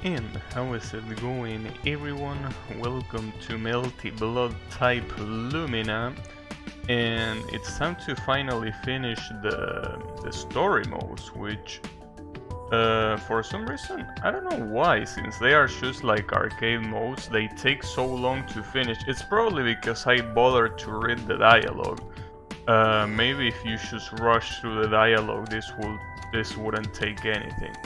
And how is it going, everyone? Welcome to Melty Blood type Lumina, and it's time to finally finish the story modes, which for some reason, I don't know why, since they are just like arcade modes, they take so long to finish. It's probably because I bothered to read the dialogue. Maybe if you just rush through the dialogue, this wouldn't take anything.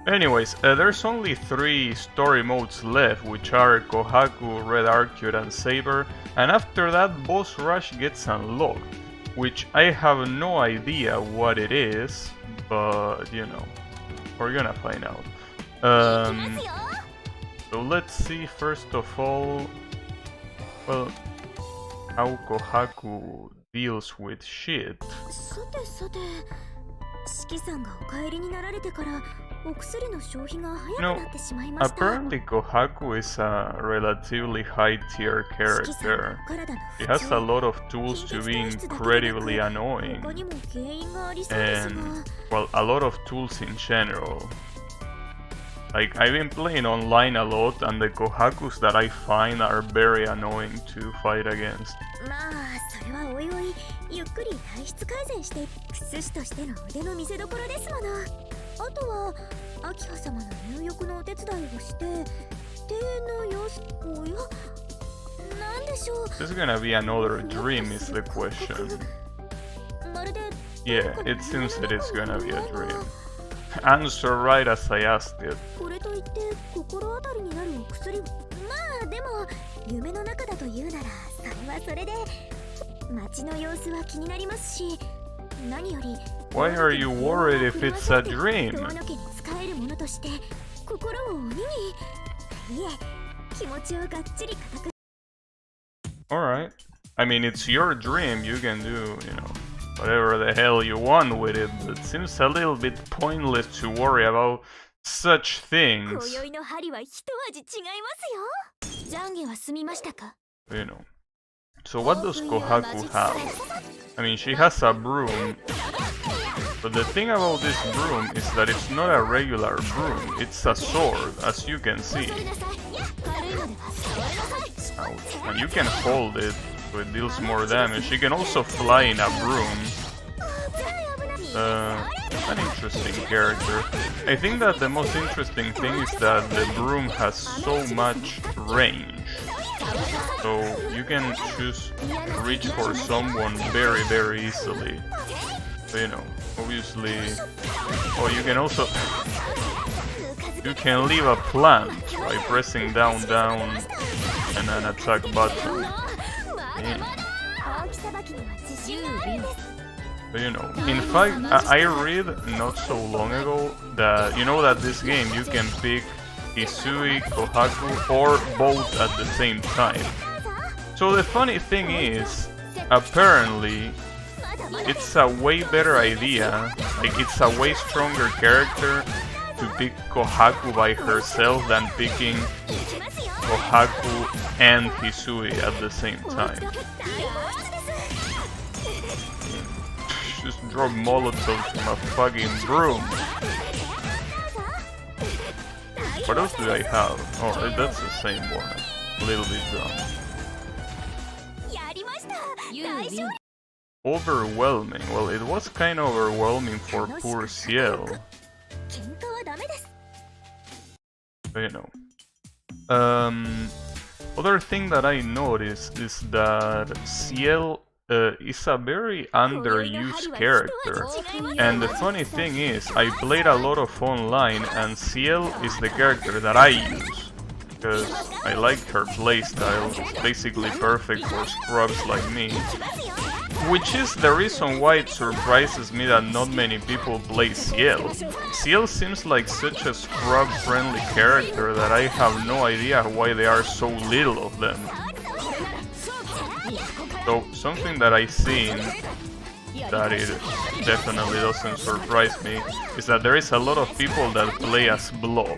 Anyways, there's only 3 story modes left, which are Kohaku, Red Arcade and Saber, and after that Boss Rush gets unlocked, which I have no idea what it is, but you know, we're gonna find out. So let's see first of all, well, how Kohaku deals with shit. No, apparently Kohaku is a relatively high tier character. She has a lot of tools to be incredibly annoying, and well, a lot of tools in general. Like, I've been playing online a lot, and the Kohakus that I find are very annoying to fight against. This is gonna be another dream is the question. Yeah, it seems that it's gonna be a dream. Answer right as I asked it. Why are you worried if it's a dream? Alright. I mean, it's your dream, you can do, you know, whatever the hell you want with it, but it seems a little bit pointless to worry about such things. You know. So what does Kohaku have? I mean, she has a broom, but the thing about this broom is that it's not a regular broom, it's a sword, as you can see. Ouch. And you can hold it, so it deals more damage. She can also fly in a broom. An interesting character. I think that the most interesting thing is that the broom has so much range. So you can just reach for someone very, very easily. So, you know, obviously... Oh, you can also... You can leave a plant by pressing down, down, and an attack button. Yeah. But you know, in fact, I read not so long ago that, you know, that this game you can pick Hisui, Kohaku, or both at the same time. So the funny thing is, apparently, it's a way better idea, like it's a way stronger character to pick Kohaku by herself than picking Kohaku and Hisui at the same time. Just drop molotovs from a fucking broom. What else do I have? Oh, that's the same one. A little bit dumb. Overwhelming. Well, it was kind of overwhelming for poor Ciel. But, you know. Other thing that I noticed is that Ciel is a very underused character, and the funny thing is, I played a lot of online and Ciel is the character that I use, because I like her playstyle. It's basically perfect for scrubs like me, which is the reason why it surprises me that not many people play Ciel. Ciel seems like such a scrub-friendly character that I have no idea why there are so little of them. So, something that I've seen that it definitely doesn't surprise me is that there is a lot of people that play as Blob.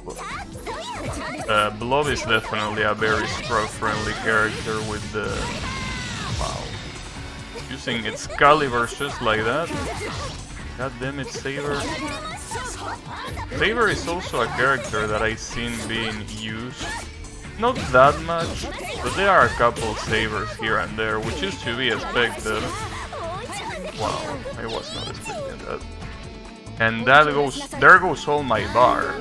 Blob is definitely a very scrub-friendly character with the... Wow. Using Excalibur just like that. God damn it, Saber. Saber is also a character that I've seen being used. Not that much, but there are a couple Sabers here and there, which is to be expected. Wow, I was not expecting that. And there goes all my bar.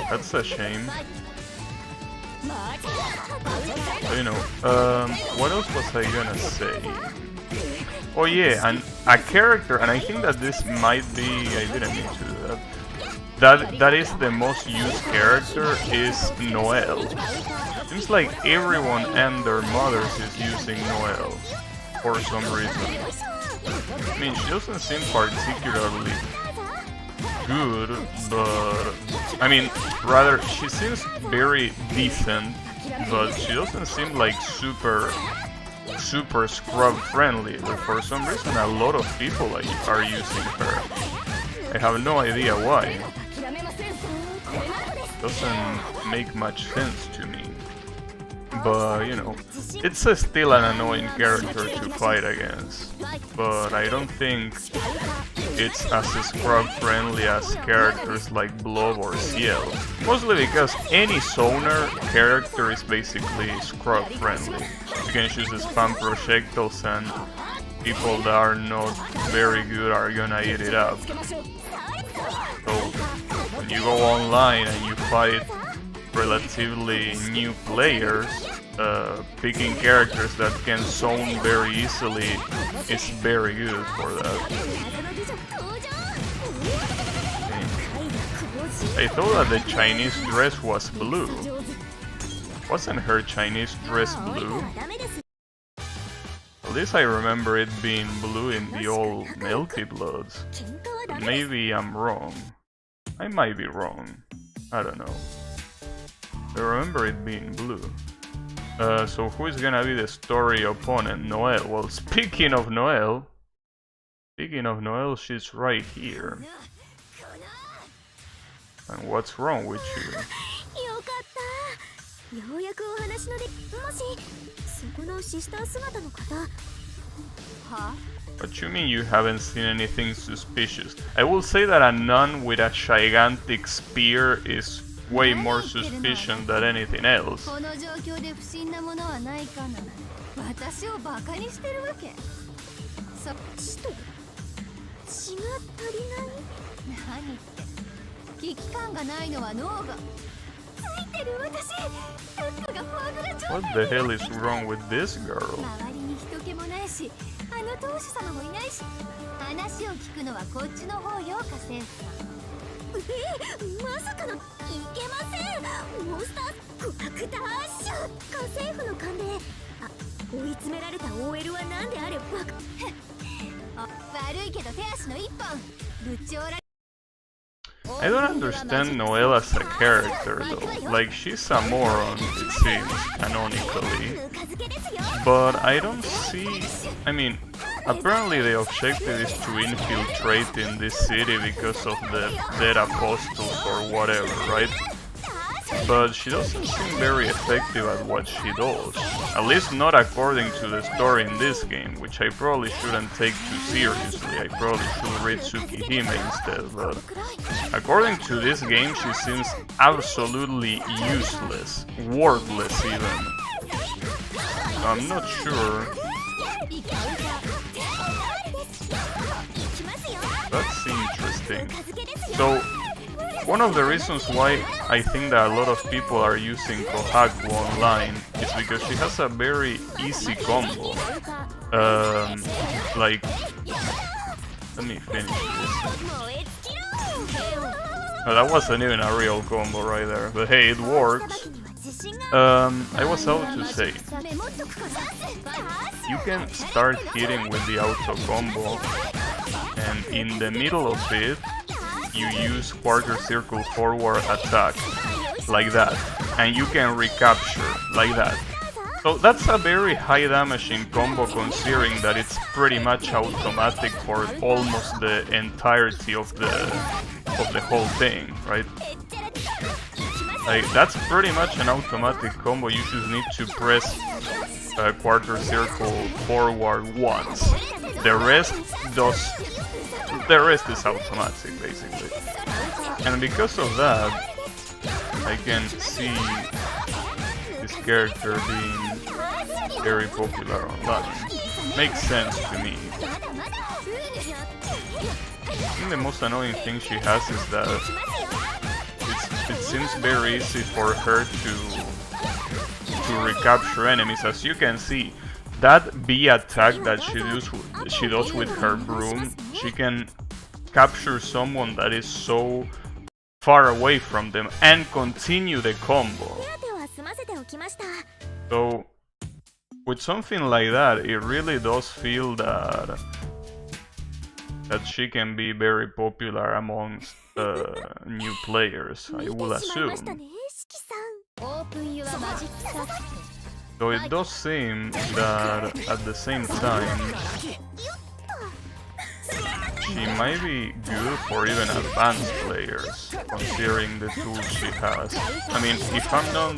That's a shame. But, you know, what else was I gonna say? Oh yeah, and a character, and I think that this might be, I didn't mean to do that. That is the most used character is Noelle. Seems like everyone and their mothers is using Noelle for some reason. I mean, she doesn't seem particularly good, but I mean, rather she seems very decent, but she doesn't seem like super scrub friendly. But for some reason, a lot of people are using her. I have no idea why. Doesn't make much sense to me. But, you know, it's still an annoying character to fight against. But I don't think it's as scrub friendly as characters like Blob or Ciel. Mostly because any Sonar character is basically scrub friendly. You can choose the spam projectiles and people that are not very good are gonna eat it up. So when you go online and you fight relatively new players, picking characters that can zone very easily is very good for that. I thought that the Chinese dress was blue. Wasn't her Chinese dress blue? At least I remember it being blue in the old Melty Bloods. But maybe I'm wrong. I might be wrong. I don't know. I remember it being blue. So who is gonna be the story opponent? Noelle. Well, speaking of Noelle, she's right here. And what's wrong with you? What you mean you haven't seen anything suspicious? I will say that a nun with a gigantic spear is way more suspicious than anything else. What the hell is wrong with this girl? I don't understand Noelle as a character though. Like, she's a moron, it seems, canonically. But I don't see... I mean, apparently the objective is to infiltrate in this city because of the dead apostles or whatever, right? But she doesn't seem very effective at what she does. At least not according to the story in this game, which I probably shouldn't take too seriously. I probably should read Tsukihime instead, but according to this game she seems absolutely useless, worthless even. So I'm not sure. That's interesting. So one of the reasons why I think that a lot of people are using Kohaku online is because she has a very easy combo. Like, let me finish this. Oh, that wasn't even a real combo right there, but hey, it works. I was about to say, you can start hitting with the auto combo, and in the middle of it, you use quarter circle forward attack, like that, and you can recapture, like that. So that's a very high damaging combo considering that it's pretty much automatic for almost the entirety of the whole thing, right? Like, that's pretty much an automatic combo. You just need to press quarter circle forward once. The rest does the rest is automatic, basically. And because of that, I can see this character being very popular online. Makes sense to me. I think the most annoying thing she has is that it seems very easy for her to recapture enemies. As you can see, that B attack that she does with her broom, she can capture someone that is so far away from them and continue the combo. So with something like that, it really does feel that she can be very popular amongst new players, I will assume. So it does seem that at the same time she might be good for even advanced players, considering the tools she has. I mean, if I'm not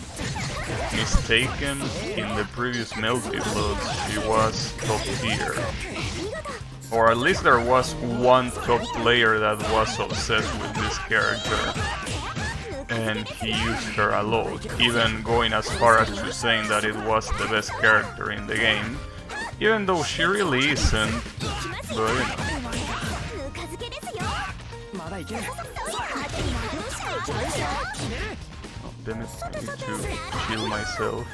mistaken, in the previous Melty Bloods she was top tier. Or at least there was one top player that was obsessed with this character, and he used her a lot, even going as far as to saying that it was the best character in the game, even though she really isn't, but you know. Oh, damn it, I need to heal myself.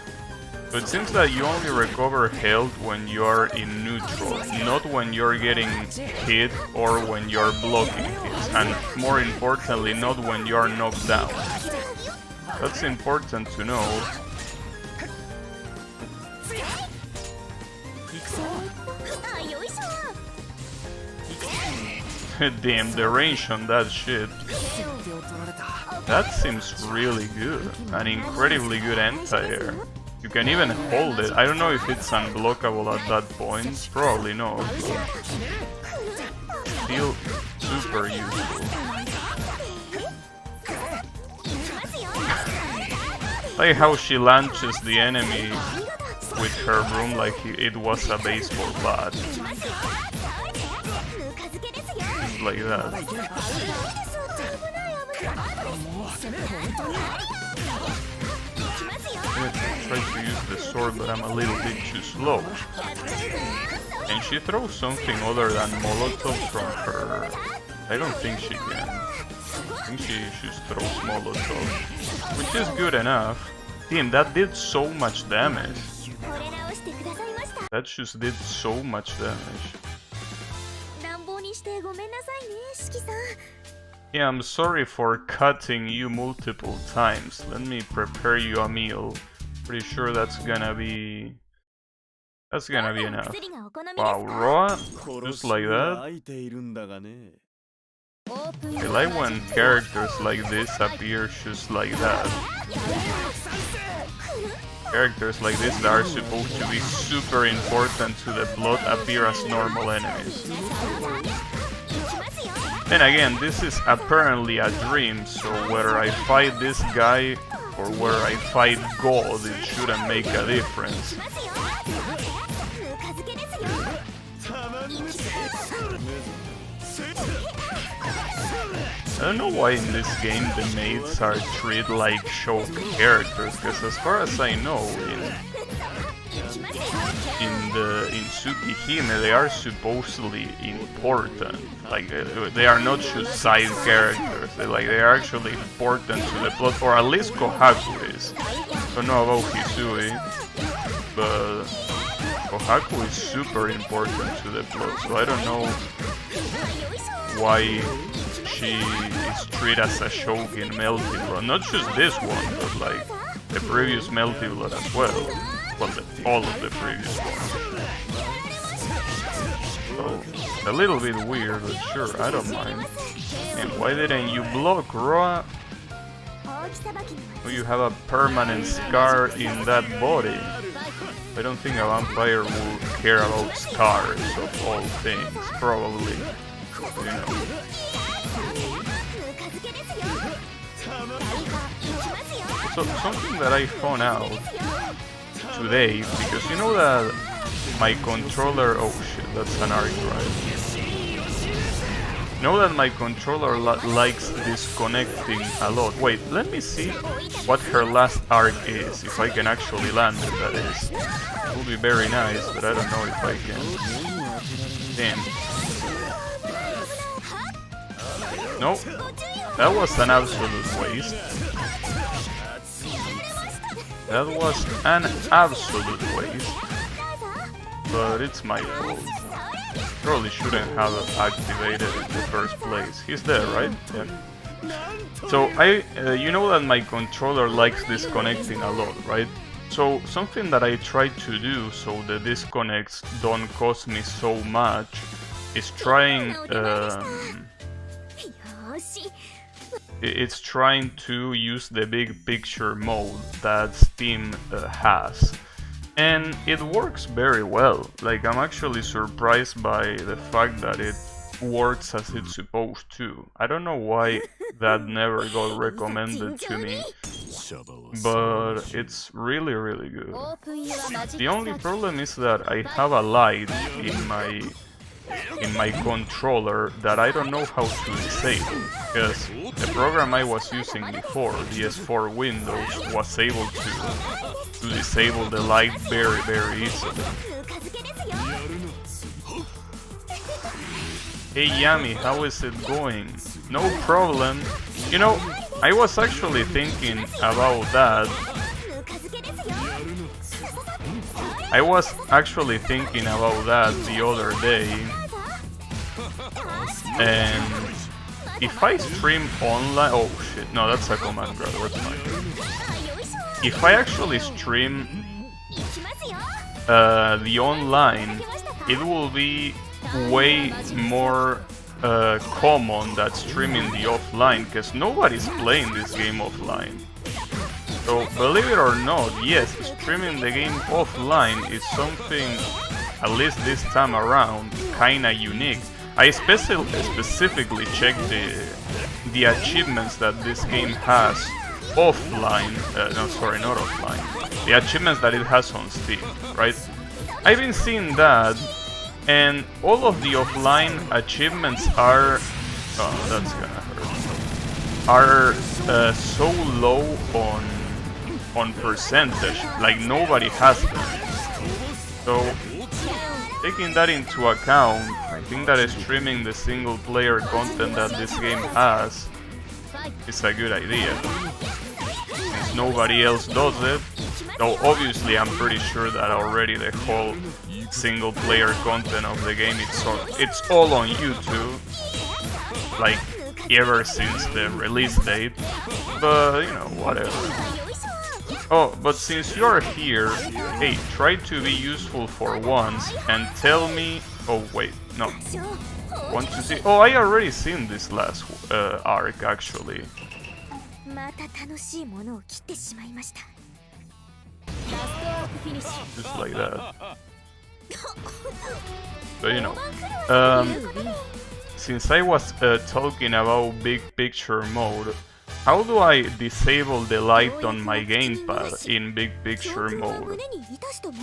So it seems that you only recover health when you are in neutral, not when you're getting hit or when you're blocking hits, and more importantly, not when you're knocked down. That's important to know. Damn, the range on that shit. That seems really good. An incredibly good anti-air. You can even hold it. I don't know if it's unblockable at that point. Probably not. Still super useful. Like how she launches the enemy with her broom like it was a baseball bat. Just like that. I try to use the sword, but I'm a little bit too slow. And she throws something other than Molotov from her. I don't think she can. I think she just throws Molotov, which is good enough. Damn, that did so much damage. That just did so much damage. Yeah, I'm sorry for cutting you multiple times. Let me prepare you a meal. Pretty sure that's gonna be enough. Wow, raw? Just like that? I like when characters like this appear just like that. Characters like this that are supposed to be super important to the plot appear as normal enemies. Then again, this is apparently a dream, so whether I fight this guy or whether I fight God, it shouldn't make a difference. I don't know why in this game the mates are treated like show characters, because as far as I know, in Tsukihime they are supposedly important. Like they are not just side characters. They are actually important to the plot, or at least Kohaku is. I don't know about Hisui, but Kohaku is super important to the plot. So I don't know why she is treated as a shogun in Melty Blood. Not just this one, but like the previous Melty Blood as well. Well, all of the previous ones. So, a little bit weird, but sure, I don't mind. And why didn't you block, Roa? Oh, you have a permanent scar in that body. I don't think a vampire will care about scars of all things, probably. You know. So, something that I found out today, because you know that my controller, oh shit, that's an arc, right? Know that my controller likes disconnecting a lot. Wait, let me see what her last arc is, if I can actually land it, that is. It would be very nice, but I don't know if I can. Damn. Nope. That was an absolute waste. That was an absolute waste. But it's my fault. Probably shouldn't have activated it in the first place. He's there, right? Yeah. So you know that my controller likes disconnecting a lot, right? So something that I try to do so the disconnects don't cost me so much is trying. It's trying to use the big picture mode that Steam has. And it works very well. Like, I'm actually surprised by the fact that it works as it's supposed to. I don't know why that never got recommended to me, but it's really, really good. The only problem is that I have a light in my controller that I don't know how to disable, because the program I was using before, the S4 Windows, was able to disable the light very, very easily. Hey Yami, how is it going? No problem. You know, I was actually thinking about that. I was actually thinking about that the other day, and if I stream online, oh shit, no, that's a command grab, that's fine. If I actually stream the online, it will be way more common than streaming the offline, because nobody's playing this game offline. So, believe it or not, yes, streaming the game offline is something, at least this time around, kinda unique. I specifically checked the achievements that this game has offline, no, sorry, not offline, the achievements that it has on Steam, right? I've been seeing that, and all of the offline achievements are, oh, that's gonna hurt, are so low on percentage, like nobody has them. So, taking that into account, I think that streaming the single player content that this game has is a good idea. Since nobody else does it, though obviously I'm pretty sure that already the whole single player content of the game, it's all on YouTube, like ever since the release date, but you know, whatever. Oh, but since you're here, hey, try to be useful for once and tell me... Oh, wait, no. Want to see... Oh, I already seen this last arc, actually. Just like that. But you know, since I was talking about big picture mode, how do I disable the light on my gamepad in big picture mode?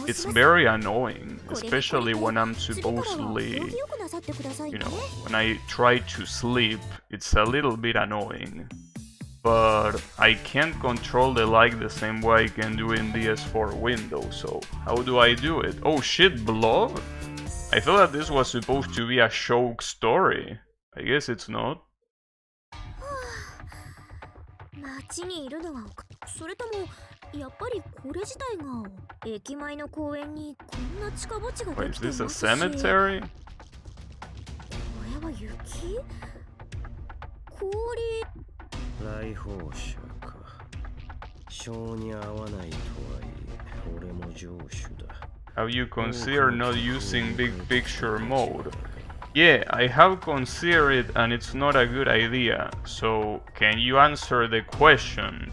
It's very annoying, especially when I'm supposedly, you know, when I try to sleep, it's a little bit annoying. But I can't control the light the same way I can do in the S4 Windows, so how do I do it? Oh shit, blog? I thought that this was supposed to be a shock story. I guess it's not. 街にいるのはそれともやっぱりこれ自体が駅前の公園にこんな近墓地ができてますし。 Wait, is this a cemetery? これは雪？氷？来訪者か。性に合わないとはいえ、俺も上手だ。 Have you considered not using big picture mode? Yeah, I have considered it and it's not a good idea, so can you answer the question?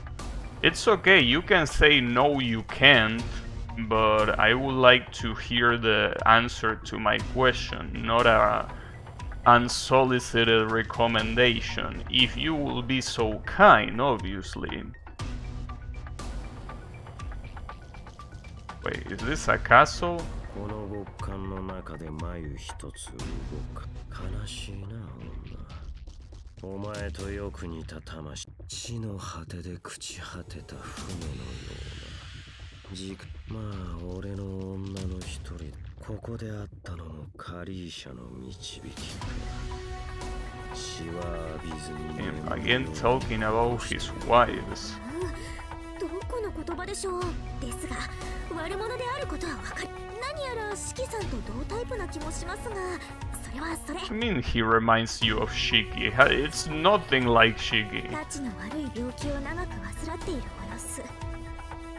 It's okay, you can say no you can't, but I would like to hear the answer to my question, not a unsolicited recommendation, if you will be so kind, obviously. Wait, is this a castle? この極寒の中で眉一つ動か悲しいな女お前とよく似た魂、地の果てで朽ち果てた船のような。まあ俺の女の一人、ここで会ったのもカリーシャの導きか。血は浴びずに。And again talking about his wives. どこの言葉でしょう。ですが悪者であることは分かる。何やらシキさんと同タイプな気もしますが、それはそれ。I mean, he reminds you of Shiki. It's nothing like Shiki. たちの悪い病気を長く患っているご様子。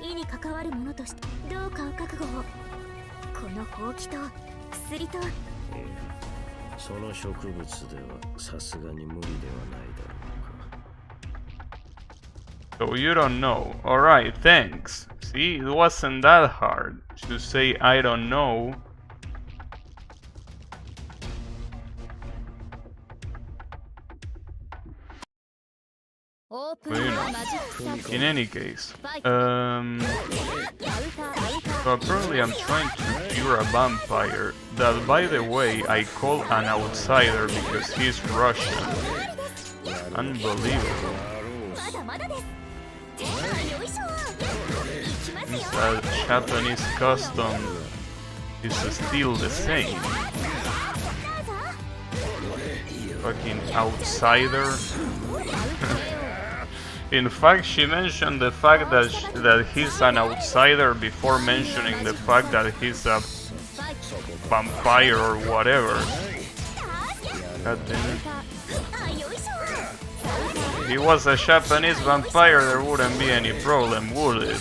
意に関わる者としてどうかお覚悟を。このほうきと薬と。その植物ではさすがに無理ではないだろうか。So you don't know. Alright, thanks. See, it wasn't that hard to say I don't know. Well, you know, in any case, so apparently I'm trying to cure a vampire that, by the way, I call an outsider because he's Russian. Unbelievable. Since that Japanese custom is still the same. Fucking outsider. In fact, she mentioned the fact that he's an outsider before mentioning the fact that he's a vampire or whatever. God damn it. If he was a Japanese vampire, there wouldn't be any problem, would it?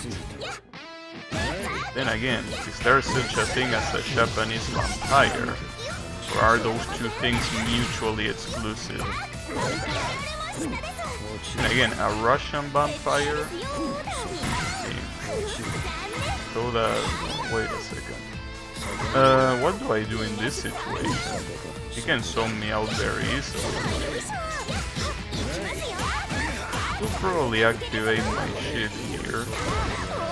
Then again, is there such a thing as a Japanese vampire? Or are those two things mutually exclusive? And again, a Russian vampire? So that... wait a second. What do I do in this situation? You can summon me out very easily. I'll probably activate my shit here.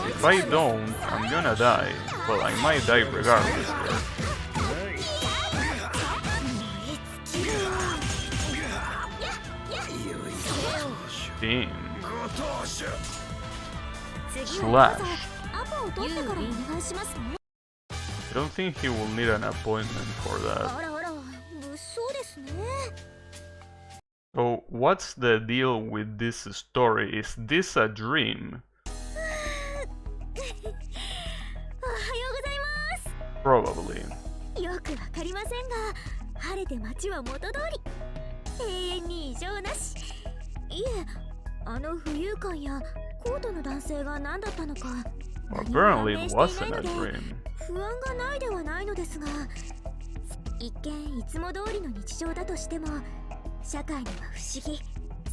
If I don't, I'm gonna die. Well, I might die regardless here. Damn. Slash. I don't think he will need an appointment for that. So, what's the deal with this story? Is this a dream? Probably. よくわかりませんが、晴れて街は元通り。永遠に異常なし。いえ、あの浮遊感やコートの男性が何だったのか。Apparently it wasn't a dream. 不安がないではないのですが、一見いつも通りの日常だとしても、社会には不思議。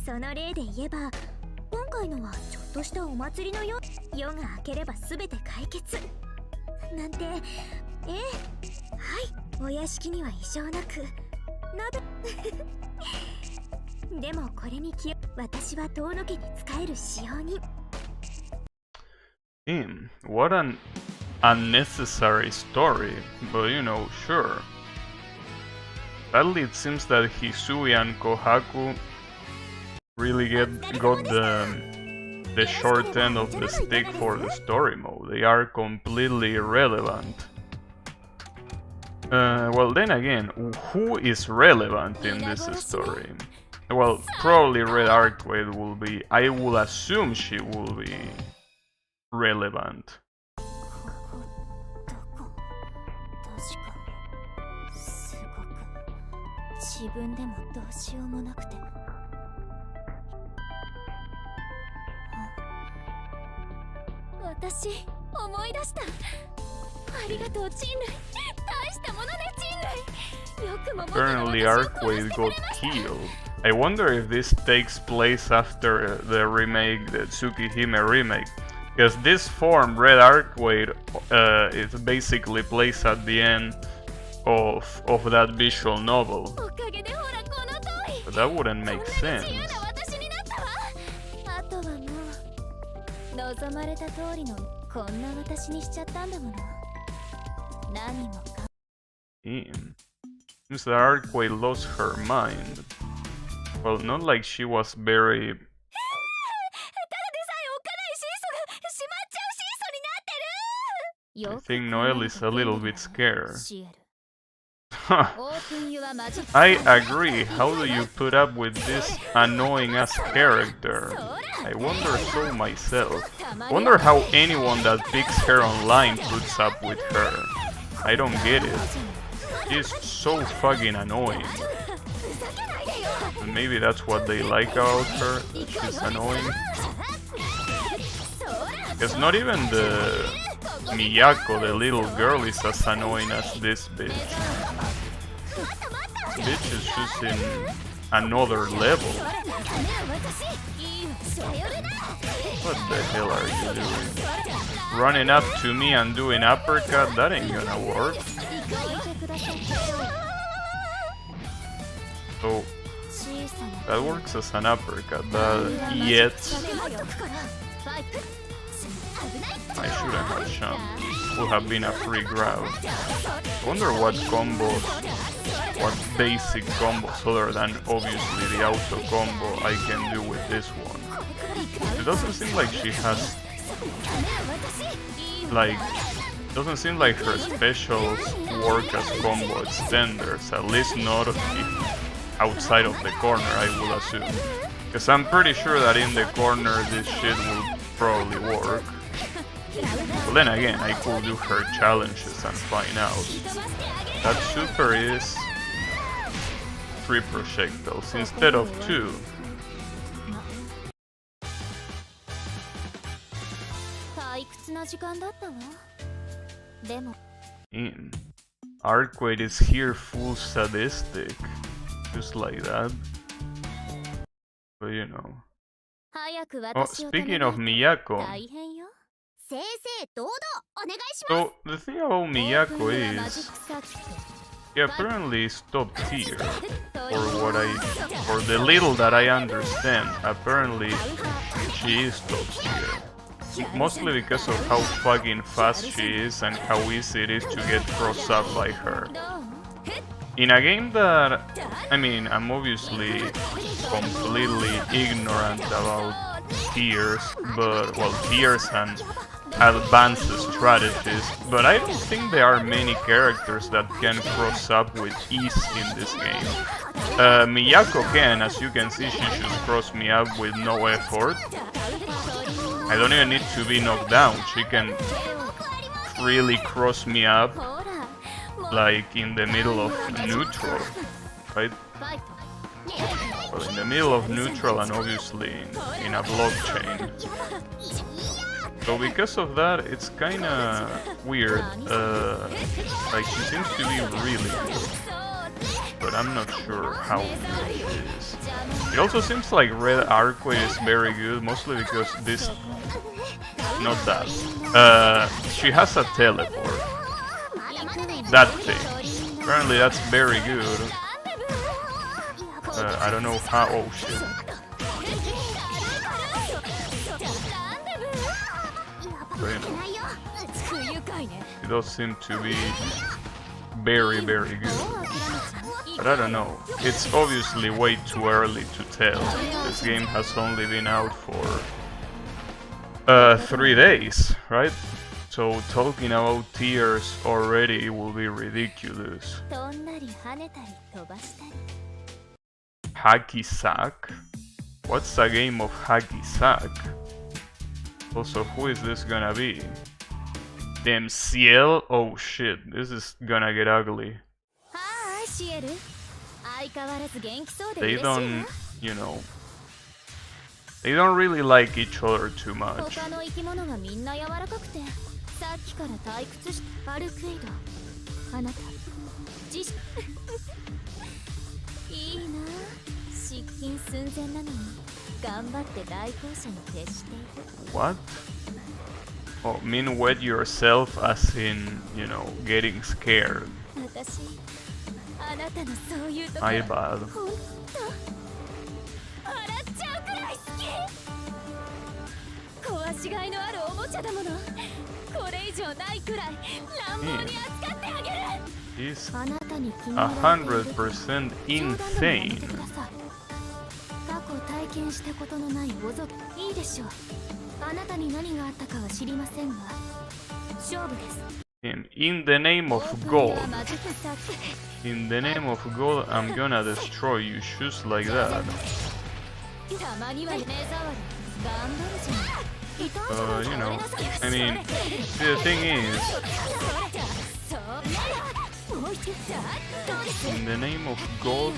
その例で言えば、今回のはちょっとしたお祭りのよう。夜が明ければ全て解決。なんて、はい、お屋敷には異常なく。でもこれに私は遠野家に仕える使用人。What an unnecessary story, but you know, sure. Sadly, it seems that Hisui and Kohaku really got the short end of the stick for the story mode. They are completely irrelevant. Well, then again, who is relevant in this story? Well, probably Red Arcade will be. I will assume she will be relevant. Apparently Arcade got killed. I wonder if this takes place after the remake, the Tsukihime remake. Because this form, Red Arcade, it basically plays at the end of that visual novel. But that wouldn't make sense. Seems that Arcade lost her mind. Well, not like she was very... I think Noelle is a little bit scared. I agree. How do you put up with this annoying ass character? I wonder so myself. Wonder how anyone that picks her online puts up with her. I don't get it. She's so fucking annoying. And maybe that's what they like about her. That she's annoying. It's not even the Miyako, the little girl, is as annoying as this bitch. Bitch is just in another level. What the hell are you doing? Running up to me and doing uppercut? That ain't gonna work. So that works as an uppercut, but yet I shouldn't have jumped. Would have been a free grab. I wonder what combos, what basic combos other than obviously the auto combo I can do with this one. It doesn't seem like she has, like, doesn't seem like her specials work as combo extenders, at least not outside of the corner, I will assume. Because I'm pretty sure that in the corner this shit will probably work. But then again, I could do her challenges and find out. That super is 3 projectiles instead of 2. Arcade is here full sadistic. Just like that. But you know. Oh, speaking of Miyako. So, the thing about Miyako is, she apparently is top tier, for the little that I understand, apparently she is top tier. Mostly because of how fucking fast she is and how easy it is to get crossed up by her. In a game that, I mean, I'm obviously completely ignorant about tiers, but, well, tiers and advanced strategies, but I don't think there are many characters that can cross up with ease in this game. Miyako can, as you can see, she just crossed me up with no effort. I don't even need to be knocked down, she can really cross me up, like in the middle of neutral, right? Well, in the middle of neutral and obviously in a blockchain. So because of that, it's kinda weird, like she seems to be really good, but I'm not sure how good she is. It also seems like Red Arcade is very good, mostly because this, not that, she has a teleport, that thing, apparently that's very good, I don't know how, oh shit. It does seem to be very, very good. But I don't know. It's obviously way too early to tell. This game has only been out for 3 days, right? So talking about tiers already will be ridiculous. Hacky sack? What's a game of hacky sack? Also, who is this gonna be? Damn, Ciel? Oh shit, this is gonna get ugly. They don't, you know, they don't really like each other too much. What? Oh, mean wet yourself as in, you know, getting scared. My bad. He's 100% insane. 験したことのないご族いいでしょう。あなたに何があったかは知りませんが勝負です。 In the name of gold. In the name of gold, I'm gonna destroy you. Shoes like that. You know, I mean, the thing is, in the name of gold,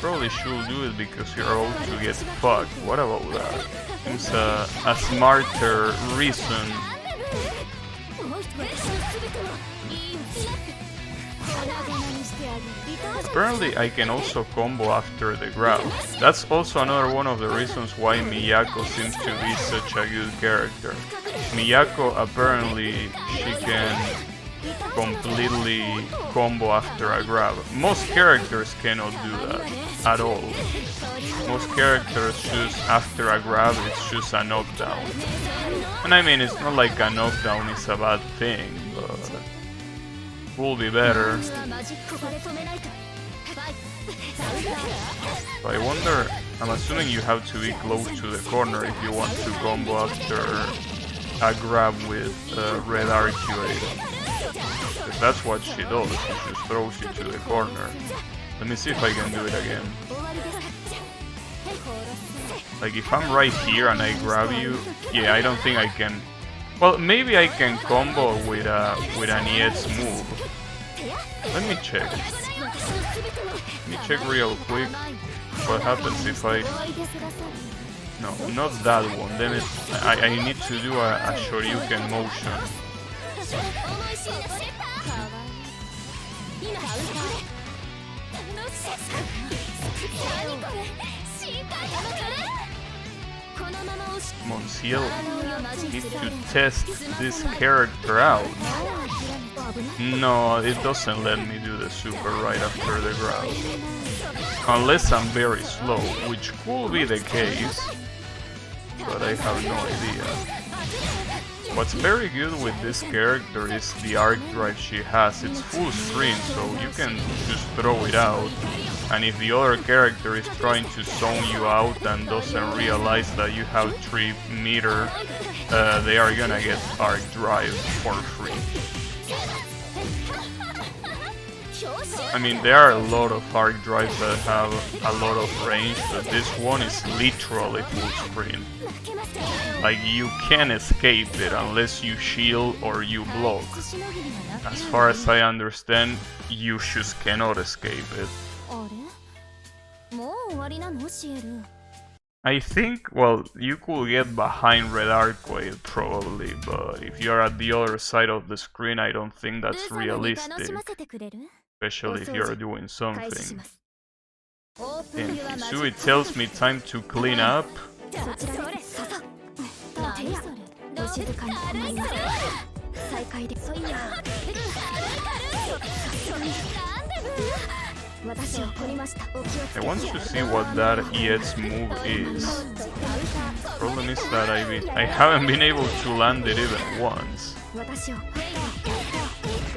probably should do it because you're all to get fucked. What about that? It's a smarter reason. Apparently I can also combo after the grab. That's also another one of the reasons why Miyako seems to be such a good character. Miyako apparently she can completely combo after a grab. Most characters cannot do that at all. Most characters just after a grab it's just a knockdown. And I mean it's not like a knockdown is a bad thing, but will be better. So I wonder, I'm assuming you have to be close to the corner if you want to combo after a grab with red arcuate. Because that's what she does, she just throws you to the corner. Let me see if I can do it again. Like if I'm right here and I grab you, yeah, I don't think I can. Well, maybe I can combo with an EX move. Let me check. Let me check real quick. What happens if I? No, not that one. Then I need to do a Shoryuken motion. Monsiel needs to test this character out. No, it doesn't let me do the super right after the grab. Unless I'm very slow, which could be the case, but I have no idea. What's very good with this character is the arc drive she has. It's full screen, so you can just throw it out. And if the other character is trying to zone you out and doesn't realize that you have 3 meter, they are gonna get arc drive for free. I mean, there are a lot of arc drives that have a lot of range, but this one is literally full screen. Like, you can't escape it unless you shield or you block. As far as I understand, you just cannot escape it. I think, well, you could get behind Red Arcade probably, but if you're at the other side of the screen, I don't think that's realistic. Especially if you're doing something. And Hisui tells me time to clean up. I want to see what that EX move is. Problem is that I haven't been able to land it even once.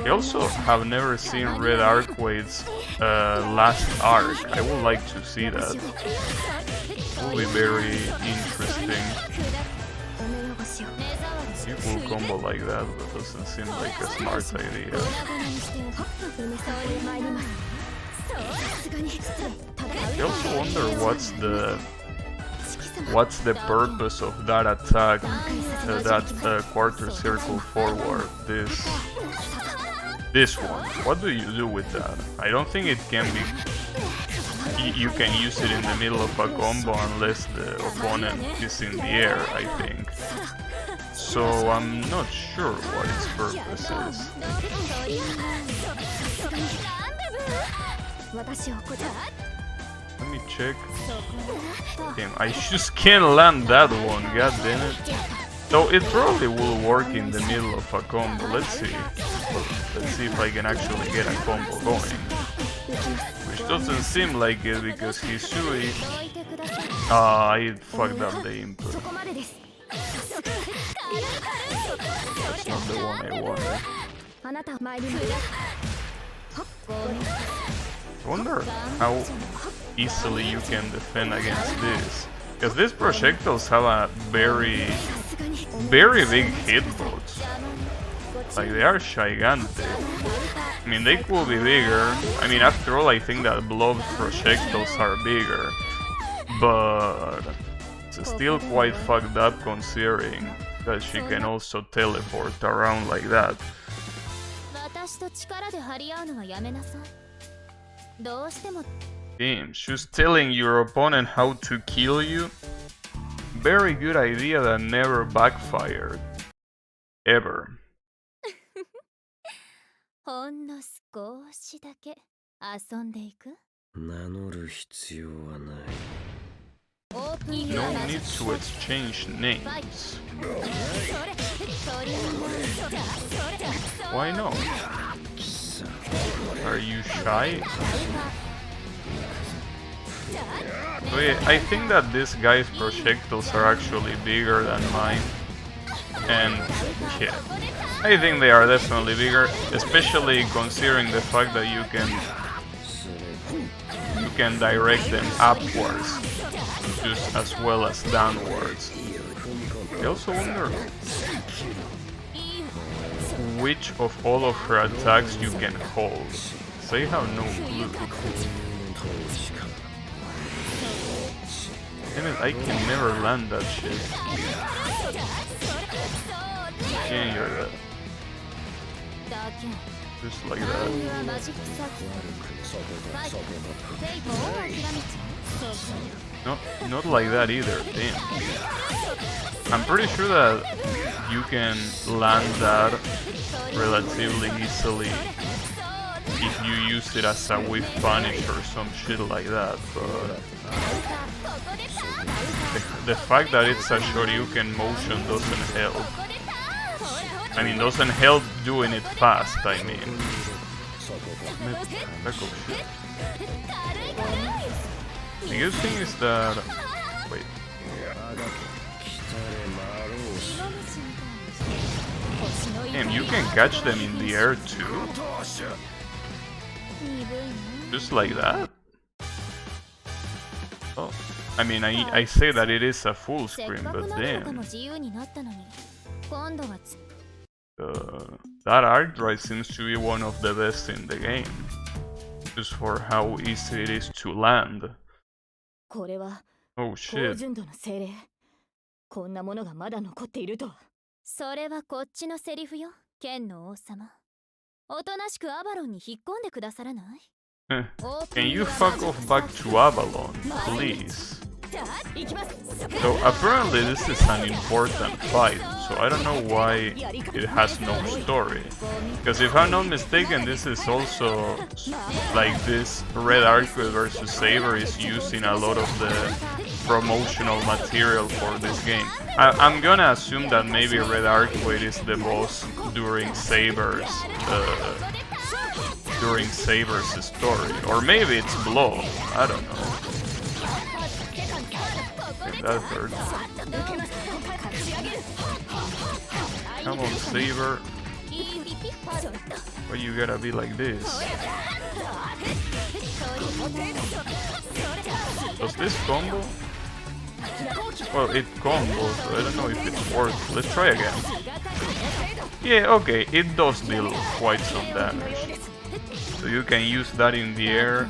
I also have never seen Red Arcade's last arc. I would like to see that. It will be very interesting. You could combo like that, but doesn't seem like a smart idea. I also wonder what's the purpose of that attack, that quarter circle forward, this one. What do you do with that? I don't think it can be, you can use it in the middle of a combo unless the opponent is in the air, I think. So I'm not sure what its purpose is. Let me check. Damn, I just can't land that one, god damn it. Though it probably will work in the middle of a combo. Let's see. Let's see if I can actually get a combo going. Which doesn't seem like it because Hisui... I fucked up the input. That's not the one I wanted. I wonder how easily you can defend against this. Because these projectiles have a very big hitbox. Like, they are gigantic. I mean, they could be bigger. I mean, after all, I think that blob projectiles are bigger. But it's still quite fucked up considering that she can also teleport around like that. Damn, she's telling your opponent how to kill you? Very good idea that never backfired. Ever. ほんの少しだけ遊んでいく。名乗る必要はない。オープン No need to exchange names. Why not? Are you shy? Wait, I think that this guy's projectiles are actually bigger than mine. And yeah, I think they are definitely bigger, especially considering the fact that you can direct them upwards just as well as downwards. I also wonder which of all of her attacks you can hold. They have no clue. Damn it, I can never land that shit. Can't hear that. Just like that. No, not like that either, damn. I'm pretty sure that you can land that relatively easily if you use it as a whiff punish or some shit like that, but the fact that it's a Shoryuken motion doesn't help. I mean, doesn't help doing it fast, I mean. The good thing is that... Wait. Damn, you can catch them in the air too? Just like that? Oh, I mean, I say that it is a full screen, but damn. That arc drive seems to be one of the best in the game. Just for how easy it is to land. Oh shit. こんなものがまだ残っているとは。それはこっちのセリフよ、剣の王様。おとなしくアバロンに引っ込んでくださらない？ Can you fuck off back to Avalon, please? So apparently this is an important fight, so I don't know why it has no story. Because if I'm not mistaken, this is also like this Red Arcade versus Saber is using a lot of the promotional material for this game. I'm gonna assume that maybe Red Arcade is the boss during Saber's story, or maybe it's Blow. I don't know. That hurts. Come on, Saber. Why you gotta be like this? Does this combo? Well, it combos, so I don't know if it's worth. Let's try again. Yeah, okay, it does deal quite some damage. So you can use that in the air.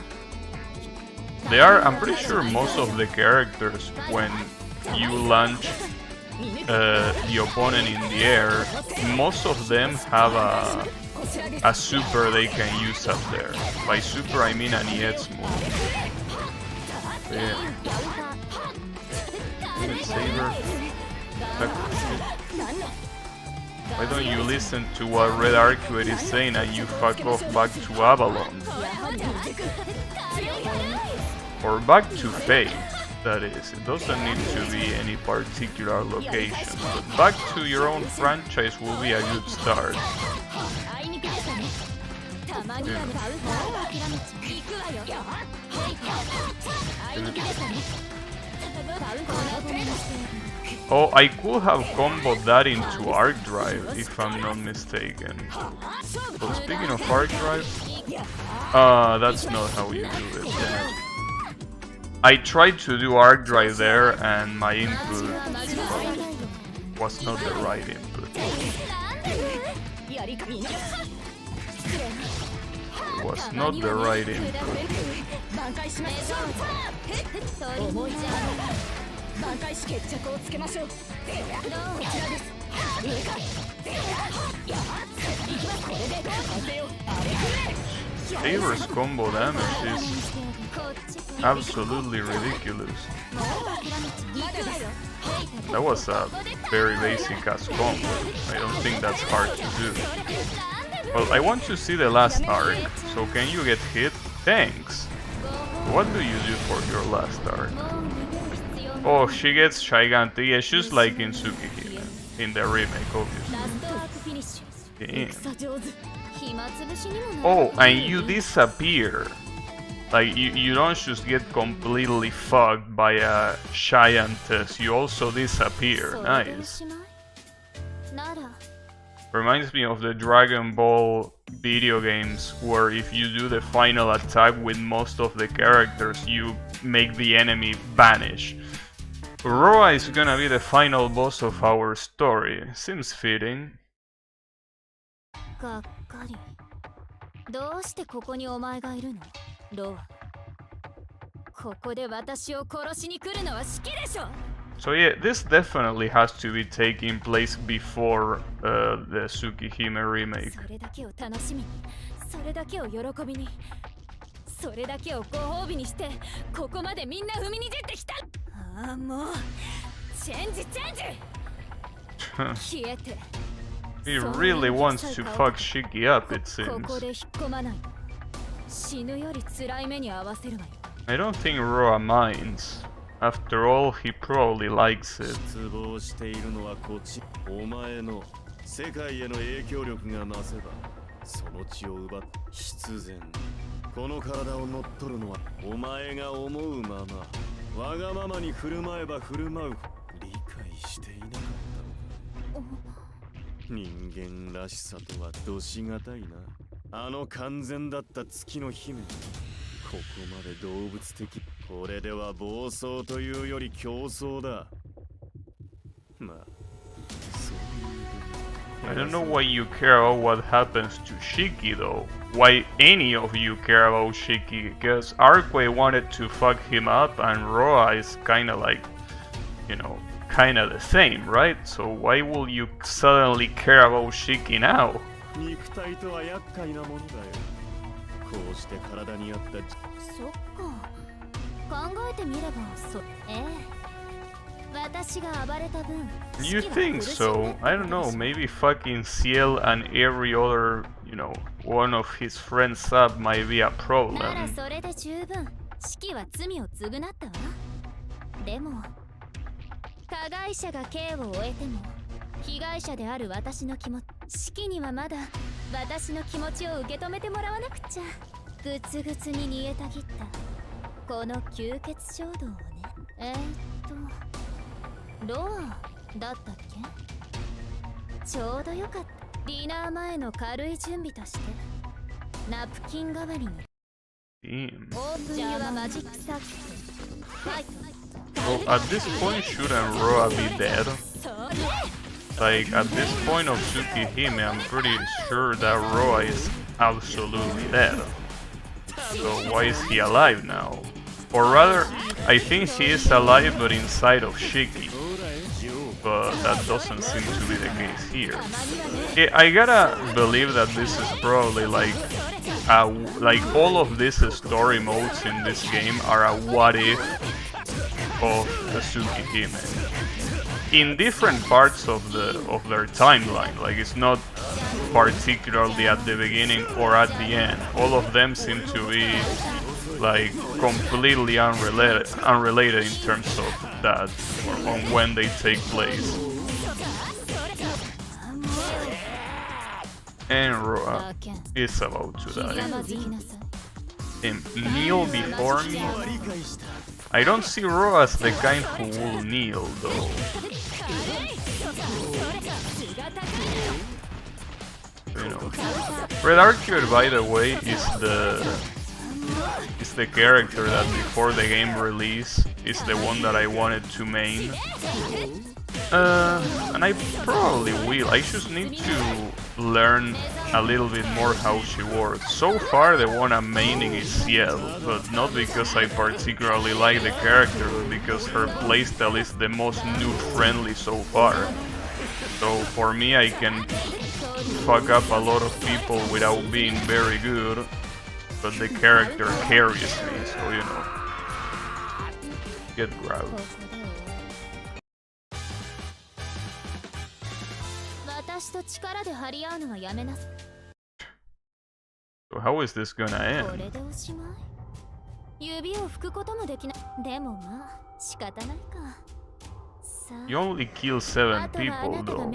I'm pretty sure most of the characters, when you launch the opponent in the air, most of them have a super they can use up there. By super I mean an EX move. Yeah. Saber. Why don't you listen to what Red Arcade is saying and you fuck off back to Avalon? Or back to Fate, that is. It doesn't need to be any particular location, but back to your own franchise will be a good start. Oh, I could have comboed that into Arc Drive, if I'm not mistaken. But speaking of Arc Drive, That's not how you do it. Yeah. I tried to do arc drive there and my input was not the right input. It was not the right input. Saber's combo damage is absolutely ridiculous. That was a very basic ass combo. I don't think that's hard to do. Well, I want to see the last arc, so can you get hit? Thanks! What do you do for your last arc? Oh, she gets Gigante. Yeah, she's like in Tsukihime, in the remake, obviously. Damn. Oh, and you disappear. Like, you don't just get completely fucked by a giantess, you also disappear. Nice. Reminds me of the Dragon Ball video games, where if you do the final attack with most of the characters, you make the enemy vanish. Roa is gonna be the final boss of our story. Seems fitting. がっかり。どうしてここにお前がいるの？ロア。ここで私を殺しに来るのは好きでしょ。 So yeah, this definitely has to be taking place before the Tsukihime remake. それだけを楽しみに、それだけを喜びに、それだけをご褒美にして、ここまでみんな踏みにじってきた。ああもう、チェンジ。消えて。 He really wants to fuck Shiki up, it seems. I don't think Roa minds. After all, he probably likes it. 世界への影響力が増せばその血を奪っ必然この体を乗っ取るのはお前が思うままわがままに振る舞えば振る舞う理解していなかったのか人間らしさとはどしがたいなあの完全だった月の姫ここまで動物的これでは暴走というより競争だまあ I don't know why you care about what happens to Shiki though. Why any of you care about Shiki? Because Arquay wanted to fuck him up and Roa is kinda like, you know, kinda the same, right? So why will you suddenly care about Shiki now? 肉体とは厄介なものだよこうして体に合ったそっか考えてみれば私が暴れた分 You think so? I don't know, maybe fucking Ciel and every other, you know, one of his friends up might be a problem. ならそれで十分四季は罪を償ったわでも加害者が刑を終えても被害者である私の気持ち四季にはまだ私の気持ちを受け止めてもらわなくちゃぐつぐつに煮えたぎったこの吸血衝動をねロアだったっけちょうどよかったディナー前の軽い準備としてナプキン代わりに Damn. オープンはマジックサーキットファイト Well, at this point, shouldn't Roa be dead? Like, at this point of Tsukihime, I'm pretty sure that Roa is absolutely dead. So why is he alive now? Or rather, I think he is alive but inside of Shiki. But that doesn't seem to be the case here. Yeah, I gotta believe that this is probably like all of these story modes in this game are a what if of the Tsukihime. In different parts of their timeline, like it's not particularly at the beginning or at the end. All of them seem to be like completely unrelated in terms of that or on when they take place. And Roa is about to die. And kneel before me? I don't see Roa as the kind who will kneel though. you know. Red Arcuate, by the way, is the character that before the game release is the one that I wanted to main. And I probably will. I just need to learn a little bit more how she works. So far the one I'm maining is Ciel, but not because I particularly like the character, but because her playstyle is the most noob friendly so far. So for me I can fuck up a lot of people without being very good, but the character carries me, so you know. Get grabbed. So how is this gonna end? You only kill 7 people though.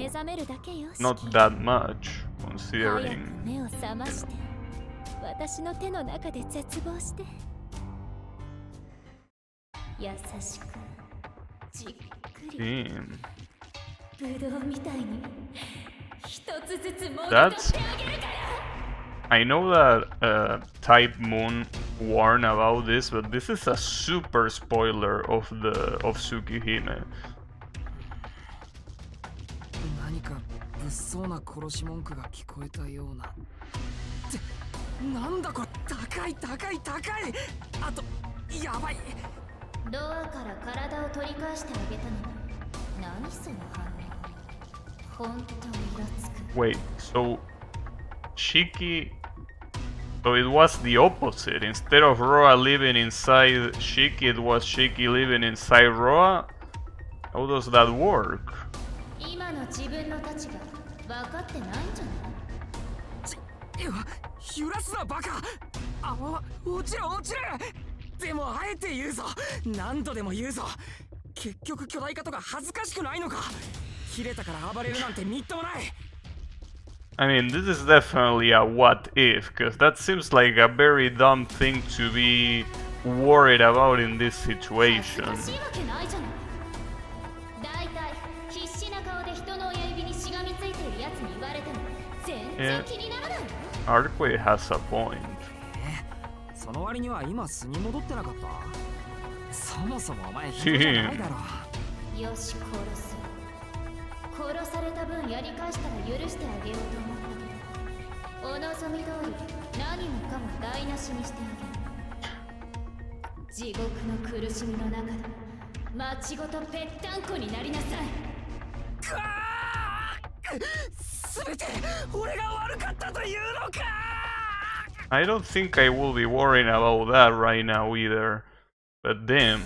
Not that much, considering. Damn. That's... I know that Type Moon warned about this, but this is a super spoiler of Tsukihime. 何か物騒な殺し文句が聞こえたような。ってなんだこれ、高い高い高い。あとやばい。ドアから体を取り返してあげたのに、何その反応。本当イラつく。Wait, so Shiki... So it was the opposite. Instead of Roa living inside Shiki, it was Shiki living inside Roa? How does that work? 今の自分の立場分かってないんじゃない？揺らすなバカ！あ、落ちる落ちる！でもあえて言うぞ！何度でも言うぞ！結局巨大化とか恥ずかしくないのか？切れたから暴れるなんてみっともない！ I mean, this is definitely a what if, because that seems like a very dumb thing to be worried about in this situation. Yeah, Arquay has a point. その割には今素に戻ってなかった。そもそもお前人じゃないだろ。よし殺す。殺された分やり返したら許してあげようと思ったけど、お望み通り何もかも台無しにしてあげる。地獄の苦しみの中で町ごとぺったんこになりなさい。くわー！全て俺が悪かったというのか！ I don't think I will be worrying about that right now either. But damn.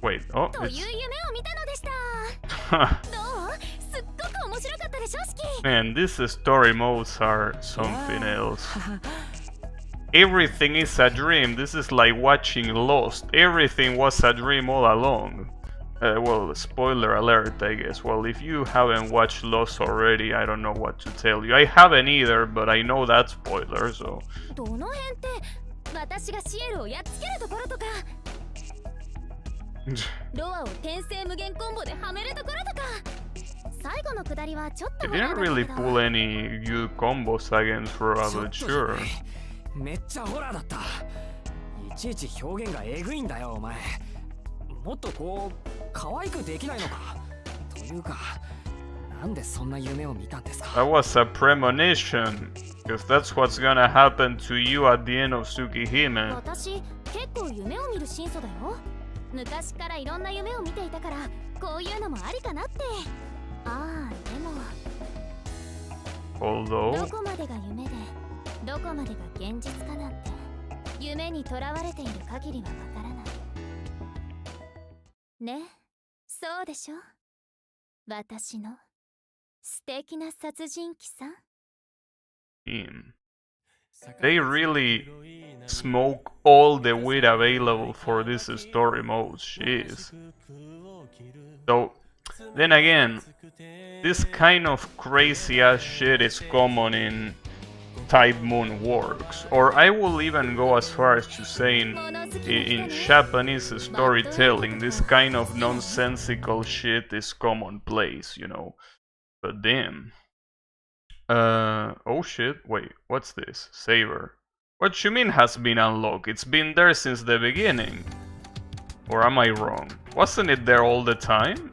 Wait, oh, it's... Man, these story modes are something else. Everything is a dream. This is like watching Lost. Everything was a dream all along. Well, spoiler alert, I guess. Well, if you haven't watched Lost already, I don't know what to tell you. I haven't either, but I know that spoiler, so... They didn't really pull any good combos against Roa, but sure. めっちゃホラーだった。いちいち表現がエグいんだよ、お前。もっとこう可愛くできないのか。というか、なんでそんな夢を見たんですか。That was a premonition, because that's what's gonna happen to you at the end of Tsukihime. 私結構夢を見る新祖だよ。昔からいろんな夢を見ていたから、こういうのもありかなって。ああ、でも。Although... どこまでが夢で、どこまでが現実かなんて、夢にとらわれている限りはわからない。ね、そうでしょ？私の素敵な殺人鬼さん。They really smoke all the weed available for this story mode, jeez. So, then again, this kind of crazy ass shit is common in Type Moon works, or I will even go as far as to saying in Japanese storytelling this kind of nonsensical shit is commonplace, you know. But damn. Oh shit, wait, what's this? Saber. What you mean has been unlocked? It's been there since the beginning. Or am I wrong? Wasn't it there all the time?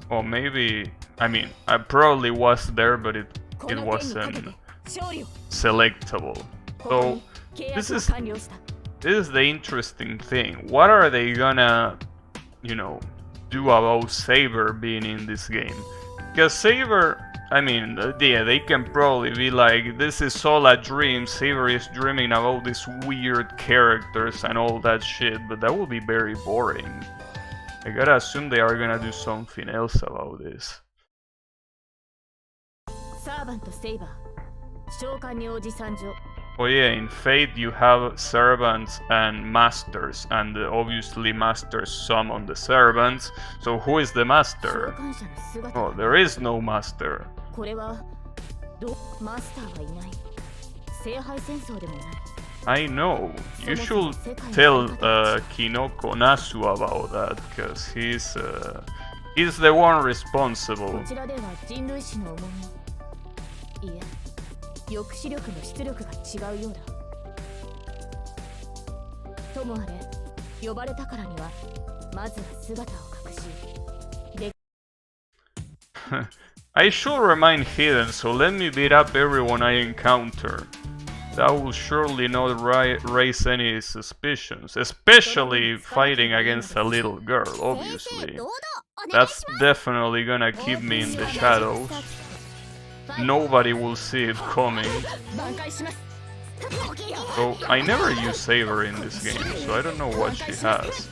Or maybe... I mean, I probably was there, but it wasn't selectable. So, this is the interesting thing. What are they gonna, you know, do about Saber being in this game? Because Saber... I mean, yeah, they can probably be like, this is all a dream, Saber is dreaming about these weird characters and all that shit, but that would be very boring. I gotta assume they are gonna do something else about this. Oh yeah, in Fate you have servants and masters, and obviously masters summon the servants, so who is the master? Oh, there is no master. I know. You should tell Kinoko Nasu about that, because he's the one responsible. I should remain hidden, so let me beat up everyone I encounter. That will surely not raise any suspicions, especially fighting against a little girl, obviously. That's definitely gonna keep me in the shadows. Nobody will see it coming. So, I never use Saber in this game, so I don't know what she has.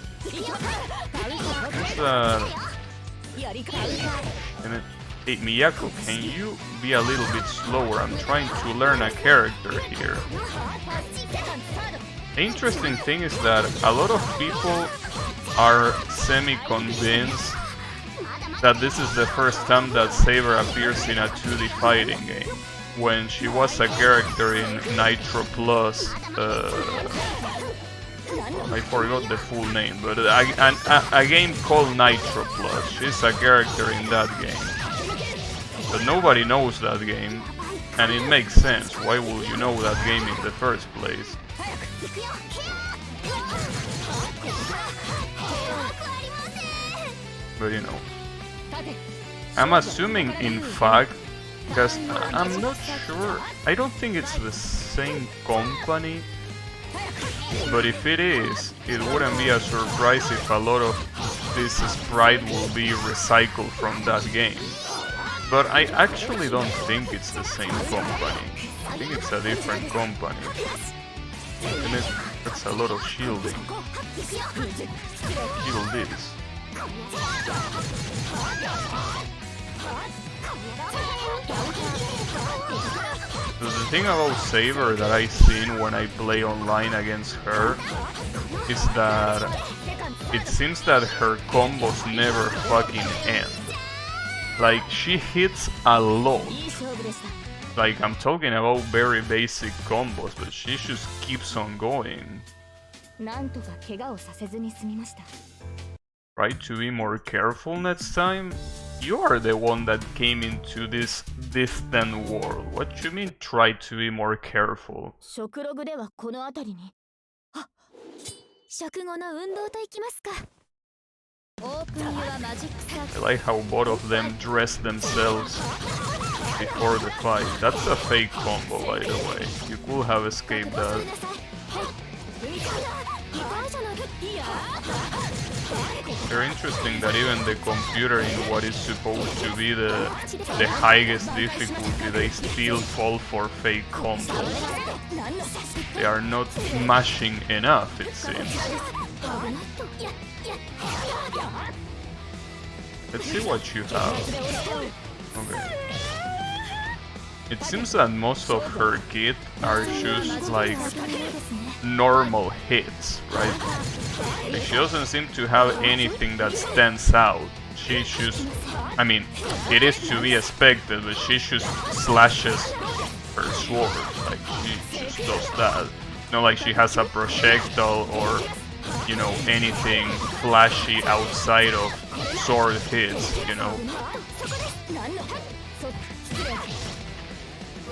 Hey Miyako, can you be a little bit slower? I'm trying to learn a character here. The interesting thing is that a lot of people are semi-convinced that this is the first time that Saber appears in a 2D fighting game. When she was a character in Nitro Plus, I forgot the full name, but a game called Nitro Plus. She's a character in that game. But nobody knows that game, and it makes sense. Why would you know that game in the first place? But you know, I'm assuming, in fact, because I'm not sure, I don't think it's the same company, but if it is, it wouldn't be a surprise if a lot of this sprite will be recycled from that game. But I actually don't think it's the same company. I think it's a different company. And that's a lot of shielding. Shield this. So the thing about Saber that I've seen when I play online against her is that it seems that her combos never fucking end. Like, she hits a lot. Like, I'm talking about very basic combos, but she just keeps on going. Try to be more careful next time? You are the one that came into this distant world. What you mean, try to be more careful? I like how both of them dress themselves before the fight. That's a fake combo, by the way. You could have escaped that. Very interesting that even the computer in what is supposed to be the highest difficulty, they still fall for fake combos. They are not mashing enough, it seems. Let's see what you have. Okay. It seems that most of her kit are just like normal hits, right? Like, she doesn't seem to have anything that stands out. She just, I mean, it is to be expected, but she just slashes her sword. Like, she just does that. Not like she has a projectile or, you know, anything flashy outside of sword hits, you know?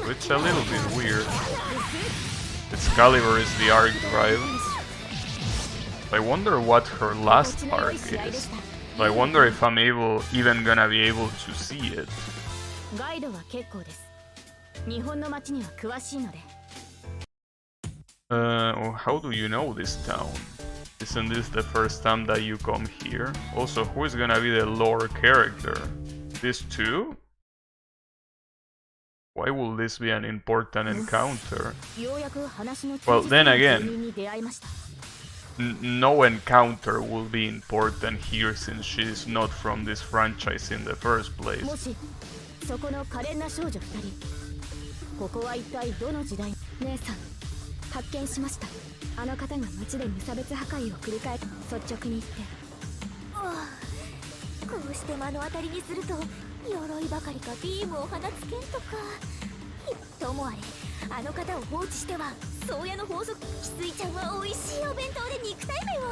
So it's a little bit weird. Excalibur is the arc drive. I wonder what her last arc is. So I wonder if I'm even gonna be able to see it. How do you know this town? Isn't this the first time that you come here? Also, who is gonna be the lore character? This too? Why will this be an important encounter? Well, then again, no encounter will be important here since she's not from this franchise in the first place. そこの可憐な少女2人ここは一体どの時代姉さん発見しましたあの方が街で無差別破壊を繰り返す率直に言ってこうして目の当たりにすると鎧ばかりかビームを放つ剣とかともあれあの方を放置しては宗谷の法則翡翠ちゃんは美味しいお弁当で肉体面を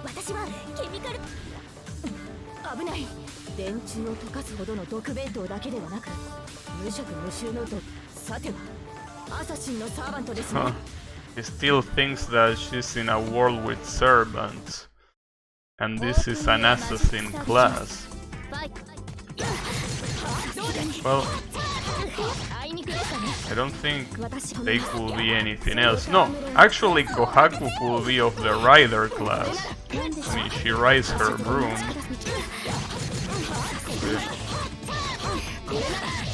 私はケミカル危ない電柱を溶かすほどの毒弁当だけではなく無色無臭のさてはアサシンのサーバントですね He still thinks that she's in a world with servants and this is an assassin class. Well, I don't think they could be anything else. No, actually Kohaku could be of the rider class. I mean, she rides her broom.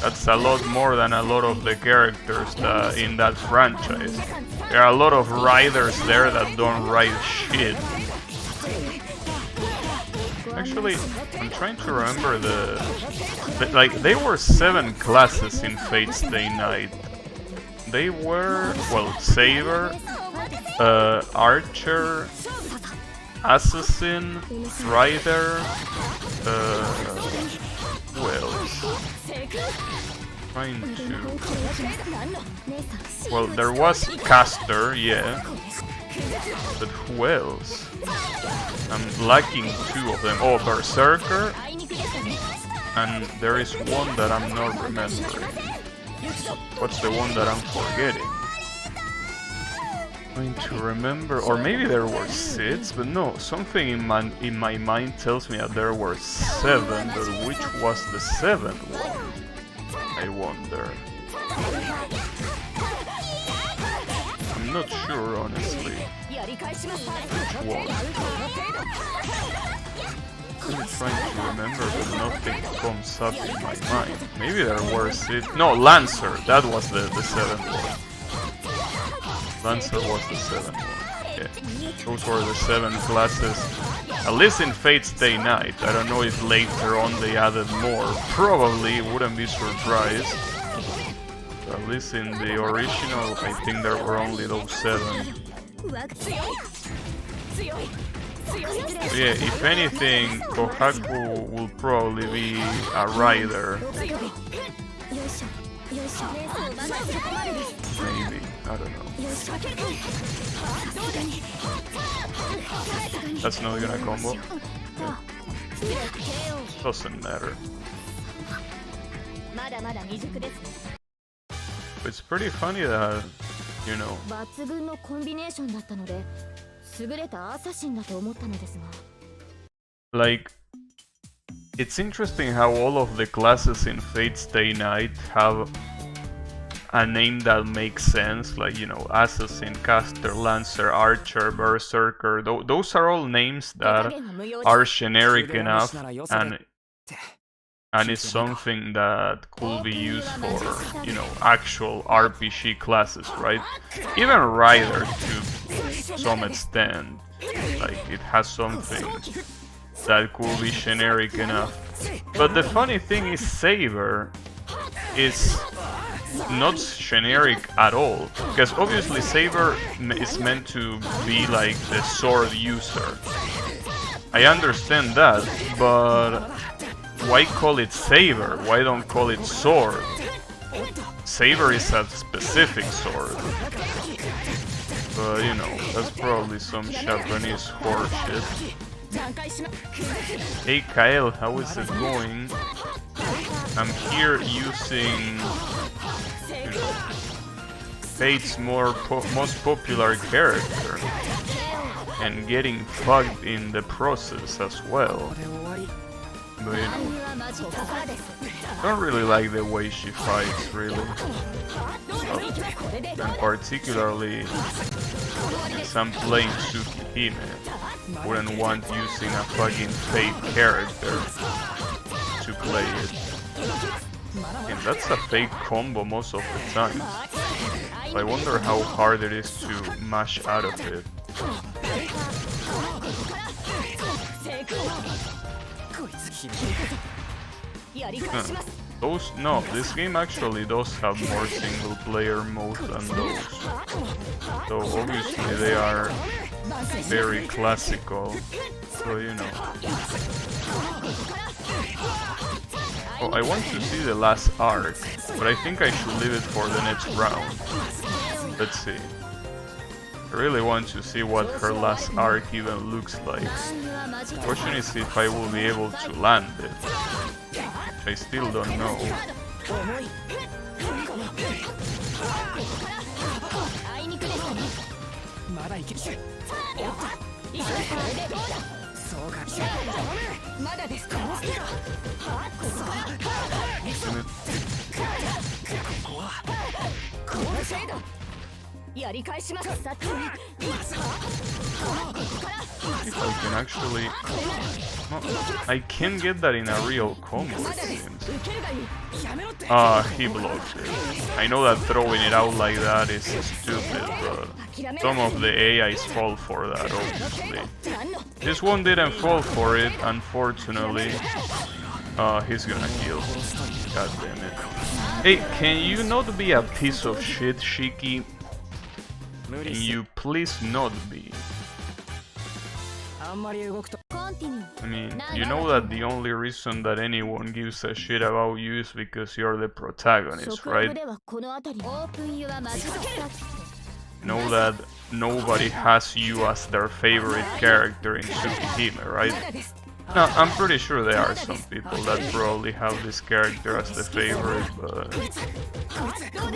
That's a lot more than a lot of the characters in that franchise. There are a lot of riders there that don't ride shit. Actually, I'm trying to remember like, they were 7 classes in Fate Stay Night. They were, well, Saber, Archer, Assassin, Rider, who else? Trying to... Well, there was Caster, yeah. But who else? I'm lacking 2 of them. Oh, Berserker. And there is one that I'm not remembering. What's the one that I'm forgetting? Trying to remember, or maybe there were 6, but no, something in my mind tells me that there were 7, but which was the 7th one? I wonder. I'm not sure, honestly. Which one? I'm trying to remember, but nothing comes up in my mind. Maybe there were 6. No, Lancer. That was the 7th one. Lancer was the 7th one. Yeah. Those were the 7 classes. At least in Fate Stay Night. I don't know if later on they added more. Probably, wouldn't be surprised. At least in the original, I think there were only those 7. So yeah, if anything, Kohaku will probably be a rider. Maybe, I don't know. That's not gonna combo. Yeah. Doesn't matter. It's pretty funny that, you know. Like, it's interesting how all of the classes in Fate Stay Night have a name that makes sense, like, you know, Assassin, Caster, Lancer, Archer, Berserker. Those are all names that are generic enough and it's something that could be used for, you know, actual RPG classes, right? Even Rider to some extent, like, it has something that could be generic enough. But the funny thing is Saber is not generic at all, because obviously Saber is meant to be like the sword user. I understand that, but why call it Saber? Why don't call it sword? Saber is a specific sword. But you know, that's probably some Japanese horseshit. Hey Kyle, how is it going? I'm here using, you Fate's most popular character, and getting fucked in the process as well. But you know, don't really like the way she fights, really. And particularly, since I'm playing Tsukihime, wouldn't want using a fucking Fate character to play it. And that's a fake combo most of the time. So I wonder how hard it is to mash out of it. This game actually does have more single player modes than those. So obviously they are very classical. So you know. Oh, I want to see the last arc, but I think I should leave it for the next round. Let's see. I really want to see what her last arc even looks like. The question is if I will be able to land it. I still don't know. If I can actually... No, I can get that in a real combo, it seems. He blocked it. I know that throwing it out like that is stupid, but some of the AIs fall for that, obviously. This one didn't fall for it, unfortunately. He's gonna heal. God damn it. Hey, can you not be a piece of shit, Shiki? Can you please not be? I mean, you know that the only reason that anyone gives a shit about you is because you're the protagonist, right? Know that nobody has you as their favorite character in Tsukihime, right? No, I'm pretty sure there are some people that probably have this character as the favorite, but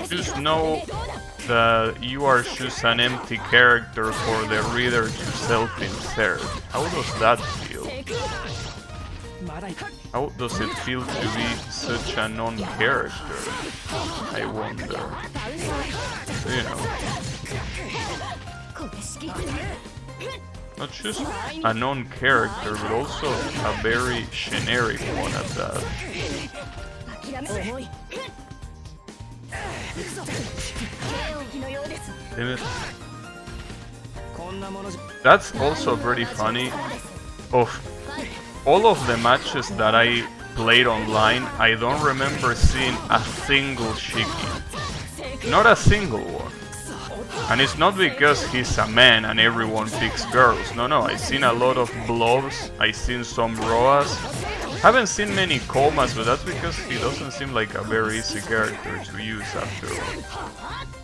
just know that you are just an empty character for the reader to self-insert. How does that feel? How does it feel to be such a non-character? I wonder. You know. Not just a non-character, but also a very generic one at that. Damn it. That's also pretty funny. Of all of the matches that I played online, I don't remember seeing a single Shiki. Not a single one. And it's not because he's a man and everyone picks girls. No, I've seen a lot of blobs, I've seen some Roas. Haven't seen many Komas, but that's because he doesn't seem like a very easy character to use after all.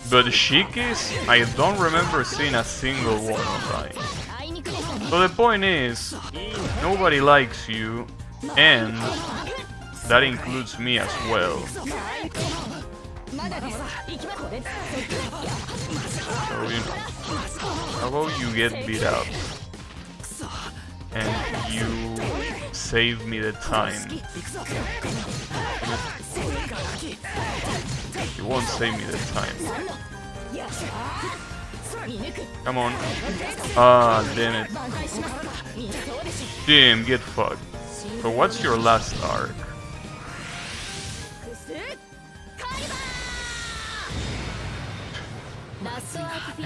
But Shikis, I don't remember seeing a single one online. So the point is, nobody likes you, and that includes me as well. So, you know, how about you get beat up and you save me the time? You won't save me the time. Come on. Ah, damn it. Damn, get fucked. So what's your last arc?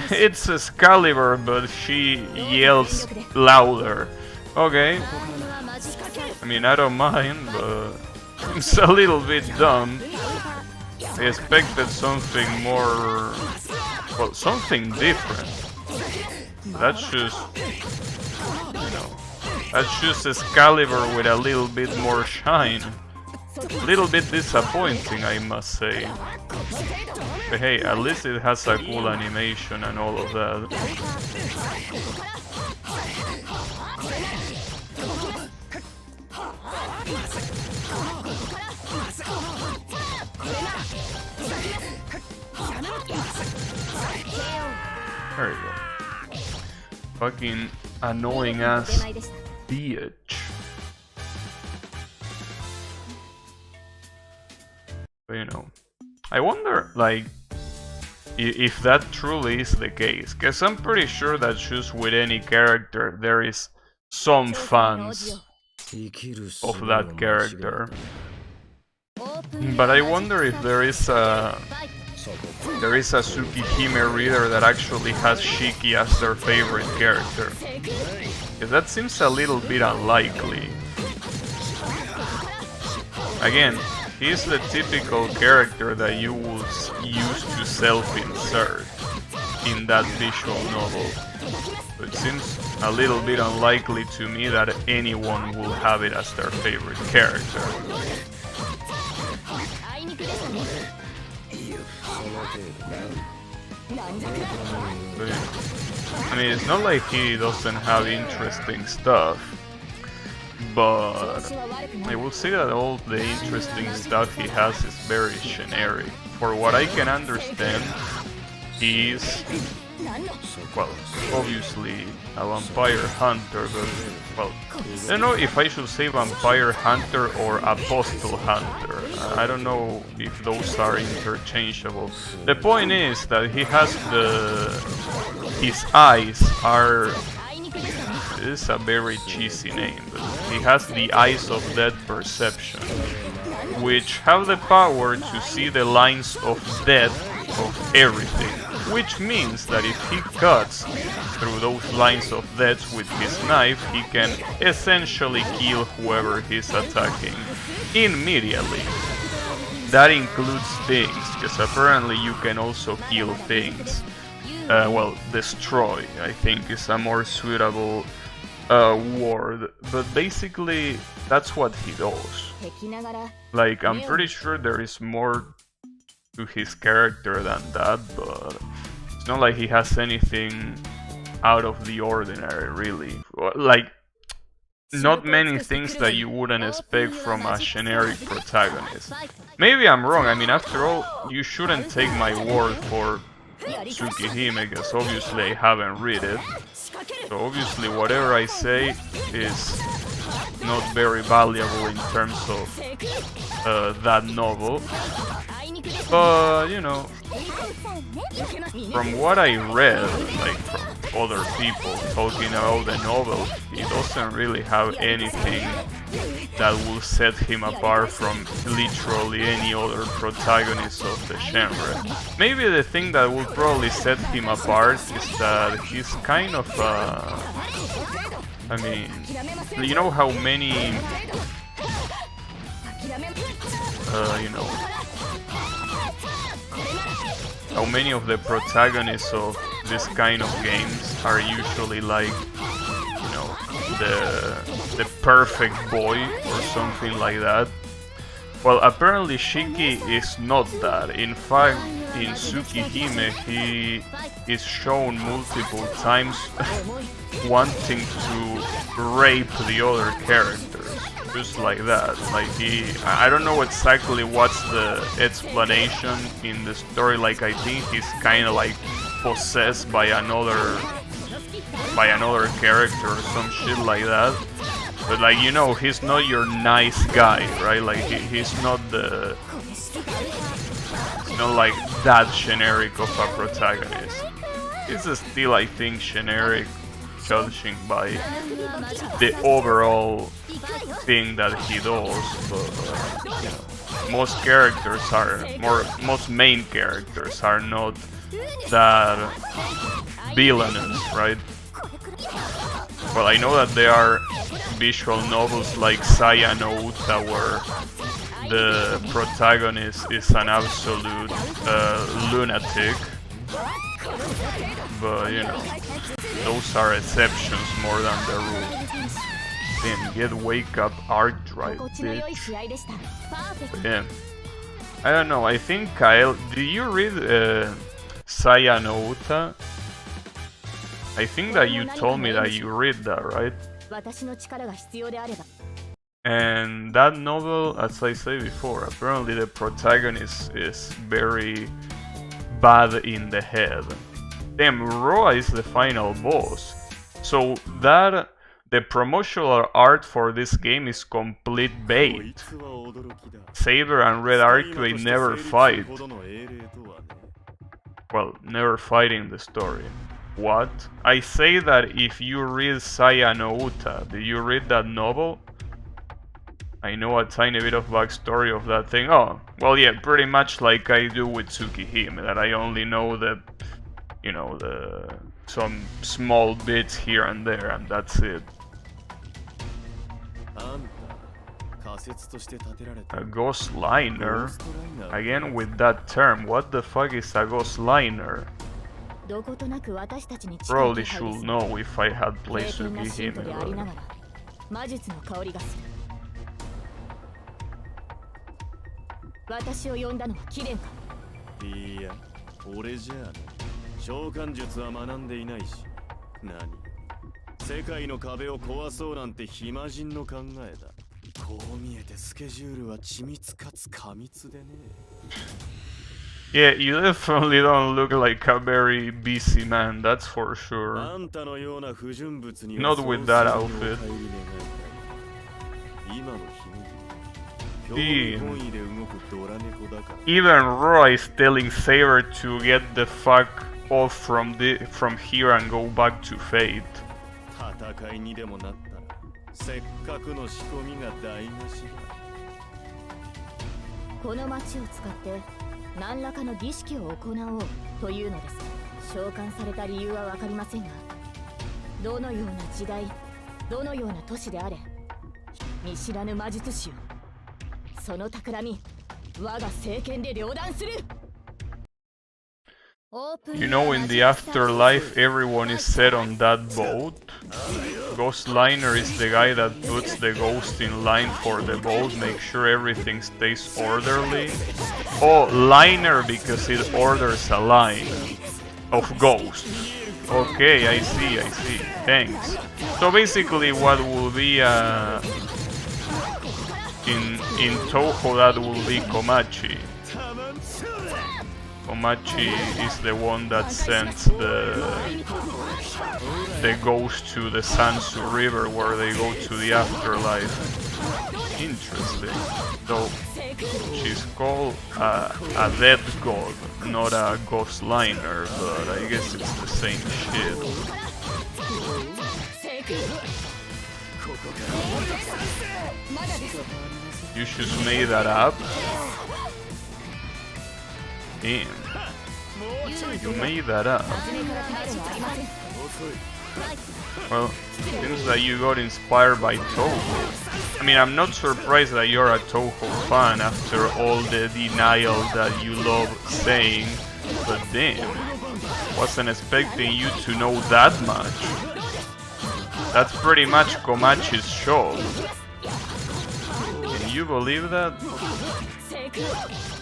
It's Excalibur, but she yells louder. Okay. I mean, I don't mind, but it's a little bit dumb. I expected something more... well, something different. That's just... you know... that's just Excalibur with a little bit more shine. A little bit disappointing, I must say. But hey, at least it has a cool animation and all of that. There you go. Fucking annoying ass bitch. But, you know, I wonder, like, if that truly is the case, because I'm pretty sure that just with any character there is some fans of that character. But I wonder if there is a Tsukihime reader that actually has Shiki as their favorite character. Because that seems a little bit unlikely. Again, he's the typical character that you would use to self-insert in that visual novel. So it seems a little bit unlikely to me that anyone will have it as their favorite character. But, I mean, it's not like he doesn't have interesting stuff, but I will say that all the interesting stuff he has is very generic. For what I can understand, he's, well, obviously a vampire hunter, but, well, I don't know if I should say vampire hunter or apostle hunter. I don't know if those are interchangeable. The point is that he has his eyes are, it is a very cheesy name, but he has the eyes of death perception, which have the power to see the lines of death of everything. Which means that if he cuts through those lines of death with his knife, he can essentially kill whoever he's attacking immediately. That includes things, because apparently you can also kill things. Well, destroy, I think, is a more suitable word, but basically that's what he does. Like, I'm pretty sure there is more to his character than that, but it's not like he has anything out of the ordinary, really. Like, not many things that you wouldn't expect from a generic protagonist. Maybe I'm wrong, I mean, after all, you shouldn't take my word for Tsukihime, because obviously I haven't read it. So obviously whatever I say is not very valuable in terms of that novel. But, you know, from what I read, like from other people talking about the novel, he doesn't really have anything that will set him apart from literally any other protagonist of the genre. Maybe the thing that will probably set him apart is that he's kind of I mean, you know how many you know, how many of the protagonists of this kind of games are usually like, you know, the perfect boy or something like that. Well, apparently Shiki is not that. In fact, in Tsukihime he is shown multiple times wanting to rape the other characters. Just like that. Like I don't know exactly what's the explanation in the story. Like, I think he's kind of like possessed by another character or some shit like that. But, like, you know, he's not your nice guy, right? Like, he's not like that generic of a protagonist. He's still, I think, generic, judging by the overall thing that he does. But, you know, most main characters are not that villainous, right? Well, I know that there are visual novels like Saya no Uta where the protagonist is an absolute lunatic, but, you know, those are exceptions more than the rule. Then get wake up arc drive, bitch. But yeah, I don't know, I think Kyle, do you read Saya no Uta? I think that you told me that you read that, right? And that novel, as I said before, apparently the protagonist is very bad in the head. Damn, Roa is the final boss. So that the promotional art for this game is complete bait. Saber and Red Arcuate never fight. Well, never fight in the story. What? I say that if you read Saya no Uta, did you read that novel? I know a tiny bit of backstory of that thing. Oh, well yeah, pretty much like I do with Tsukihime, that I only know the, you know, some small bits here and there, and that's it. A ghost liner? Again with that term, what the fuck is a ghost liner? Probably should know if I had played Tsukihime. 私を呼んだのは貴殿か。いや、俺じゃあね。召喚術は学んでいないし。何？世界の壁を壊そうなんて暇人の考えだ。こう見えてスケジュールは緻密かつ過密でね。Yeah, you definitely don't look like a very busy man, that's for sure. あんたのような不純物に Not with that outfit. Even Roy is telling Saber to get the fuck off from here and go back to Fate. 戦いにでもなったらせっかくの仕込みが台無しだ。この町を使って何らかの儀式を行おうというのです。召喚された理由はわかりませんが、どのような時代、どのような都市であれ、見知らぬ魔術師をその企み、我が聖剣で両断する。 You know, in the afterlife, everyone is set on that boat. Ghost Liner is the guy that puts the ghost in line for the boat, make sure everything stays orderly. Oh, Liner because it orders a line of ghosts. Okay, I see, thanks. So basically what will be in Touhou, that will be Komachi. Komachi is the one that sends the ghost to the Sansu River where they go to the afterlife. Interesting. So she's called a dead god, not a ghost liner, but I guess it's the same shit. You just made that up? Damn. You made that up. Well, seems that you got inspired by Touhou. I mean, I'm not surprised that you're a Touhou fan after all the denial that you love saying, but damn, wasn't expecting you to know that much. That's pretty much Komachi's show. Can you believe that?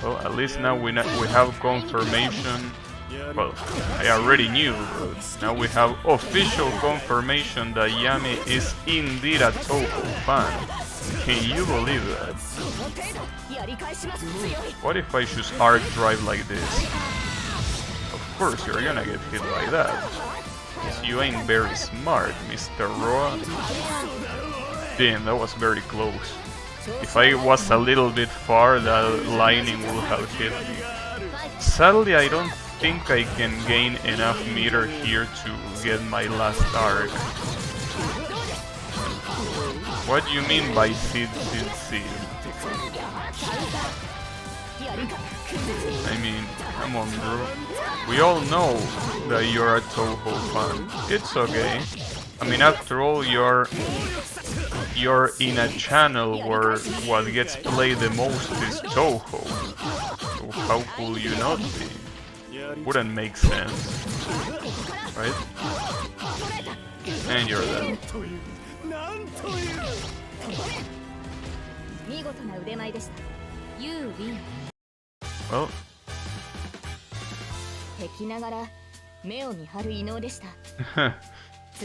Well, at least now we have confirmation. Well, I already knew, but now we have official confirmation that Yami is indeed a Touhou fan. Can you believe that? What if I choose hard drive like this? Of course you're gonna get hit by that. Because you ain't very smart, Mr. Roa. Damn, that was very close. If I was a little bit far, that lightning would have hit me. Sadly, I don't think I can gain enough meter here to get my last arc. What do you mean by seed? I mean, come on, bro. We all know that you're a Touhou fan. It's okay. I mean, after all, you're in a channel where what gets played the most is Touhou. So how could you not be? Wouldn't make sense, right? And you're dead. Well, 敵ながら目を見張る異能でした。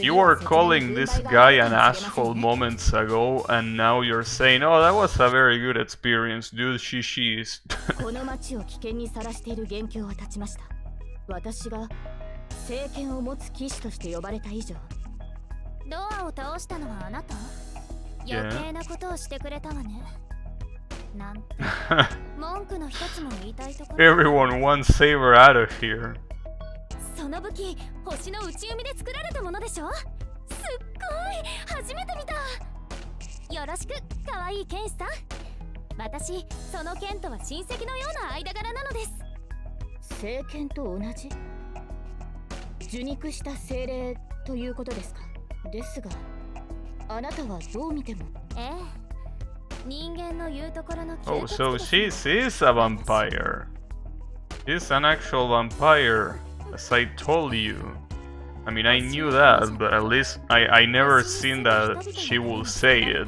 you were calling this guy an asshole moments ago, and now you're saying, oh, that was a very good experience, dude, she's. この町を危険にさらしている元凶は立ちました。私が聖剣を持つ騎士として呼ばれた以上、ドアを倒したのはあなた？余計なことをしてくれたわね。なんて文句の一つも言いたいところ。 Everyone wants Saber out of here. その武器、星の内海で作られたものでしょ？すっごい、初めて見た。よろしく、可愛い剣士さん。私、その剣とは親戚のような間柄なのです。聖剣と同じ？受肉した精霊ということですか？ですが、あなたはどう見ても。ええ、人間の言うところの吸 Oh, 血 so 鬼です。 she is a vampire. She's an actual vampire, as I told you. I mean, I knew that, but at least I never seen that she will say it.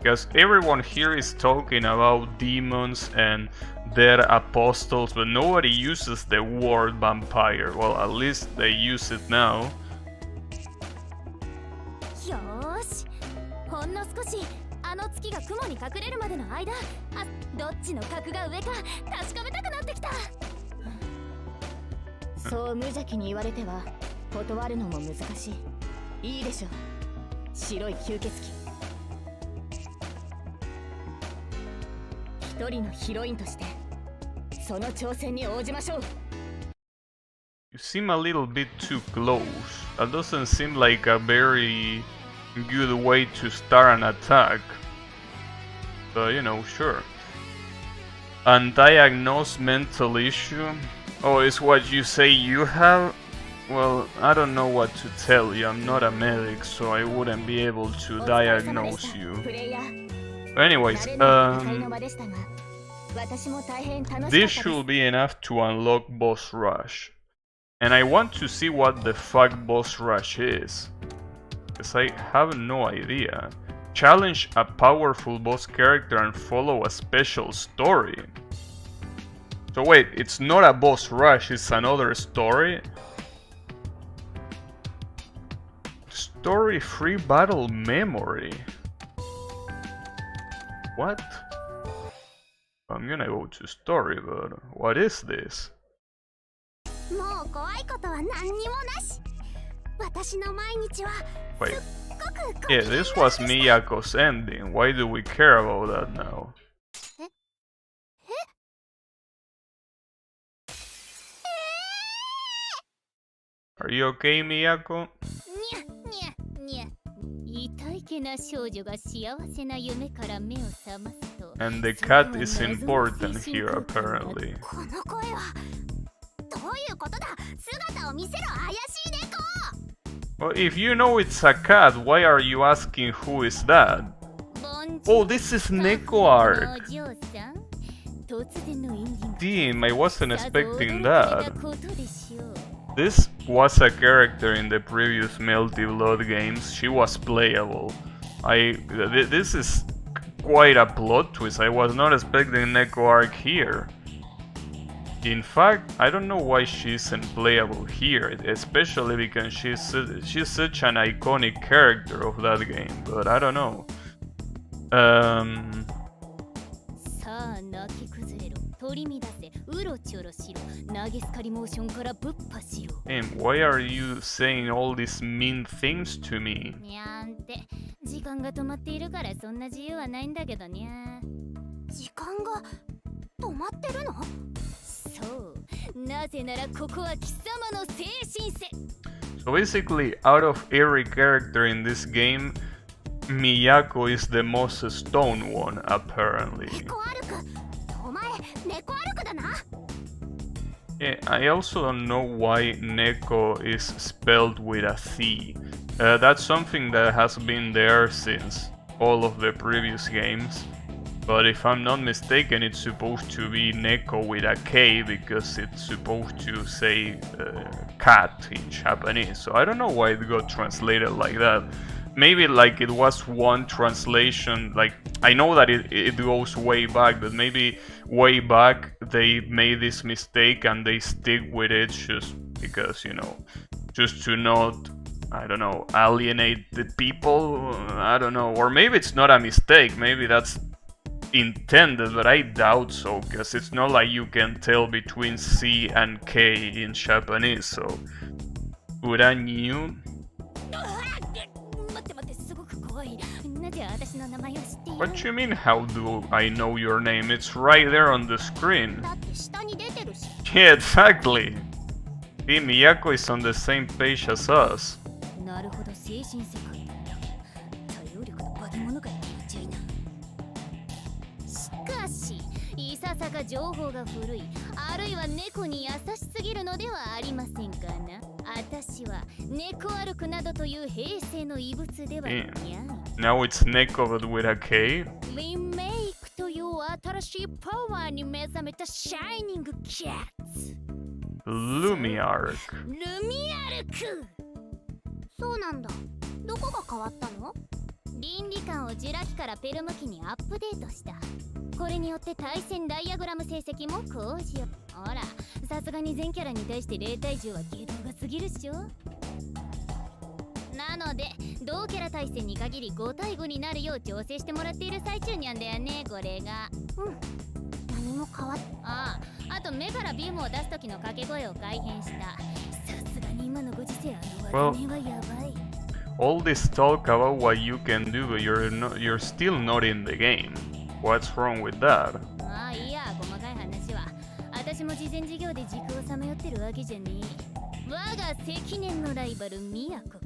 Because everyone here is talking about demons and dead apostles, but nobody uses the word vampire. Well, at least they use it now. よーし、ほんの少しあの月が雲に隠れるまでの間、どっちの格が上か確かめたくなってきた。そう無邪気に言われては断るのも難しい。いいでしょう、白い吸血鬼。一人のヒロインとしてその挑戦に応じましょう。 You seem a little bit too close. That doesn't seem like a very good way to start an attack. But you know, sure. Undiagnosed mental issue? Oh, is what you say you have? Well, I don't know what to tell you. I'm not a medic, so I wouldn't be able to diagnose you. But anyways, this should be enough to unlock Boss Rush. And I want to see what the fuck Boss Rush is. Because I have no idea. Challenge a powerful boss character and follow a special story. So wait, it's not a boss rush, it's another story? Story free battle memory. What? I'm gonna go to story, but what is this? もう怖いことは何にもなし。私の毎日は Wait. すっごく Yeah, this was Miyako's ending. Why do we care about that now? Are you okay, Miyako? にゃにゃにゃ。痛いけな少女が幸せな夢から目を覚ますと。 And the cat is important here, apparently. この声はどういうことだ。姿を見せろ、怪しい猫。 Well, if you know it's a cat, why are you asking who is that? Oh, this is Neko Arc. Damn, I wasn't expecting that. This was a character in the previous Melty Blood games. She was playable. This is quite a plot twist. I was not expecting Neko Arc here. In fact, I don't know why she isn't playable here, especially because she's such an iconic character of that game, but I don't know. And why are you saying all these mean things to me? 時間が止まっているからそんな自由はないんだけどにゃ。時間が止まってるの？そう、なぜならここは貴様の精神世。 So basically, out of every character in this game, Miyako is the most stone one, apparently. 猫歩く。お前、猫歩くだな。Yeah, I also don't know why Neko is spelled with a C. That's something that has been there since all of the previous games. But if I'm not mistaken, it's supposed to be Neko with a K because it's supposed to say cat in Japanese. So I don't know why it got translated like that. Maybe like it was one translation, like I know that it goes way back, but maybe way back they made this mistake and they stick with it just because, you know, just to not, I don't know, alienate the people, I don't know, or maybe it's not a mistake, maybe that's intended, but I doubt so, because it's not like you can tell between C and K in Japanese, so... Uranyu? What you mean, how do I know your name? It's right there on the screen. Yeah, exactly. See, Miyako is on the same page as us. なるほど、精神世界。頼りの化け物かって言っちゃいな。しかし、いささか情報が古い、あるいは猫に優しすぎるのではありませんかな。私は猫歩くなどという平成の異物ではない。Now it's Neko but with a K. リメイクという新しいパワーに目覚めたシャイニングキャッツ。Lumiark. ルミアルク。そうなんだ。どこが変わったの？倫理観をジュラ紀からペルム紀にアップデートした。これによって対戦ダイアグラム成績も向上。ほら、さすがに全キャラに対して0対10は下道が過ぎるっしょ。なので、同キャラ対戦に限り5対5になるよう調整してもらっている最中にゃんだよね、これが。うん。何も変わっ。あと目からビームを出す時の掛け声を改変した。さすがに今のご時世技名はやばい。All this talk about what you can do, but you're still not in the game. What's wrong with that? ああ、いいや、細かい話は。私も事前事業で軸をさまよってるわけじゃねえ。我が積年のライバル、ミヤコ君。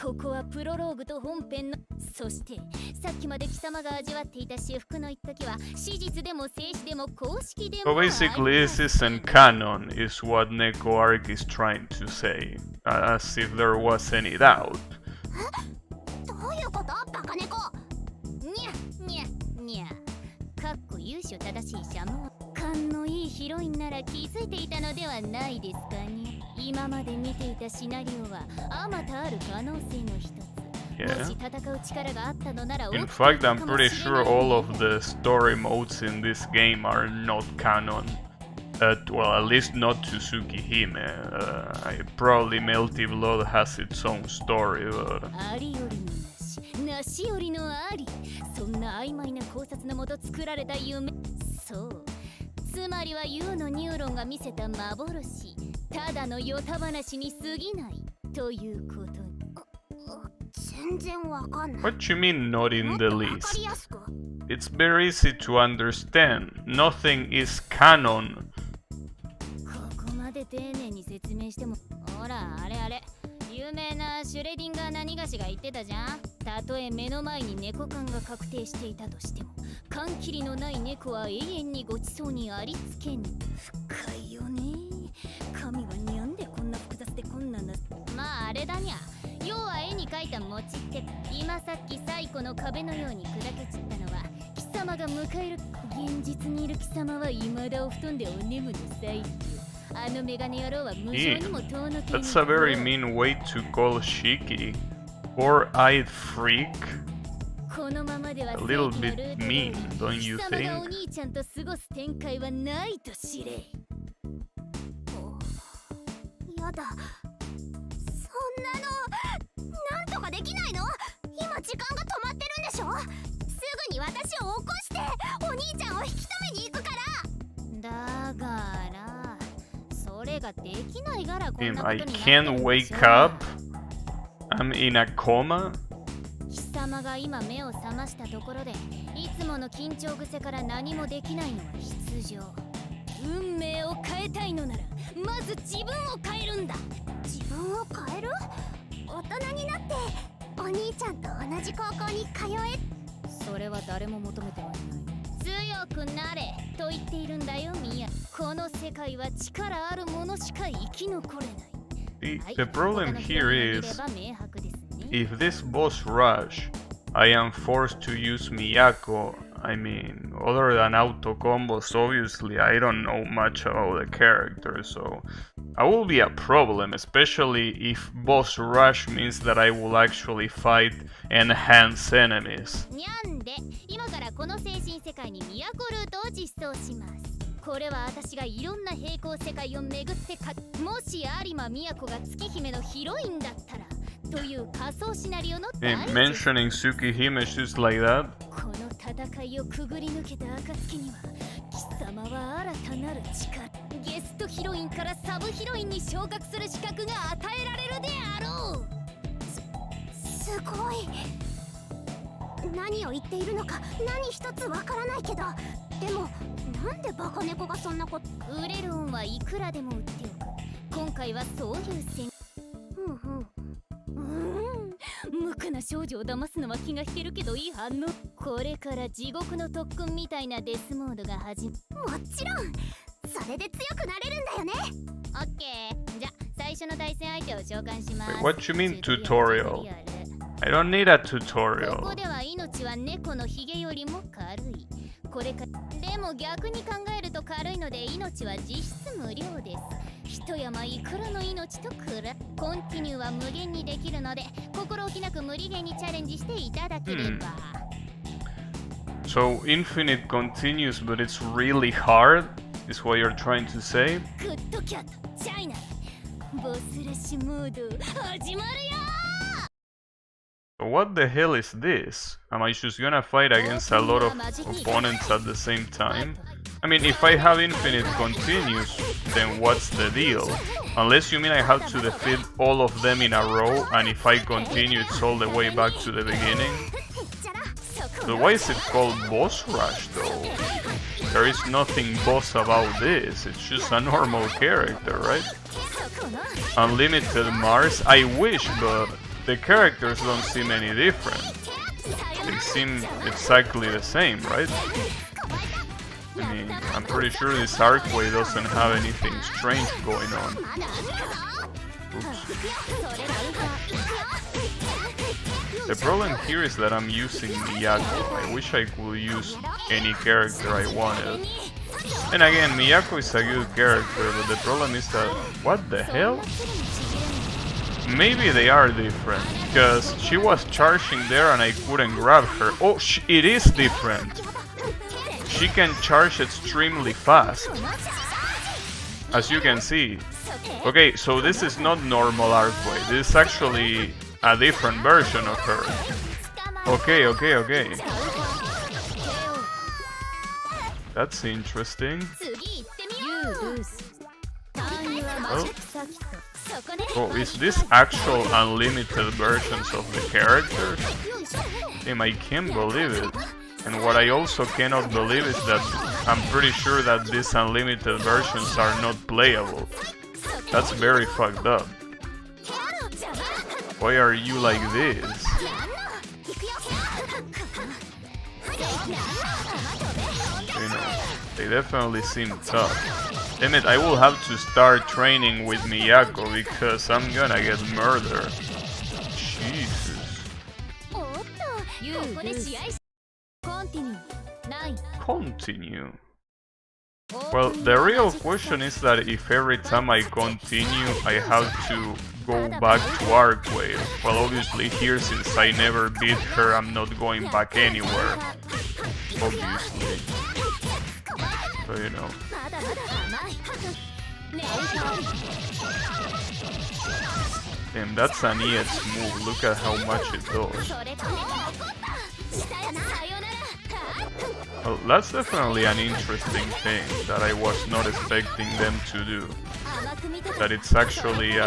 ここはプロローグと本編の。そして、さっきまで貴様が味わっていた至福の一時は、史実でも静止でも公式でも。So basically, this isn't canon, is what Neko Arc is trying to say. As if there was any doubt. どういうことバカ猫。にゃにゃにゃ。かっこ優秀正しいシャム。勘のいいヒロインなら気づいていたのではないですかね。今まで見ていたシナリオはあまたある可能性の一つ。もし戦う力があったのなら。In fact, I'm pretty sure all of the story modes in this game are not canon. Well, at least not to Tsukihime. Probably Melty Blood has its own story, but... ありよりのなし、なしよりのあり。そんな曖昧な考察のもと作られた夢。そう。つまりは U のニューロンが見せた幻。ただのヨタ話に過ぎない。ということ。全然わかんない。What you mean not in the least? It's very easy to understand. Nothing is canon. ここまで丁寧に説明しても。ほら、あれあれ。有名なシュレディンガー何がしが言ってたじゃん。たとえ目の前に猫感が確定していたとしても、缶切りのない猫は永遠にごちそうにありつけん。深いよね。神はにゃんでこんな複雑でこんなんだ。まああれだにゃ。要は絵に描いた餅って、今さっき最古の壁のように砕け散ったのは貴様が迎える。現実にいる貴様は未だお布団でお眠の最中。あのメガネ野郎は無情にも遠のけに。That's a very mean way to call Shiki. Four-eyed freak? このままでは A little bit mean, don't you 貴様が think? お兄ちゃんと過ごす展開はないと知れ。やだ。そんなのなんとかできないの？今時間が止まってるんでしょ？すぐに私を起こしてお兄ちゃんを引き止めに行くから。だからそれができないからこんなことになってるんでしょ。I can't wake up? I'm in a coma? 貴様が今目を覚ましたところでいつもの緊張癖から何もできないのは必要。運命を変えたいのならまず自分を変えるんだ。自分を変える？大人になってお兄ちゃんと同じ高校に通え。それは誰も求めてはいない。強くなれと言っているんだよミヤ。この世界は力ある者しか生き残れない。The problem here is, if this boss rush, I am forced to use Miyako. I mean, other than auto combos, obviously, I don't know much about the character, so that will be a problem, especially if boss rush means that I will actually fight enhanced enemies. にゃんで、今からこの精神世界に都ルートを実装します。これは私がいろんな平行世界を巡ってもし有馬都が月姫のヒロインだったらという仮想シナリオの大事。Mentioning Tsukihime just like that? この戦いをくぐり抜けた暁には貴様は新たなる力、ゲストヒロインからサブヒロインに昇格する資格が与えられるであろう。すごい。何を言っているのか何一つわからないけど、でもなんでバカ猫がそんなこと。売れる恩はいくらでも売っておく。今回はそういう戦。無垢な少女を騙すのは気が引けるけどいい反応。これから地獄の特訓みたいなデスモードが始まる。もちろんそれで強くなれるんだよね。オッケー、じゃ最初の対戦相手を召喚します。 What you mean tutorial? I don't need a tutorial. ここでは命は猫のヒゲよりも軽い。これかでも逆に考えると軽いので命は実質無料です。一山いくらの命とくらコンティニューは無限にできるので心置きなく無理ゲーにチャレンジしていただければ。So infinite continues, but it's really hard, is what you're trying to say? グッドキャットチャイナボスラッシュモード始まるよ。 So what the hell is this? Am I just gonna fight against a lot of opponents at the same time? I mean, if I have infinite continues, then what's the deal? Unless you mean I have to defeat all of them in a row, and if I continue it's all the way back to the beginning? So why is it called boss rush though? There is nothing boss about this, it's just a normal character, right? Unlimited Mars, I wish, but the characters don't seem any different. They seem exactly the same, right? I mean, I'm pretty sure this arcway doesn't have anything strange going on. Oops. The problem here is that I'm using Miyako. I wish I could use any character I wanted. And again, Miyako is a good character, but the problem is that... What the hell? Maybe they are different, because she was charging there and I couldn't grab her. Oh, it is different! She can charge extremely fast, as you can see. Okay, so this is not normal arcway, this is actually a different version of her. Okay. That's interesting. Oh, is this actual unlimited versions of the characters? Damn, I can't believe it. And what I also cannot believe is that I'm pretty sure that these unlimited versions are not playable. That's very fucked up. Why are you like this? You know, they definitely seem tough. Damn it, I will have to start training with Miyako because I'm gonna get murdered. Jesus. Continue. Well, the real question is that if every time I continue I have to go back to Arcway. Well, obviously here, since I never beat her, I'm not going back anywhere. Obviously. So, you know. Damn, that's an ES move. Look at how much it does. Well, that's definitely an interesting thing that I was not expecting them to do. That it's actually,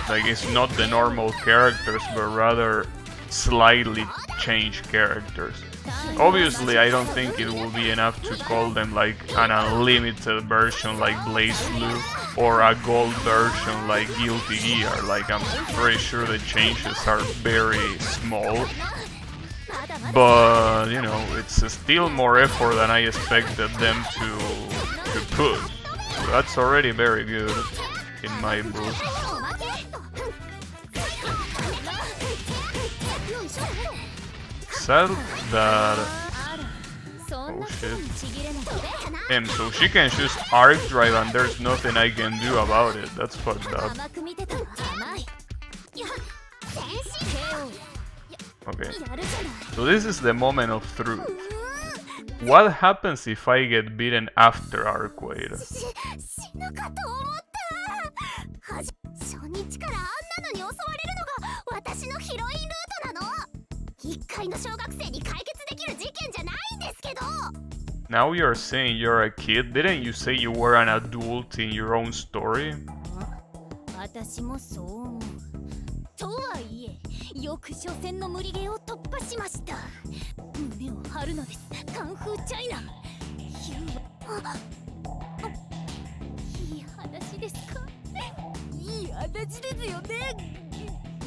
like, it's not the normal characters, but rather slightly changed characters. Obviously, I don't think it will be enough to call them like an unlimited version like Blaze Blue or a gold version like Guilty Gear. Like, I'm pretty sure the changes are very small. But, you know, it's still more effort than I expected them to put. So that's already very good in my book. Sad that... Oh shit. So she can just arc drive and there's nothing I can do about it. That's fucked up. Okay. So this is the moment of truth. What happens if I get beaten after Arcwade? 歳の小学生に解決できる事件じゃないんですけど。 Now you're saying you're a kid? Didn't you say you were an adult in your own story? 私もそう思う。とはいえ、よく初戦の無理ゲーを突破しました。胸を張るのです。カンフーチャイナ。いい話ですか？いい話ですよね。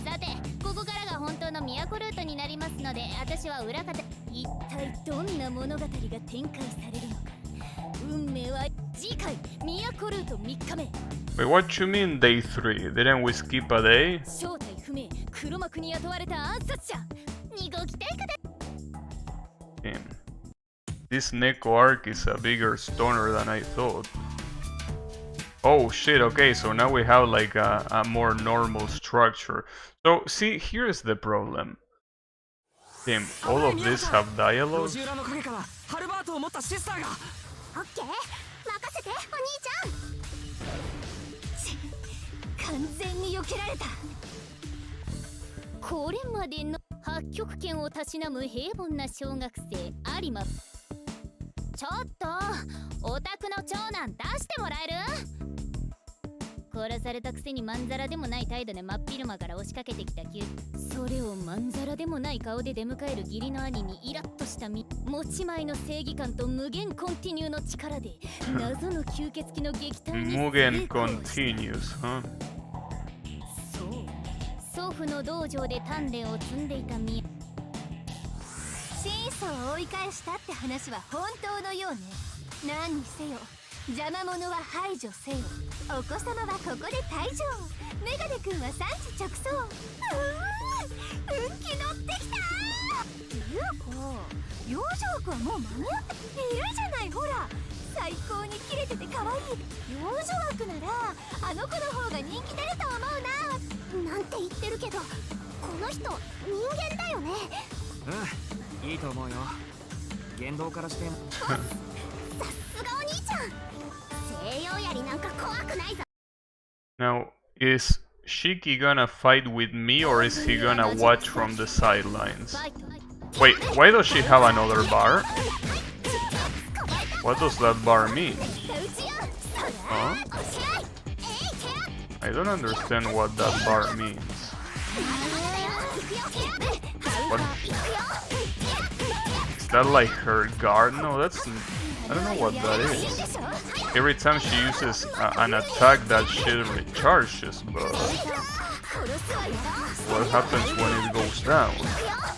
さて、ここからが本当の都ルートになりますので、私は裏方。一体どんな物語が展開されるのか。運命は次回都ルート3日目。 Wait, what you mean day 3? Didn't we skip a day? 正体不明、黒幕に雇われた暗殺者。2号機テイクで。 Damn. This Neko arc is a bigger stoner than I thought. Oh shit, okay, so now we have like a more normal structure. So, see, here's the problem. Damn, all of this have dialogue? オッケー、任せて、お兄ちゃん。完全に避けられた。これまでの八極拳をたしなむ平凡な小学生有馬。ちょっとお宅の長男出してもらえる？殺されたくせにまんざらでもない態度で真っ昼間から押しかけてきた急。それをまんざらでもない顔で出迎える義理の兄にイラッとした持ち前の正義感と無限コンティニューの力で謎の吸血鬼の撃退に成 Mugen 功した。 continues, huh? そう、祖父の道場で鍛錬を積んでいた身。真相を追い返したって話は本当のようね。何にせよ邪魔者は排除せよ。お子様はここで退場。メガネ君は産地直送。運気乗ってきたー。ゆうこ、養生君はもう間に合っているじゃない。ほら、最高にキレてて可愛い養生枠ならあの子の方が人気出ると思うな。なんて言ってるけど、この人人間だよね。いいと思うよ。言動からして。さすがお兄ちゃん。西洋槍なんか怖くないぞ。 Now, is Shiki gonna fight with me or is he gonna watch from the sidelines? Wait, why does she have another bar? What does that bar mean? Huh? I don't understand what that bar means. What? Is that like her guard? No, that's... I don't know what that is. Every time she uses an attack, that shit recharges, but... What happens when it goes down?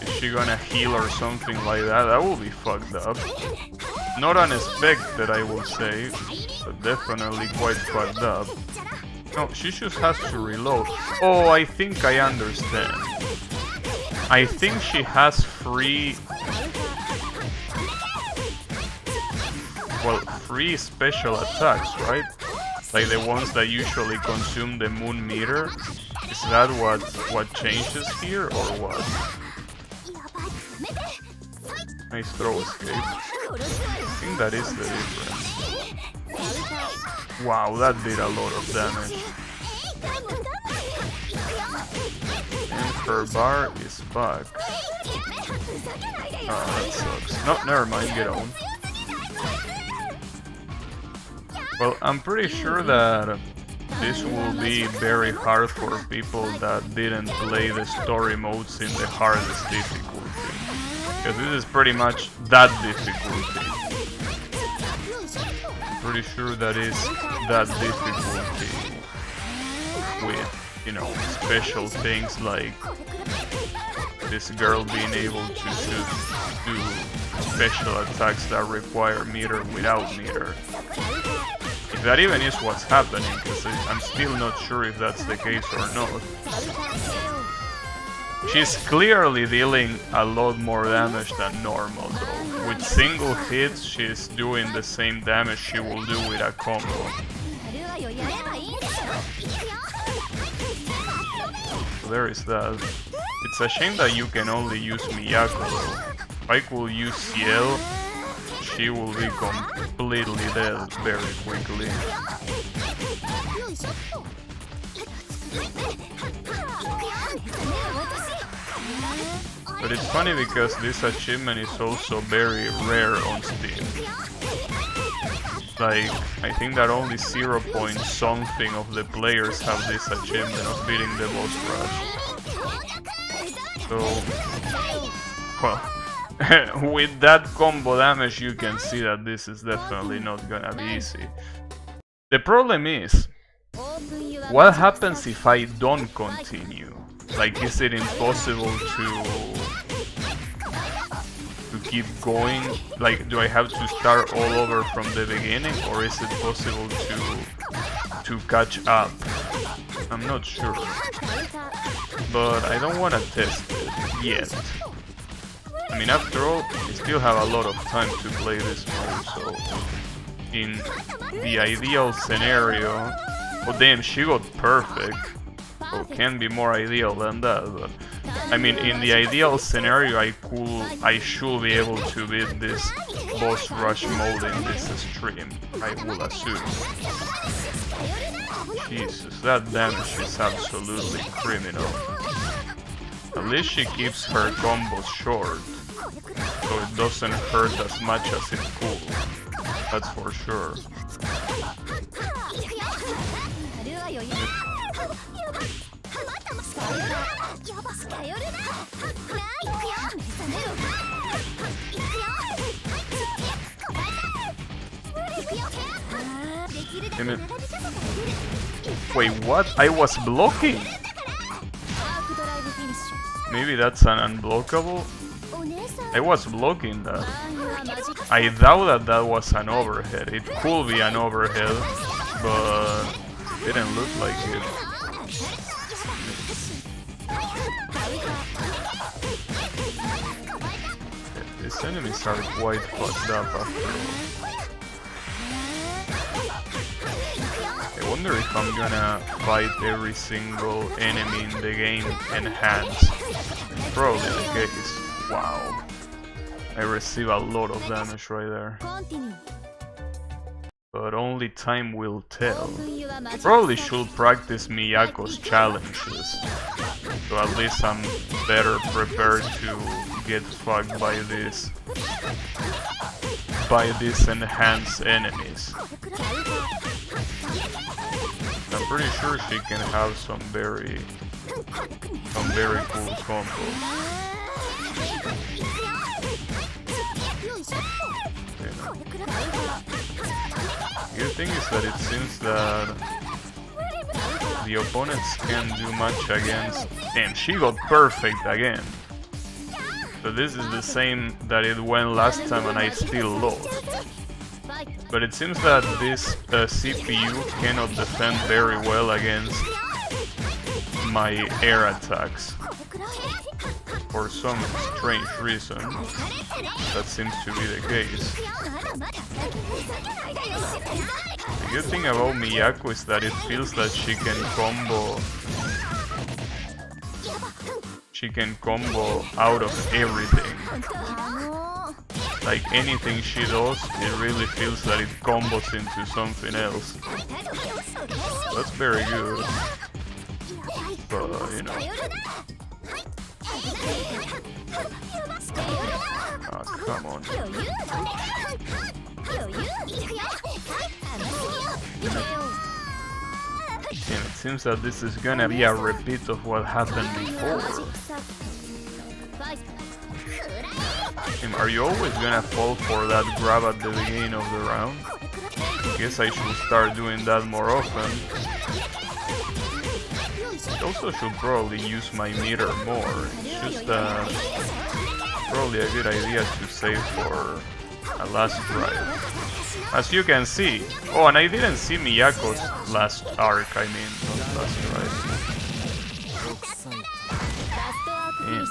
Is she gonna heal or something like that? That will be fucked up. Not unexpected, I will say, but definitely quite fucked up. No, she just has to reload. Oh, I think I understand. I think she has free... Well, free special attacks, right? Like the ones that usually consume the moon meter? Is that what changes here, or what? Nice throw escape. I think that is the difference. Wow, that did a lot of damage. And her bar is back. Oh, that sucks. No, never mind, get on. Well, I'm pretty sure that this will be very hard for people that didn't play the story modes in the hardest difficulty. Because this is pretty much that difficulty. Pretty sure that is that difficulty. With, you know, special things like this girl being able to do special attacks that require meter without meter. If that even is what's happening, because I'm still not sure if that's the case or not. She's clearly dealing a lot more damage than normal though. With single hits, she's doing the same damage she will do with a combo. So there is that. It's a shame that you can only use Miyako though. If I could use Ciel, she will be completely dead very quickly. But it's funny because this achievement is also very rare on Steam. Like, I think that only 0 point something of the players have this achievement of beating the boss rush. So, well, with that combo damage you can see that this is definitely not gonna be easy. The problem is, what happens if I don't continue? Like, is it impossible to keep going? Like, do I have to start all over from the beginning, or is it possible to catch up? I'm not sure, but I don't want to test it yet. I mean, after all, I still have a lot of time to play this mode, so in the ideal scenario... Oh damn, she got perfect. So can be more ideal than that, but I mean, in the ideal scenario, I should be able to beat this boss rush mode in this stream, I will assume. Jesus, that damage is absolutely criminal. At least she keeps her combos short, so it doesn't hurt as much as it could. That's for sure. Wait, what? I was blocking? Maybe that's an unblockable? I was blocking that. I doubt that that was an overhead. It could be an overhead, but it didn't look like it. These enemies are quite fucked up after all. I wonder if I'm gonna fight every single enemy in the game enhanced. Probably the case. Wow. I receive a lot of damage right there. But only time will tell. Probably should practice Miyako's challenges, so at least I'm better prepared to get fucked by these enhanced enemies. I'm pretty sure she can have some very cool combos. The good thing is that it seems that the opponents can't do much against... Damn, she got perfect again. So this is the same that it went last time and I still lost. But it seems that this CPU cannot defend very well against my air attacks. For some strange reason, that seems to be the case. The good thing about Miyako is that it feels that she can combo out of everything. Like anything she does, it really feels that it combos into something else. That's very good. But, you know. Oh, come on. And it seems that this is gonna be a repeat of what happened before. Are you always gonna fall for that grab at the beginning of the round? I guess I should start doing that more often. I also should probably use my meter more. It's just probably a good idea to save for a last drive. As you can see. Oh, and I didn't see Miyako's last arc, I mean, not last drive. Yeah.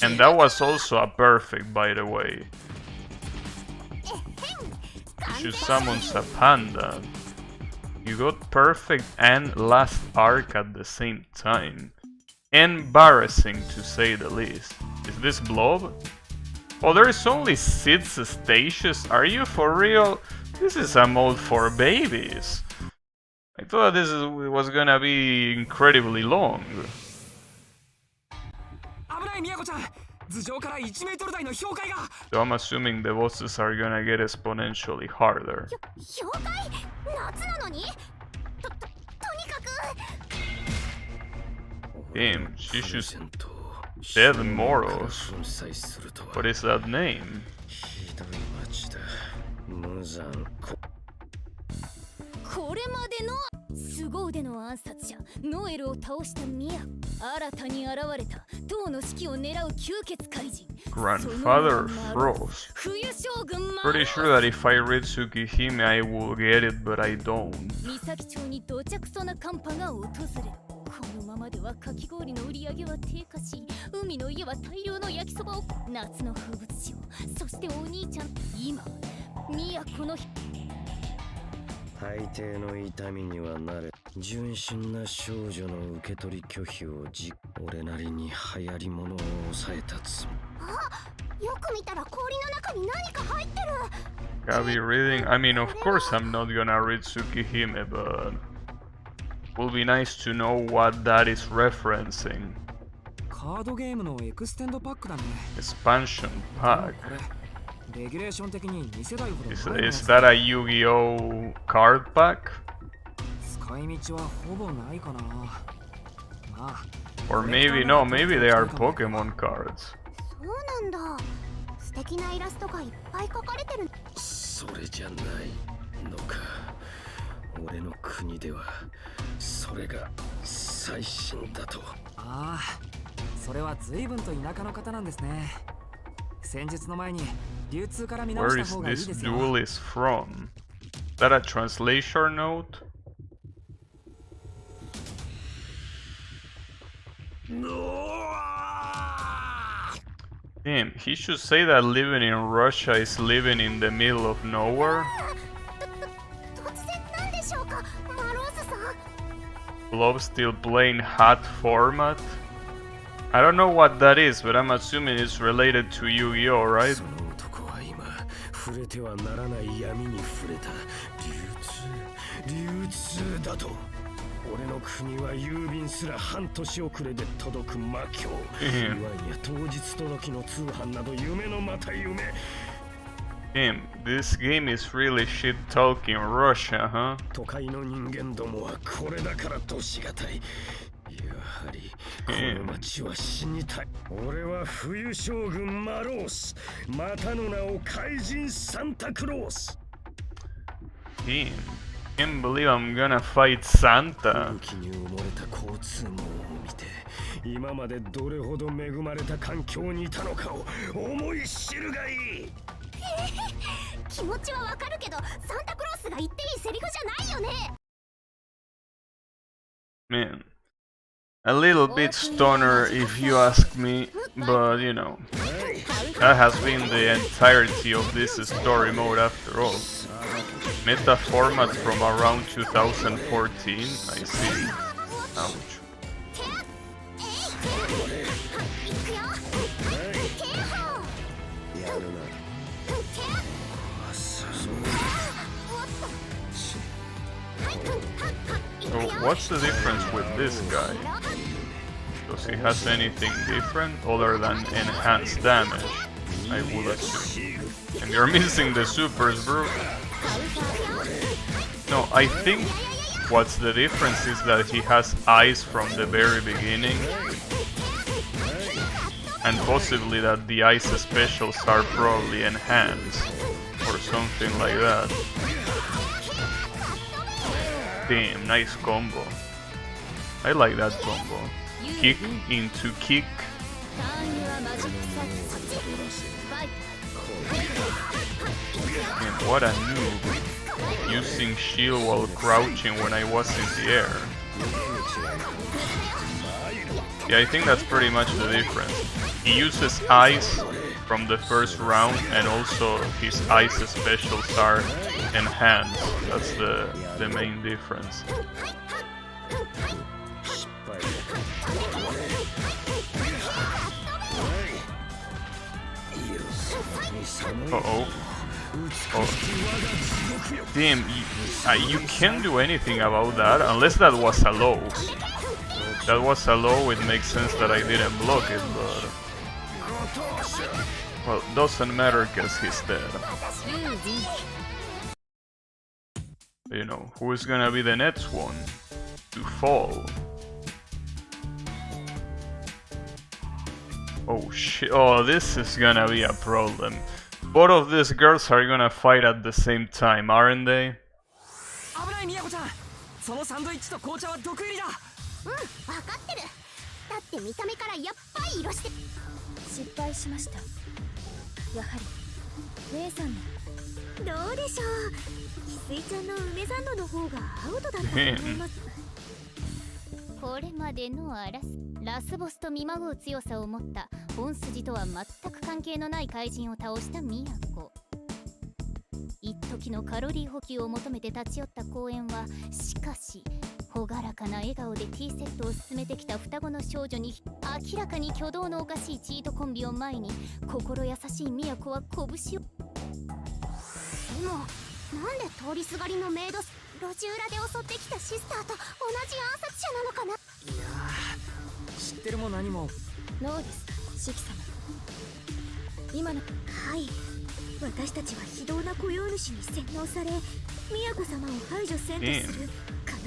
And that was also a perfect, by the way. You should summon a panda. You got perfect and last arc at the same time. Embarrassing to say the least. Is this Blob? Oh, there is only 6 stages? Are you for real? This is a mode for babies. I thought this was gonna be incredibly long. 頭上から1メートル台の氷塊が So I'm assuming the bosses are gonna get exponentially harder. 氷塊夏なのにとにかく Damn, she shoots dead mortals. What is that name? これまでの凄腕の暗殺者ノエルを倒したミア新たに現れた塔の指揮を狙う吸血怪人 Grandfather Frost. 冬将軍 Pretty sure that if I read Tsukihime I will get it, but I don't. 三崎町にどちゃくそな寒波が訪れるこのままではかき氷の売り上げは低下し海の家は大量の焼きそばを夏の風物詩をそしてお兄ちゃん今ミアこの日大抵の痛みにはなれ純真な少女の受け取り拒否を俺なりに流行り物を抑えたつもあよく見たら氷の中に何か入ってる Gotta be reading. I mean, of course I'm not gonna read Tsukihime, but will be nice to know what that is referencing. カードゲームのエクステンドパックだね Expansion pack. これレギュレーション的に2世代ほど Is that a Yu-Gi-Oh card pack? 使い道はほぼないかなまあ Or maybe no, maybe they are Pokemon cards. そうなんだ素敵なイラストがいっぱい描かれてるそれじゃないのか俺の国ではそれが最新だとああそれは随分と田舎の方なんですね戦術の前に流通から見直 Where した is 方がいい this ですよ duelist from? Is that a translation note? Damn, he should say that living in Russia is living in the middle of nowhere. 突然なんでしょうかマローズさん Love still playing hot format? I don't know what that is, but I'm assuming it's related to Yu-Gi-Oh, right? その男は今触れてはならない闇に触れた流通だと俺の国は郵便すら半年遅れで届く魔境いわんや当日届きの通販など夢のまた夢 Damn, this game is really shit talking Russia, huh? 都会の人間どもはこれだからとしがたいやはりこの町は死にたい俺は冬将軍マロースまたの名を怪人サンタクロース Damn, can't believe I'm gonna fight Santa. 武器に埋もれた交通網を見て今までどれほど恵まれた環境にいたのかを思い知るがいい気持ちはわかるけどサンタクロースが言っていいセリフじゃないよね Man, a little bit stoner if you ask me, but you know, that has been the entirety of this story mode after all. Meta format from around 2014, I see. Ouch. やるな So what's the difference with this guy? Does he has anything different other than enhanced damage? I would assume. And you're missing the supers, bro. No, I think what's the difference is that he has eyes from the very beginning. And possibly that the ice specials are probably enhanced. Or something like that. Damn, nice combo. I like that combo. Kick into kick. And what a noob. Using shield while crouching when I was in the air. Yeah, I think that's pretty much the difference. He uses ice from the first round and also his ice specials are enhanced. That's the main difference. Uh-oh. Oh. Damn, you can't do anything about that unless that was a low. That was a low, it makes sense that I didn't block it, but... Well, doesn't matter because he's dead. You know, who is gonna be the next one to fall? Oh shit, oh, this is gonna be a problem. Both of these girls are gonna fight at the same time, aren't they? 危ないみやこちゃん、そのサンドイッチと紅茶は毒入りだ。分かってる。だって見た目からやっぱり色して失敗しました。やはり姉さんのどうでしょう。翡翠ちゃんの梅サンドの方がアウトだったと思います。これまでのあらすラスボスと見まごう強さを持った本筋とは全く関係のない怪人を倒したミヤコ。一時のカロリー補給を求めて立ち寄った公園はしかし朗らかな笑顔でティーセットを進めてきた双子の少女に明らかに挙動のおかしいチートコンビを前に心優しいミヤコは拳を。でもなんで通りすがりのメイド路地裏で襲ってきたシスターと同じ暗殺者なのかな。いやー、知ってるも何も。ノーですか、シキ様。今のはい私たちは非道な雇用主に洗脳され宮子様を排除せんとする。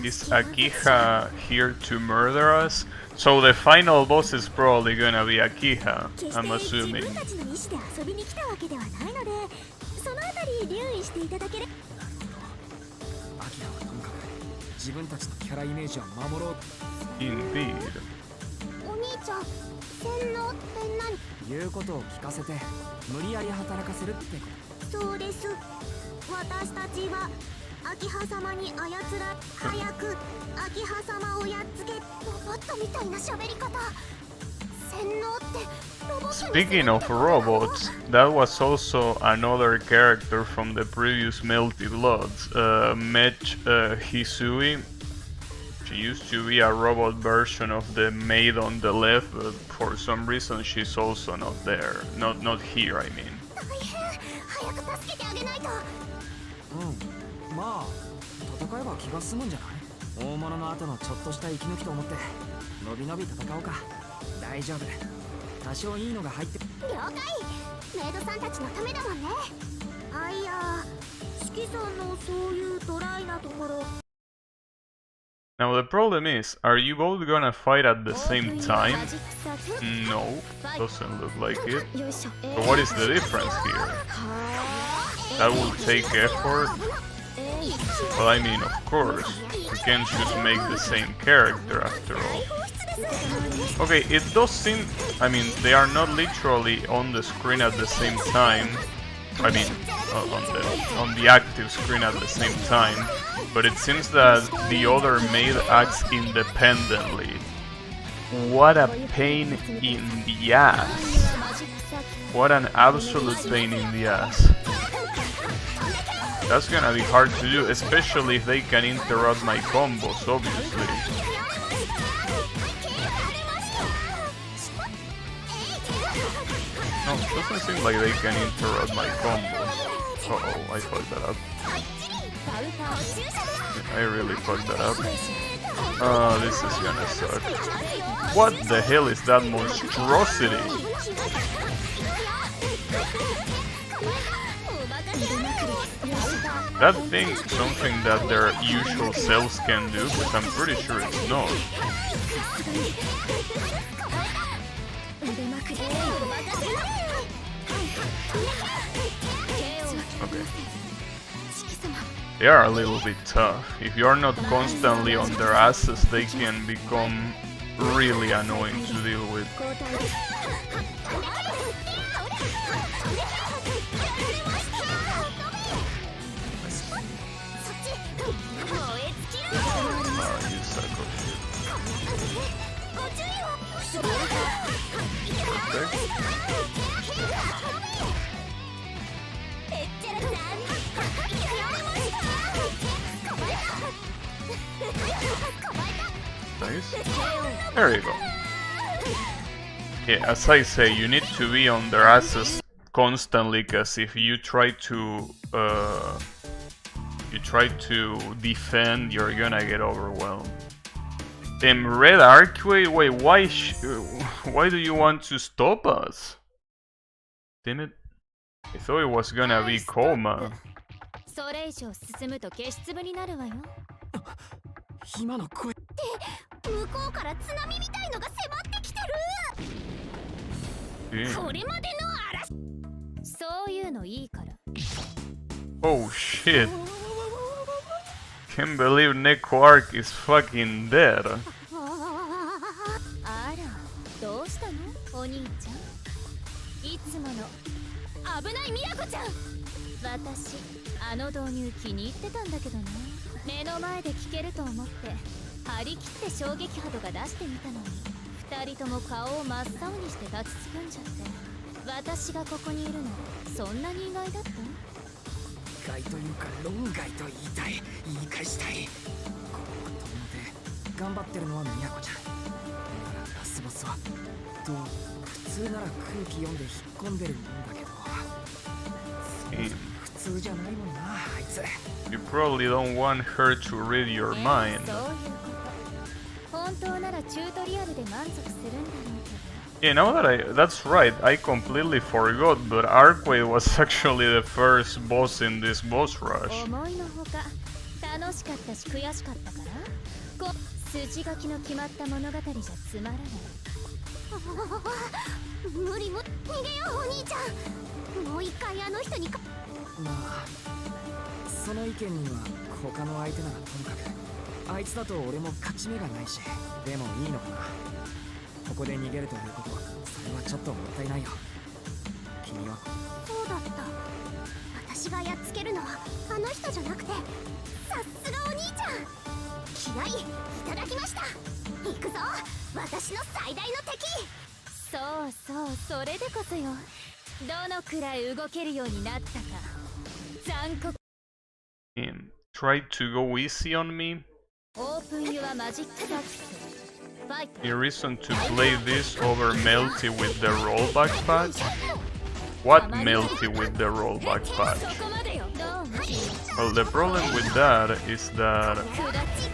Is Akiha here to murder us? So the final boss is probably gonna be Akiha, I'm assuming. 自分たちの意思で遊びに来たわけではないのでそのあたり留意していただければ。アキラはとにかく自分たちのキャライメージは守ろう。 Indeed. お兄ちゃん洗脳って何。言うことを聞かせて無理やり働かせるってこそうです。私たちは秋葉様に操ら早く秋葉様をやっつけ。ロボットみたいな喋り方。洗脳ってロボットに。 Speaking of robots, that was also another character from the previous Melty Bloods, Mech Hisui. She used to be a robot version of the maid on the left, but for some reason she's also not there. Not here, I mean. 大変。早く助けてあげないと。と。まあ戦えば気が済むんじゃない。大物の後のちょっとした息抜きと思ってのびのび戦おうか。大丈夫。多少いいのが入って。了解。メイドさんたちのためだもんね。あいや、四季さんのそういうドライなところ。 Now the problem is, are you both gonna fight at the same time? No, doesn't look like it. But what is the difference here? That will take effort. Well, I mean, of course, you can't just make the same character after all. Okay, it does seem... I mean, they are not literally on the screen at the same time. I mean, on the active screen at the same time. But it seems that the other maid acts independently. What a pain in the ass. What an absolute pain in the ass. That's gonna be hard to do, especially if they can interrupt my combos, obviously. No, it doesn't seem like they can interrupt my combos. Uh-oh, I fucked that up. I really fucked that up. Oh, this is gonna suck. What the hell is that monstrosity? That thing is something that their usual selves can do, but I'm pretty sure it's not. Okay. They are a little bit tough. If you're not constantly on their asses, they can become really annoying to deal with. Oh, you suck of shit. Nice. There you go. Yeah, as I say, you need to be on their asses constantly, because if you try to defend, you're gonna get overwhelmed. Red Archway? Wait, why do you want to stop us? Didn't it? I thought it was gonna be coma. それ以上進むと消し粒になるわよ。今の声。向こうから津波みたいのが迫ってきてる。 Damn. これまでの嵐。そういうのいいから。Oh shit. Can't believe Neko Arc is fucking dead. あら、どうしたのお兄ちゃん。いつもの危ないみやこちゃん。私、あの導入気に入ってたんだけどね。目の前で聞けると思って張り切って衝撃波とか出してみたのに、二人とも顔を真っ青にして立ちすくんじゃって、私がここにいるのそんなに意外だった？意外というか論外と言いたい、言い返したい。この後で頑張ってるのはみやこちゃんなら、ラスボスはと普通なら空気読んで引っ込んでるんだけど、普通じゃないもんなあいつ。 You probably don't want her to read your mind. そういうこと本当ならチュートリアルで満足するんだろうけど。 Yeah, now that that's right, I completely forgot, but Arcway was actually the first boss in this boss rush. 思いのほか楽しかったし悔しかったから、筋書きの決まった物語じゃつまらない。無理無理、逃げようお兄ちゃん。もう一回あの人にまあその意見には他の相手ならともかく、あいつだと俺も勝ち目がないし、でもいいのかな。ここで逃げるということは、それはちょっともったいないよ。君はそうだった。私がやっつけるのはあの人じゃなくて、さすがお兄ちゃん。気合いただきました。行くぞ、私の最大の敵。そうそう、それでこそよ。どのくらい動けるようになったか。残酷。Try to go easy on me. オープンユアマジックサーキット。A reason to play this over Melty with the rollback patch? What Melty with the rollback patch? Well, the problem with that is that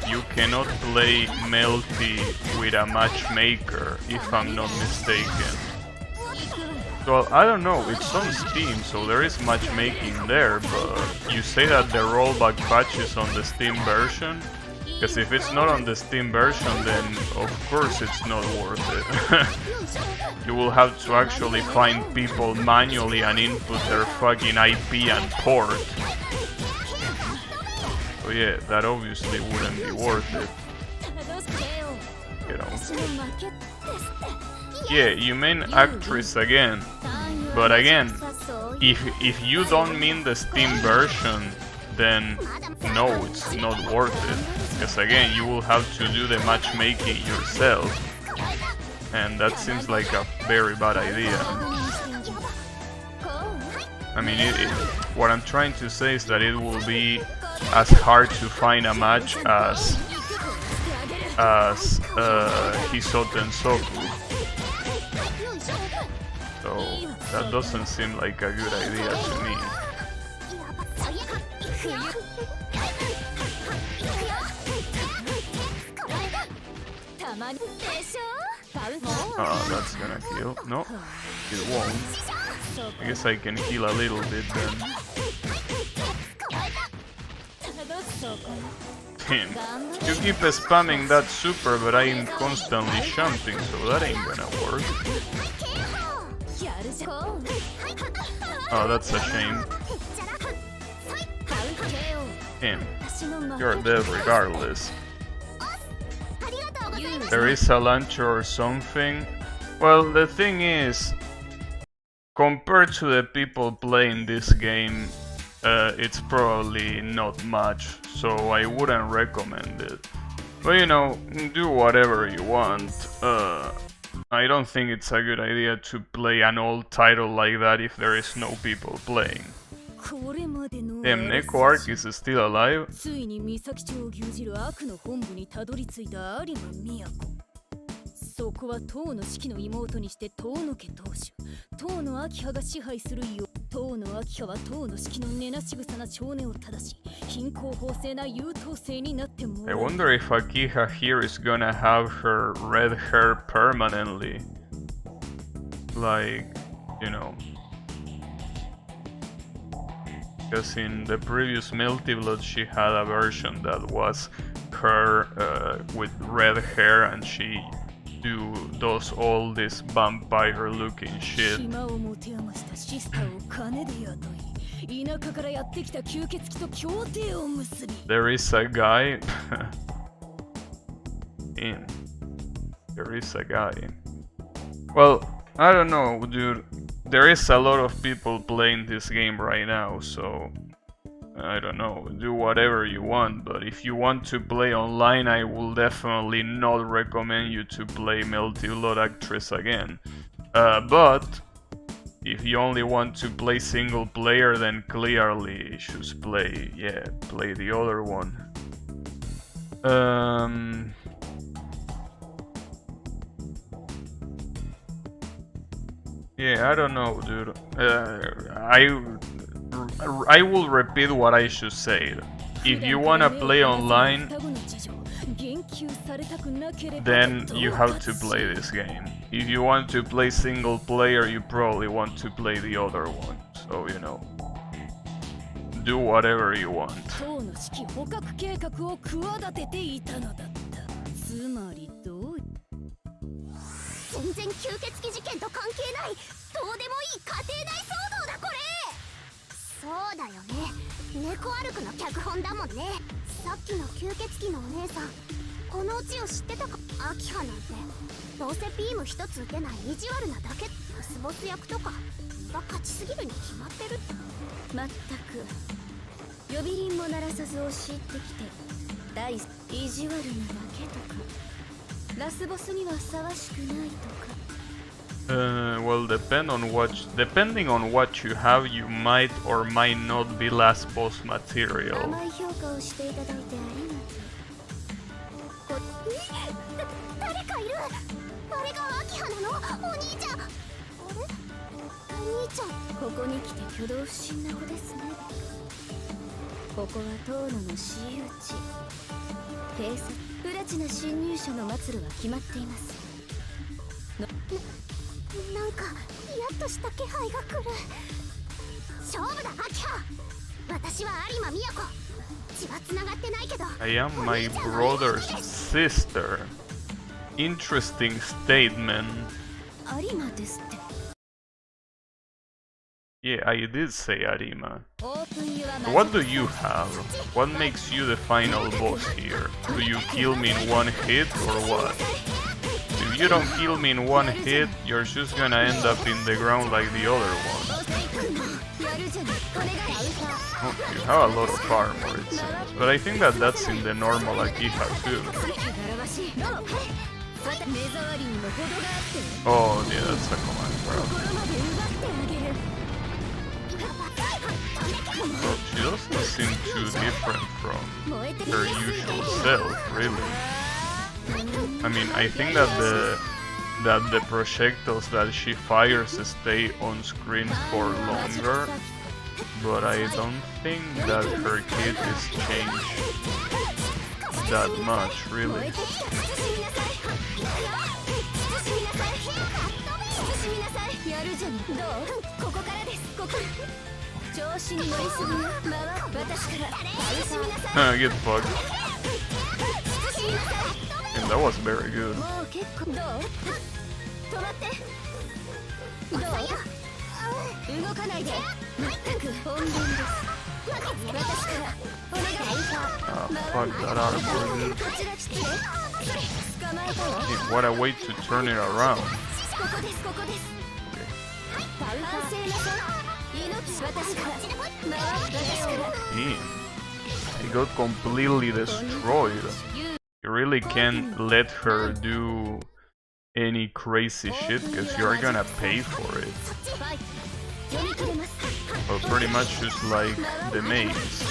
you cannot play Melty with a matchmaker, if I'm not mistaken. Well, I don't know, it's on Steam, so there is matchmaking there, but you say that the rollback patch is on the Steam version? Because if it's not on the Steam version, then of course it's not worth it. You will have to actually find people manually and input their fucking IP and port. So yeah, that obviously wouldn't be worth it. You know. Yeah, you mean actress again. But again, if you don't mean the Steam version, then no, it's not worth it. Because again, you will have to do the matchmaking yourself, and that seems like a very bad idea. I mean, what I'm trying to say is that it will be as hard to find a match as Hisoten Soku. So that doesn't seem like a good idea to me. Oh, that's gonna heal. No, it won't. I guess I can heal a little bit then. Damn. You keep spamming that super, but I am constantly shunting, so that ain't gonna work. Oh, that's a shame. Damn. You're dead regardless. There is a launcher or something. Well, the thing is, compared to the people playing this game, it's probably not much, so I wouldn't recommend it. But you know, do whatever you want. I don't think it's a good idea to play an old title like that if there is no people playing. Damn, Neko Arc is still alive? ついに三崎町を牛耳る悪の本部にたどり着いた有馬都。そこは唐の四季の妹にして唐の家当主、唐の秋葉が支配するよ。唐の秋葉は唐の四季の根なしぐさな少年を正し、貧困法制な優等生になってもらう。 I wonder if Akiha here is gonna have her red hair permanently. Like, you know, Because in the previous Melty Blood she had a version that was her with red hair, and she does all this vampire looking shit. There is a guy there is a guy. Well, I don't know, dude. There is a lot of people playing this game right now, so I don't know, do whatever you want, but if you want to play online, I will definitely not recommend you to play Melty Blood Actress again. But if you only want to play single player, then clearly just play the other one. Yeah, I don't know, dude. I will repeat what I should say. If you wanna play online, then you have to play this game. If you want to play single player, you probably want to play the other one. So, you know, do whatever you want. 全然吸血鬼事件と関係ないどうでもいい家庭内騒動だこれ。そうだよね、猫歩くの脚本だもんね。さっきの吸血鬼のお姉さん、このオチを知ってたか。アキハなんてどうせビーム一つ打てない意地悪なだけ。ラスボス役とかが勝ちすぎるに決まってる。まったく呼び鈴も鳴らさず押し入ってきて大意地悪なだけとか。 ラスボスにはふさわしくないとか。Well, depending on what you have, you might or might not be last boss material. 甘い評価をしていただいてありがとう。誰かいる。あれがアキハなの。お兄ちゃん。あれ？お兄ちゃん。ここに来て挙動不審な子ですね。ここは遠野の私有地。閉鎖。 不埒な侵入者の末路は決まっています。なんかヒヤッとした気配が来る。勝負だアキハ。私は有馬都。血は繋がってないけど。I am my brother's sister. Interesting statement. 有馬ですって。 Yeah, I did say Arima. What do you have? What makes you the final boss here? Do you kill me in one hit or what? If you don't kill me in one hit, you're just gonna end up in the ground like the other one. Oh, you have a lot of armor, it seems. But I think that that's in the normal Akiha too. Oh, yeah, that's a command grab. Well, she doesn't seem too different from her usual self, really. I mean, I think that the projectiles that she fires stay on screen for longer, but I don't think that her kit is changed that much, really. Get fucked. And that was very good. Fuck that armor, dude. Hey, what a way to turn it around. Damn. He got completely destroyed. You really can't let her do any crazy shit because you're gonna pay for it. Well, pretty much just like the maze.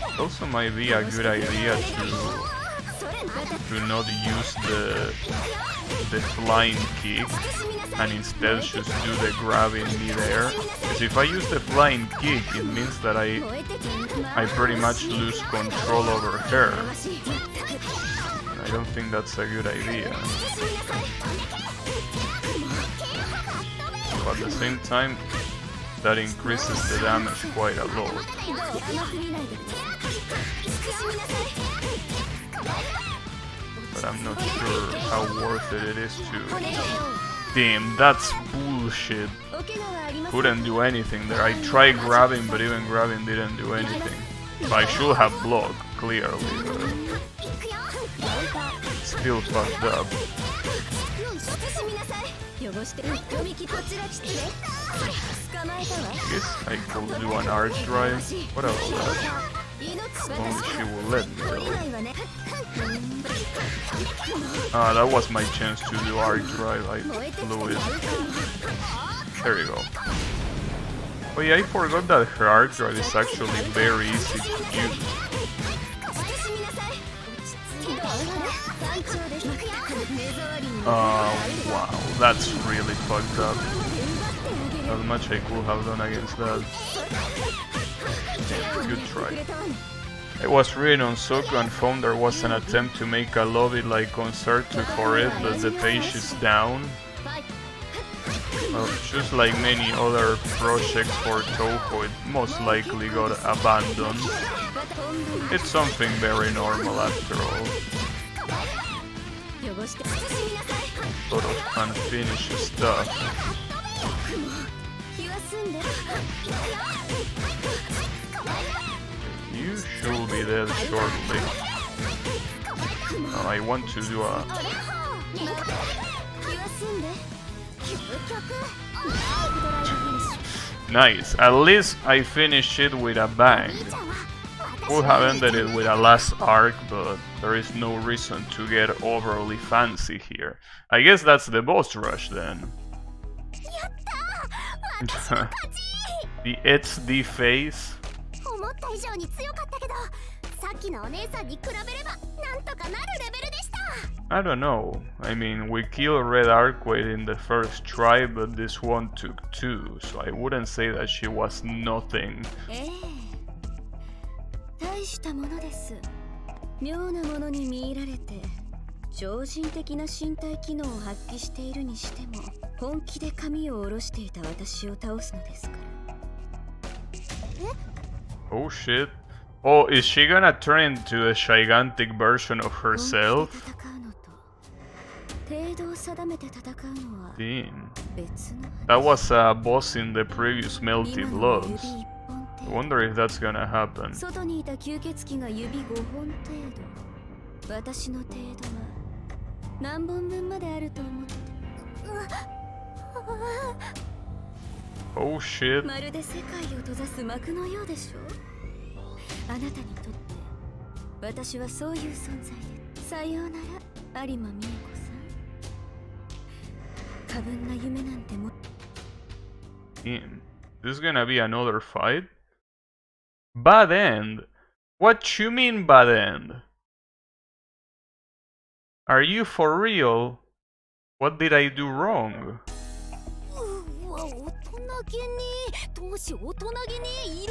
It also might be a good idea to not use the flying kick and instead just do the grab in midair. Because if I use the flying kick, it means that I pretty much lose control over her. And I don't think that's a good idea. But at the same time, that increases the damage quite a lot. But I'm not sure how worth it is to... Damn, that's bullshit. Couldn't do anything there. I tried grabbing, but even grabbing didn't do anything. I should have blocked, clearly, but... Still fucked up. Guess I could do an arc drive. What else? As long as she will let me though. Ah, that was my chance to do arc drive. I blew it. There you go. Oh yeah, I forgot that her arc drive is actually very easy to use. Wow, that's really fucked up. Not much I could have done against that. Yeah, good try. I was reading on Soku and found there was an attempt to make a lobby like Concerto for it, but the page is down. Well, just like many other projects for Toho, it most likely got abandoned. It's something very normal after all. Sort of unfinished stuff. You should be dead shortly. I want to do a... Nice, at least I finished it with a bang. Would have ended it with a last arc, but there is no reason to get overly fancy here. I guess that's the boss rush then. The XD phase. I don't know. I mean, we killed Red Arcade in the first try, but this one took 2, so I wouldn't say that she was nothing. 大したものです。妙なものに見入られて超人的な身体機能を発揮しているにしても本気で髪を下ろしていた私を倒すのですから。Oh shit. Oh, is she gonna turn into a gigantic version of herself? Damn. That was a boss in the previous Melty Bloods. I wonder if that's gonna happen. Oh shit. Damn. This is gonna be another fight? Bad end? What you mean bad end? Are you for real? What did I do wrong?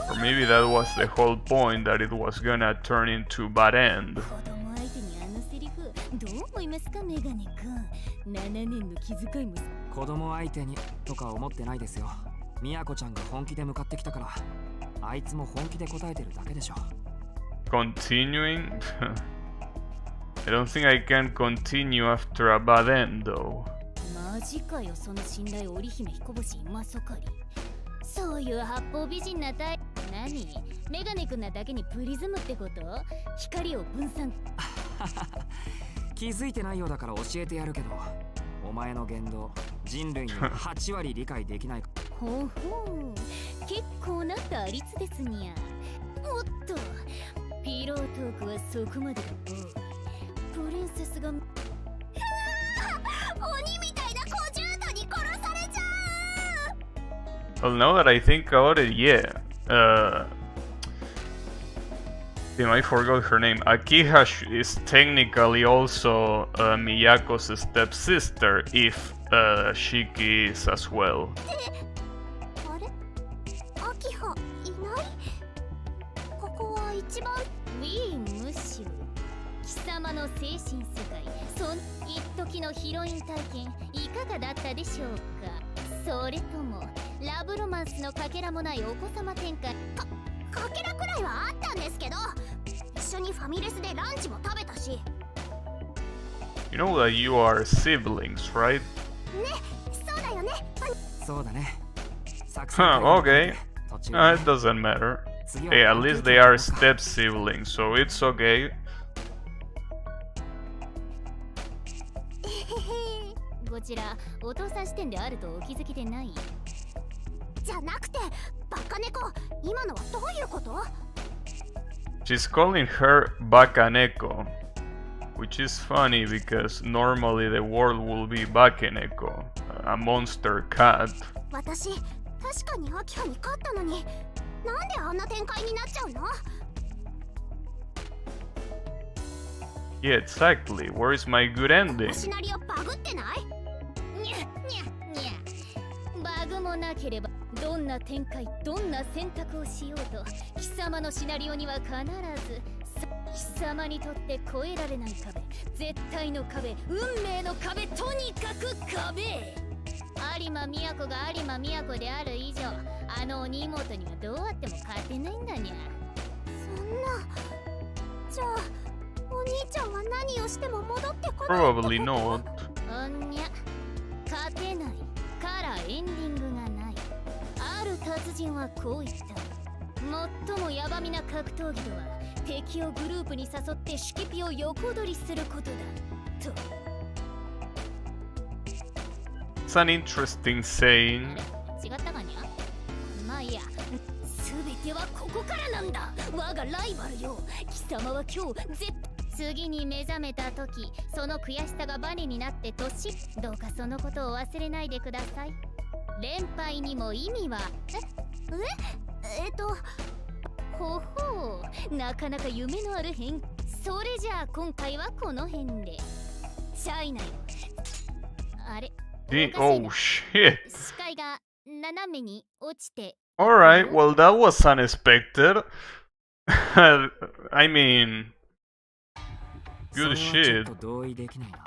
Or maybe that was the whole point, that it was gonna turn into bad end. 子供相手にとか思ってないですよ。みやこちゃんが本気で向かってきたから、あいつも本気で答えてるだけでしょ。Continuing? I don't think I can continue after a bad end though. マジかよ、その信頼織姫彦星今そかり。そういう八方美人なタイプ。何？メガネくんなだけにプリズムってこと？光を分散。気づいてないようだから教えてやるけど、お前の言動、人類に8割理解できないか。ほうほう、結構な打率ですにゃ。おっと、ピロートークはそこまでだ。プリンセスが。鬼みたいな小獣人に殺されちゃう。Well, now that I think about it, yeah. Damn, I forgot her name. Akiha is technically also Miyako's stepsister, if Shiki is as well. それともラブロマンスのかけらもないお子様展開かけらくらいはあったんですけど、一緒にファミレスでランチも食べたし。 You know that you are siblings, right? ね、そうだよね。そうだね。 Huh, okay. It doesn't matter. Hey, at least they are step siblings, so it's okay. こちらお父さん視点であるとお気づきでない？じゃなくてバカ猫、今のはどういうこと？ She's calling her Bakaneko, which is funny because normally the word will be Bakeneko, a monster cat. 私確かにアキハに勝ったのに、なんであんな展開になっちゃうの？ Yeah, exactly. Where is my good ending? シナリオバグってない？にゃにゃにゃ。バグもなければどんな展開、どんな選択をしようと貴様のシナリオには必ず貴様にとって越えられない壁、絶対の壁、運命の壁、とにかく壁。有馬都が有馬都である以上、あの鬼妹にはどうあっても勝てないんだにゃ。そんな、じゃあお兄ちゃんは何をしても戻ってこない。 Probably not. おんにゃ、勝てないからエンディングがない。ある達人はこう言った。最もヤバみな格闘技とは敵をグループに誘ってシキピを横取りすることだと。 It's an interesting saying. 違ったかにゃ。まあいいや、全てはここからなんだ。我がライバルよ、貴様は今日次に目覚めた時、その悔しさがバネになって年、どうかそのことを忘れないでください。連敗にも意味はほほう、なかなか夢のある変。それじゃあ今回はこの辺で。チャイナよ、あれ、 Oh shit. 視界が斜めに落ちて。 Alright, well that was unexpected. I mean, good shit. 同意できないな。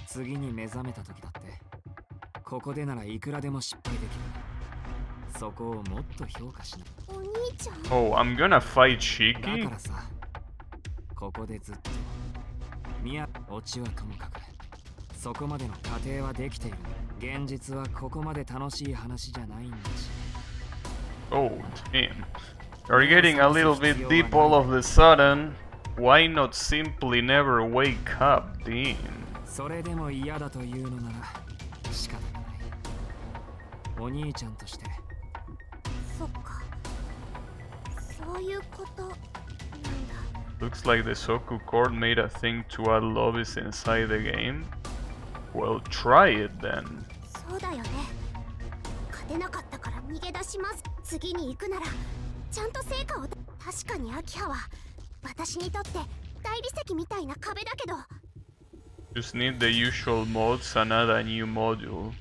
次に目覚めた時だってここでならいくらでも失敗できる。そこをもっと評価しない。お兄ちゃん。 Oh, I'm gonna fight だ Shiki? からさ、ここでずっとオチはともかくそこまでの過程はできている。現実はここまで楽しい話じゃないんだし。 Oh, damn. You're getting a little bit deep all of a sudden. Why not simply never wake up, damn? それでも嫌だというのなら仕方がない。お兄ちゃんとして。そっか、そういうことなんだ。 Looks like the Soku Court made a thing to add lobbies inside the game. Well, try it then. そうだよね。勝てなかったから逃げ出します。次に行くならちゃんと成果を。確かにアキハは私にとって大理石みたいな壁だけど。 Just need the usual mods and add a new module.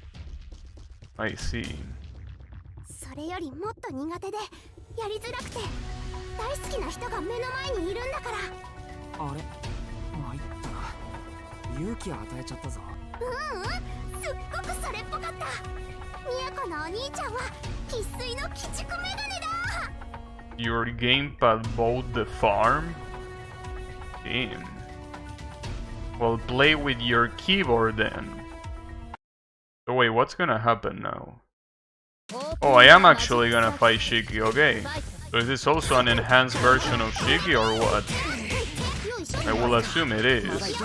I see. それよりもっと苦手でやりづらくて大好きな人が目の前にいるんだから。あれ、参ったな。勇気与えちゃったぞ。すっごくそれっぽかった。都のお兄ちゃんは生粋の鬼畜メガネだ。 Your gamepad bought the farm? Damn. Well, play with your keyboard then. So wait, what's gonna happen now? Oh, I am actually gonna fight Shiki, okay. So is this also an enhanced version of Shiki or what? I will assume it is.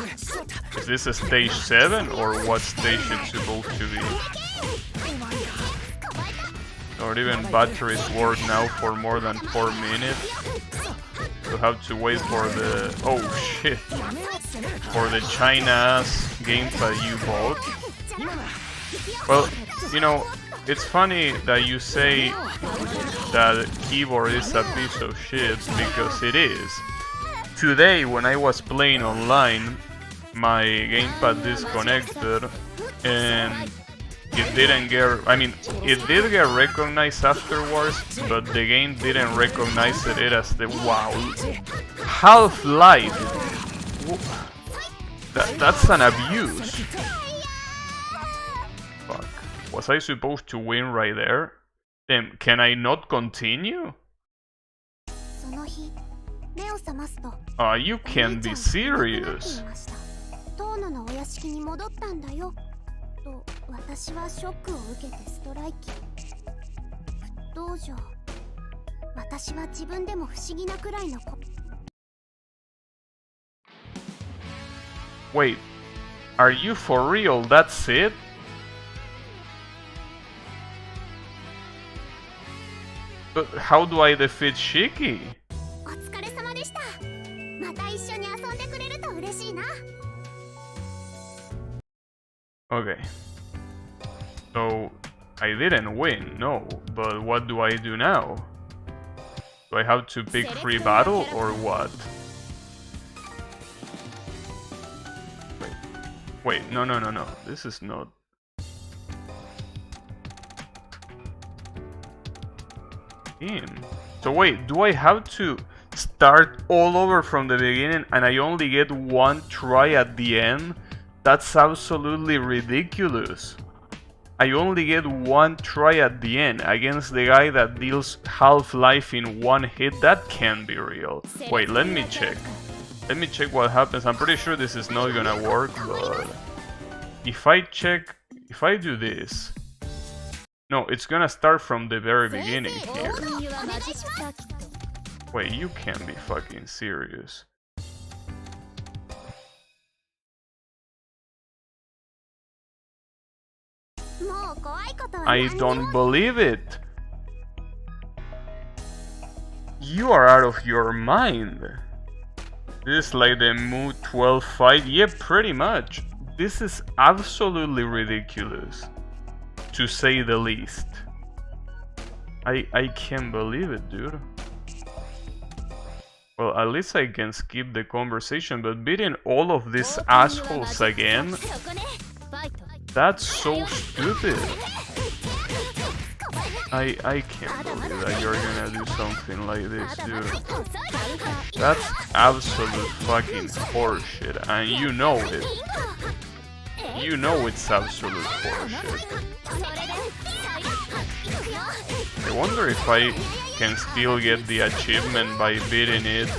Is this a stage 7 or what stage it's supposed to be? Not even batteries work now for more than 4 minutes. You have to wait for the... Oh shit. For the China-ass gamepad you bought. Well, you know, it's funny that you say that keyboard is a piece of shit because it is. Today, when I was playing online, my gamepad disconnected and it didn't get... I mean, it did get recognized afterwards, but the game didn't recognize it as the... Wow. Half-Life! That's an abuse. Fuck. Was I supposed to win right there? Can I not continue? その日目を覚ますと You can't be serious. 遠野のお屋敷に戻ったんだよと私はショックを受けてストライキ。不登場。私は自分でも不思議なくらいの子。 Wait, are you for real? That's it? But how do I defeat Shiki? お疲れ様でした。また一緒に遊んでくれると嬉しいな。 Okay. So, I didn't win, no. But what do I do now? Do I have to pick free battle or what? Wait, no. This is not... him. So wait, do I have to start all over from the beginning and I only get one try at the end? That's absolutely ridiculous. I only get one try at the end against the guy that deals half-life in one hit. That can't be real. Wait, let me check. Let me check what happens. I'm pretty sure this is not gonna work, but... if I do this... no, it's gonna start from the very beginning here. Wait, you can't be fucking serious. I don't believe it. You are out of your mind. This is like the Mu 12 fight? Yeah, pretty much. This is absolutely ridiculous, to say the least. I can't believe it, dude. Well, at least I can skip the conversation, but beating all of these assholes again? That's so stupid. I can't believe that you're gonna do something like this, dude. That's absolute fucking horseshit, and you know it. You know it's absolute horseshit. I wonder if I can still get the achievement by beating it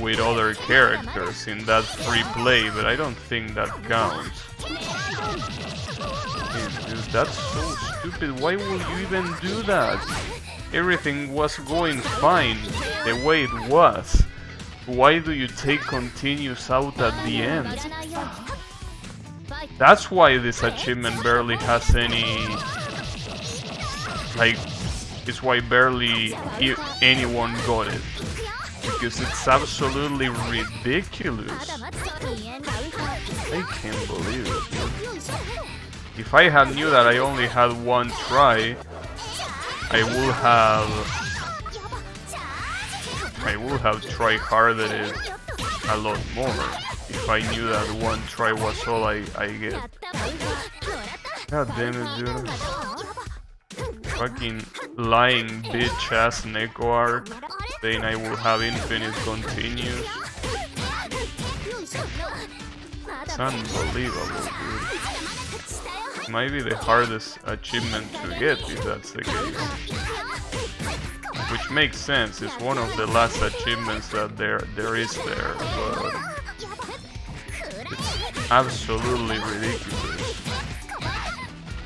with other characters in that free play, but I don't think that counts. Damn, dude, that's so stupid. Why would you even do that? Everything was going fine the way it was. Why do you take continuous out at the end? That's why this achievement barely has any... like, it's why barely anyone got it. Because it's absolutely ridiculous. I can't believe it, dude. If I had knew that I only had one try, I would have tried harder it a lot more. If I knew that one try was all I get. God damn it, dude. Fucking lying bitch ass Neko arc, saying I will have infinite continues. It's unbelievable, dude. It might be the hardest achievement to get if that's the case. Which makes sense, it's one of the last achievements that there is there, but it's absolutely ridiculous.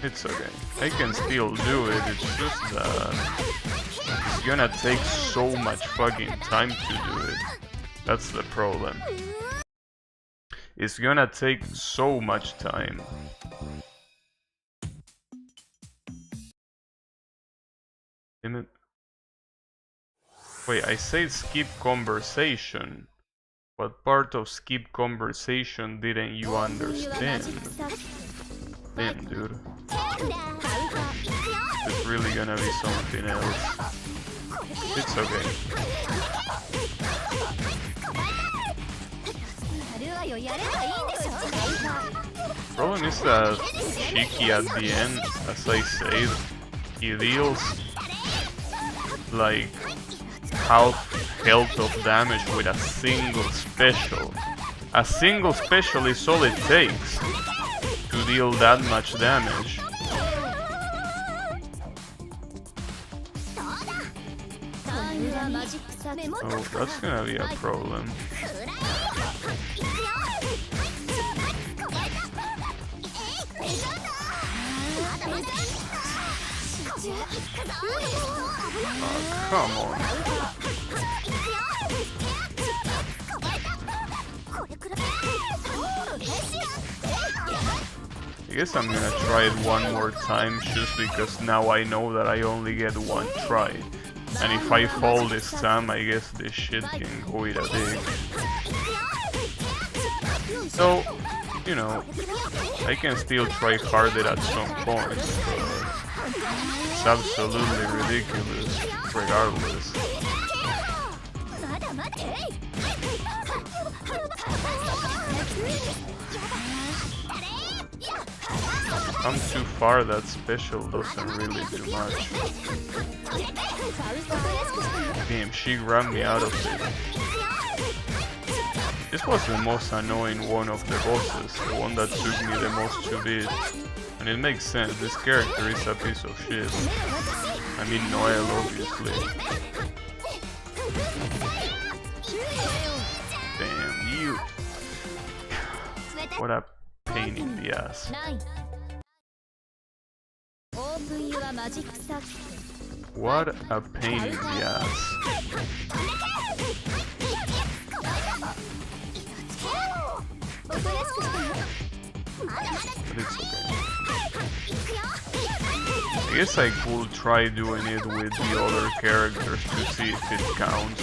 It's okay. I can still do it, it's just that it's gonna take so much fucking time to do it. That's the problem. It's gonna take so much time. Damn it. Wait, I said skip conversation. What part of skip conversation didn't you understand? Damn, dude. It's really gonna be something else. It's okay. Problem is that Shiki at the end, as I said, he deals like half health of damage with a single special. A single special is all it takes to deal that much damage. Oh, that's gonna be a problem. Oh, come on. I guess I'm gonna try it one more time just because now I know that I only get one try. And if I fall this time, I guess this shit can go with a dig. So, you know, I can still try harder at some point, but it's absolutely ridiculous regardless. I'm too far, that special doesn't really do much. Damn, she grabbed me out of it. This was the most annoying one of the bosses, the one that took me the most to beat. And it makes sense, this character is a piece of shit. I mean Noel, obviously. Damn, you. What a pain in the ass. What a pain in the ass. But it's okay. I guess I could try doing it with the other characters to see if it counts.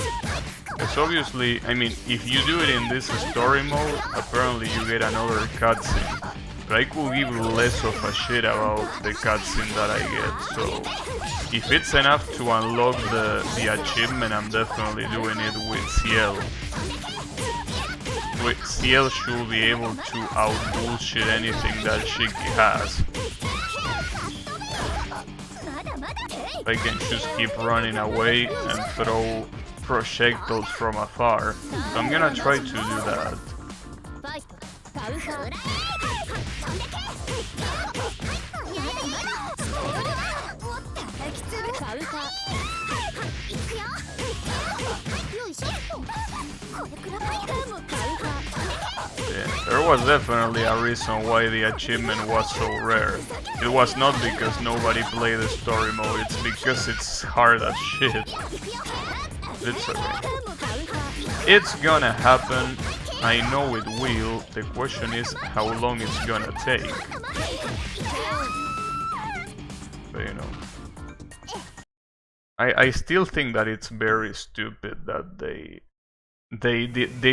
Because obviously, I mean, if you do it in this story mode, apparently you get another cutscene. But I could give less of a shit about the cutscene that I get, so if it's enough to unlock the achievement, I'm definitely doing it with Ciel. Ciel should be able to out-bullshit anything that Shiki has. I can just keep running away and throw projectiles from afar, so I'm gonna try to do that. Yeah, there was definitely a reason why the achievement was so rare. It was not because nobody played the story mode, it's because it's hard as shit. It's okay. It's gonna happen. I know it will. The question is how long it's gonna take. But you know, I still think that it's very stupid that they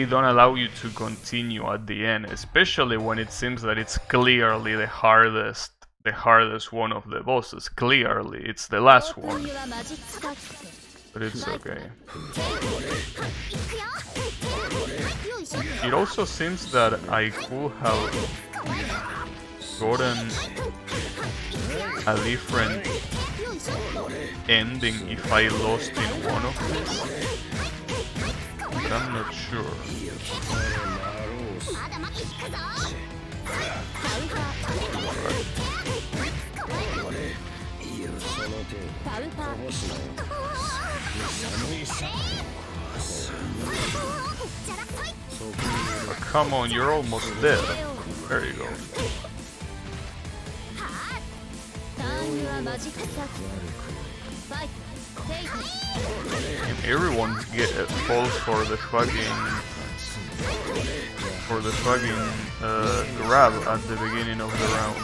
don't allow you to continue at the end, especially when it seems that it's clearly the hardest one of the bosses. Clearly, it's the last one. But it's okay. It also seems that I could have gotten a different ending if I lost in one of these, but I'm not sure. Oh, come on, you're almost dead. There you go. And everyone falls for the fucking grab at the beginning of the round.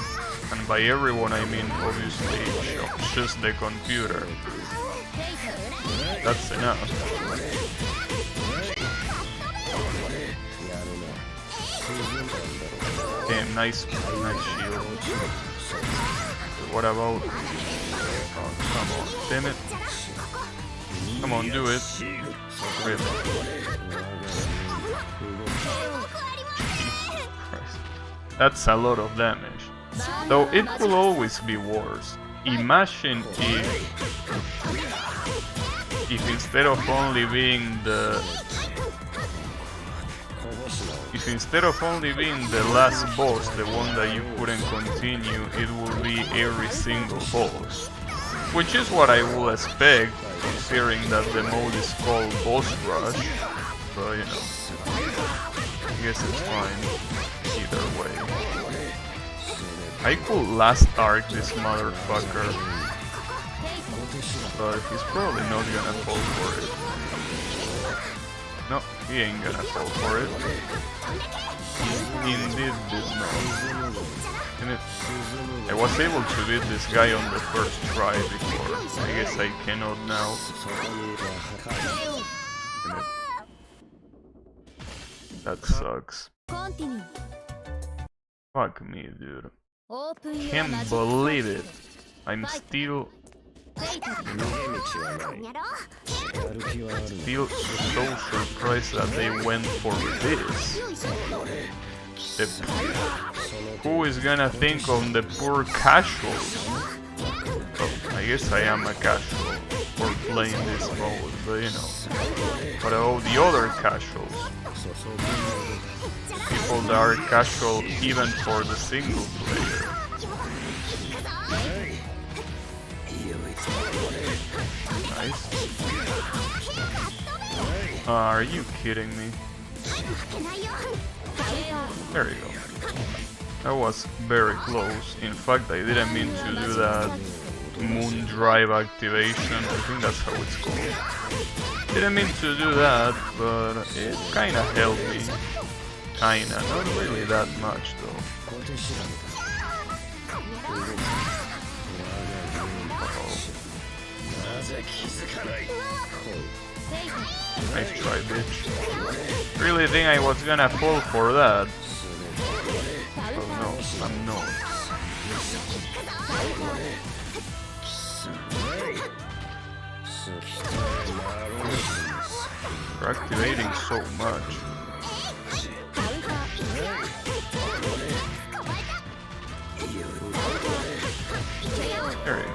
And by everyone I mean obviously just the computer. That's enough. Damn, nice shield. What about... Oh, come on, damn it. Come on, do it. Really. That's a lot of damage. Though it will always be worse. Imagine if instead of only being the last boss, the one that you couldn't continue, it will be every single boss. Which is what I will expect, considering that the mode is called Boss Rush. But you know, I guess it's fine either way. I could last arc this motherfucker, but he's probably not gonna fall for it. No, he ain't gonna fall for it. He indeed did not. I was able to beat this guy on the first try before. I guess I cannot now. That sucks. Fuck me, dude. Can't believe it. I'm still so surprised that they went for this. Who is gonna think of the poor casuals? Well, I guess I am a casual for playing this mode, but you know. What about the other casuals? People that are casual even for the single player. Nice. Are you kidding me? There you go. That was very close. In fact, I didn't mean to do that moon drive activation. I think that's how it's called. Didn't mean to do that, but it kinda helped me. Kinda, not really that much though. Nice try, bitch. Really think I was gonna fall for that? Oh no, I'm not. You're activating so much. There you go.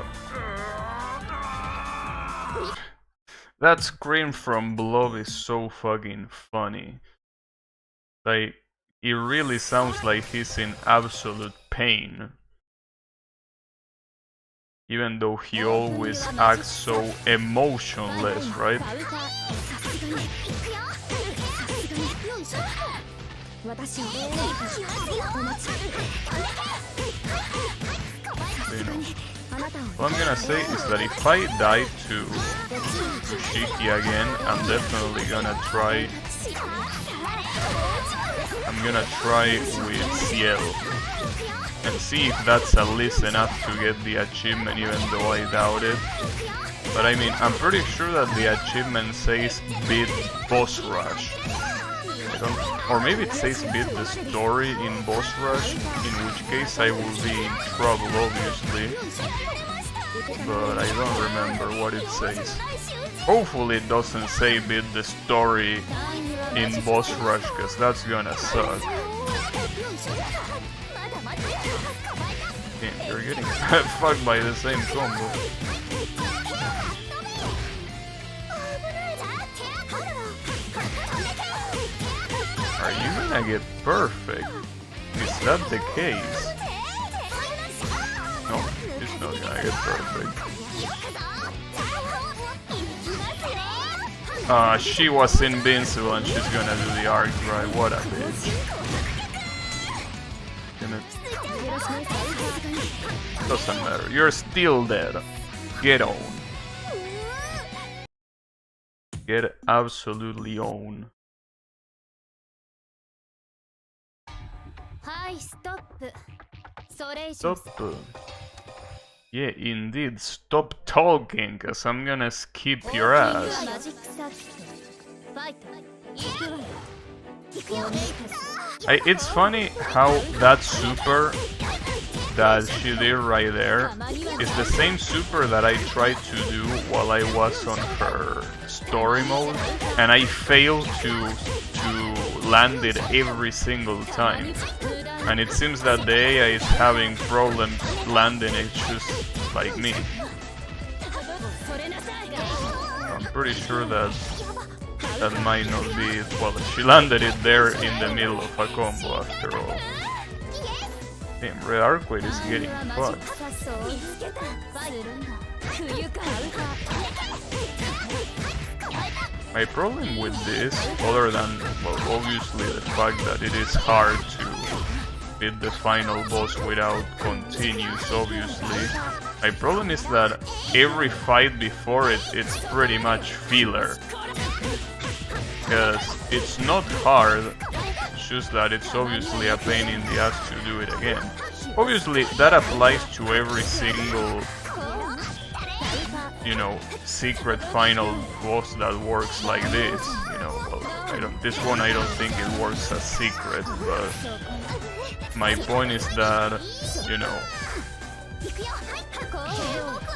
That scream from below is so fucking funny. Like, it really sounds like he's in absolute pain. Even though he always acts so emotionless, right? You know. What I'm gonna say is that if I die to Shiki again, I'm definitely gonna try. I'm gonna try with Ciel and see if that's at least enough to get the achievement, even though I doubt it. But I mean, I'm pretty sure that the achievement says beat Boss Rush. Or maybe it says beat the story in Boss Rush, in which case I will be in trouble, obviously. But I don't remember what it says. Hopefully it doesn't say beat the story in Boss Rush, cause that's gonna suck. Damn, you're getting fucked by the same combo. Are you gonna get perfect? Is that the case? No, she's not gonna get perfect. She was invincible and she's gonna do the arc drive. What a bitch. Damn it. Doesn't matter. You're still dead. Get on. Get absolutely on. Stop. Yeah, indeed. Stop talking, cause I'm gonna skip your ass. It's funny how that super that she did right there is the same super that I tried to do while I was on her story mode, and I failed to land it every single time. And it seems that the AI is having problems landing it just like me. I'm pretty sure that might not be it. Well, she landed it there in the middle of a combo after all. Damn, Red Arcade is getting fucked. My problem with this, other than, well, obviously the fact that it is hard to beat the final boss without continues, obviously. My problem is that every fight before it, it's pretty much filler. Because it's not hard, it's just that it's obviously a pain in the ass to do it again. Obviously, that applies to every single, you know, secret final boss that works like this. You know, well, this one I don't think it works as secret, but my point is that, you know,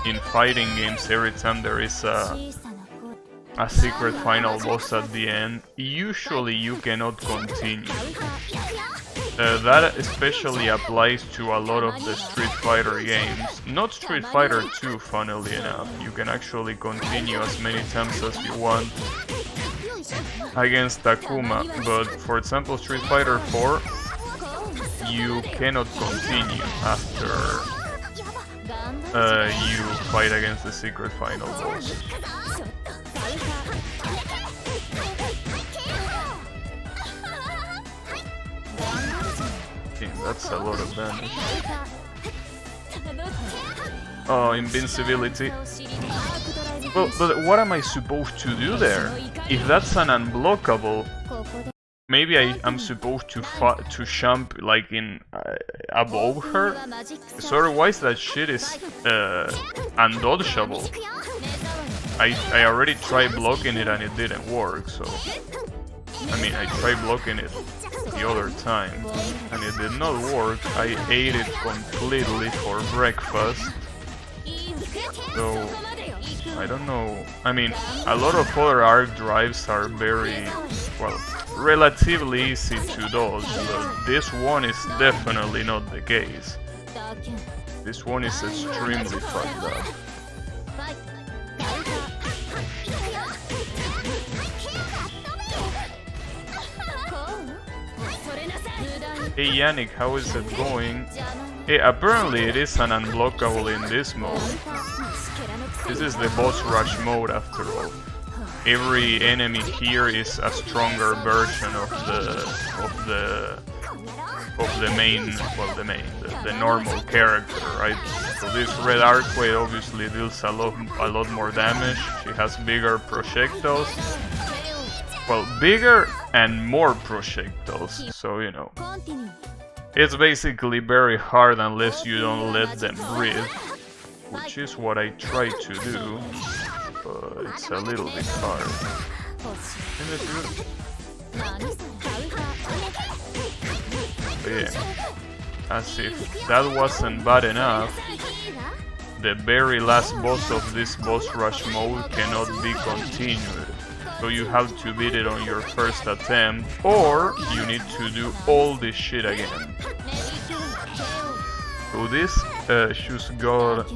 in fighting games, every time there is a secret final boss at the end, usually you cannot continue. That especially applies to a lot of the Street Fighter games. Not Street Fighter 2, funnily enough. You can actually continue as many times as you want against Takuma, but for example Street Fighter 4, you cannot continue after you fight against the secret final boss. Damn, that's a lot of damage. Oh, invincibility. Well, but what am I supposed to do there? If that's an unblockable, maybe I'm supposed to jump like in above her. So otherwise that shit is undodgeable. I already tried blocking it and it didn't work, so I mean I tried blocking it the other time and it did not work. I ate it completely for breakfast. So I don't know. I mean, a lot of other arc drives are very, well, relatively easy to dodge, but this one is definitely not the case. This one is extremely fucked up. Hey Yannick, how is it going? Hey, apparently it is an unblockable in this mode. This is the boss rush mode after all. Every enemy here is a stronger version of the main, well, the normal character, right? So this Red Arcade obviously deals a lot more damage. She has bigger projectiles. Well, bigger and more projectiles, so you know. It's basically very hard unless you don't let them breathe, which is what I try to do, but it's a little bit hard. But yeah, as if that wasn't bad enough, the very last boss of this boss rush mode cannot be continued. So you have to beat it on your first attempt, or you need to do all this shit again. So this just got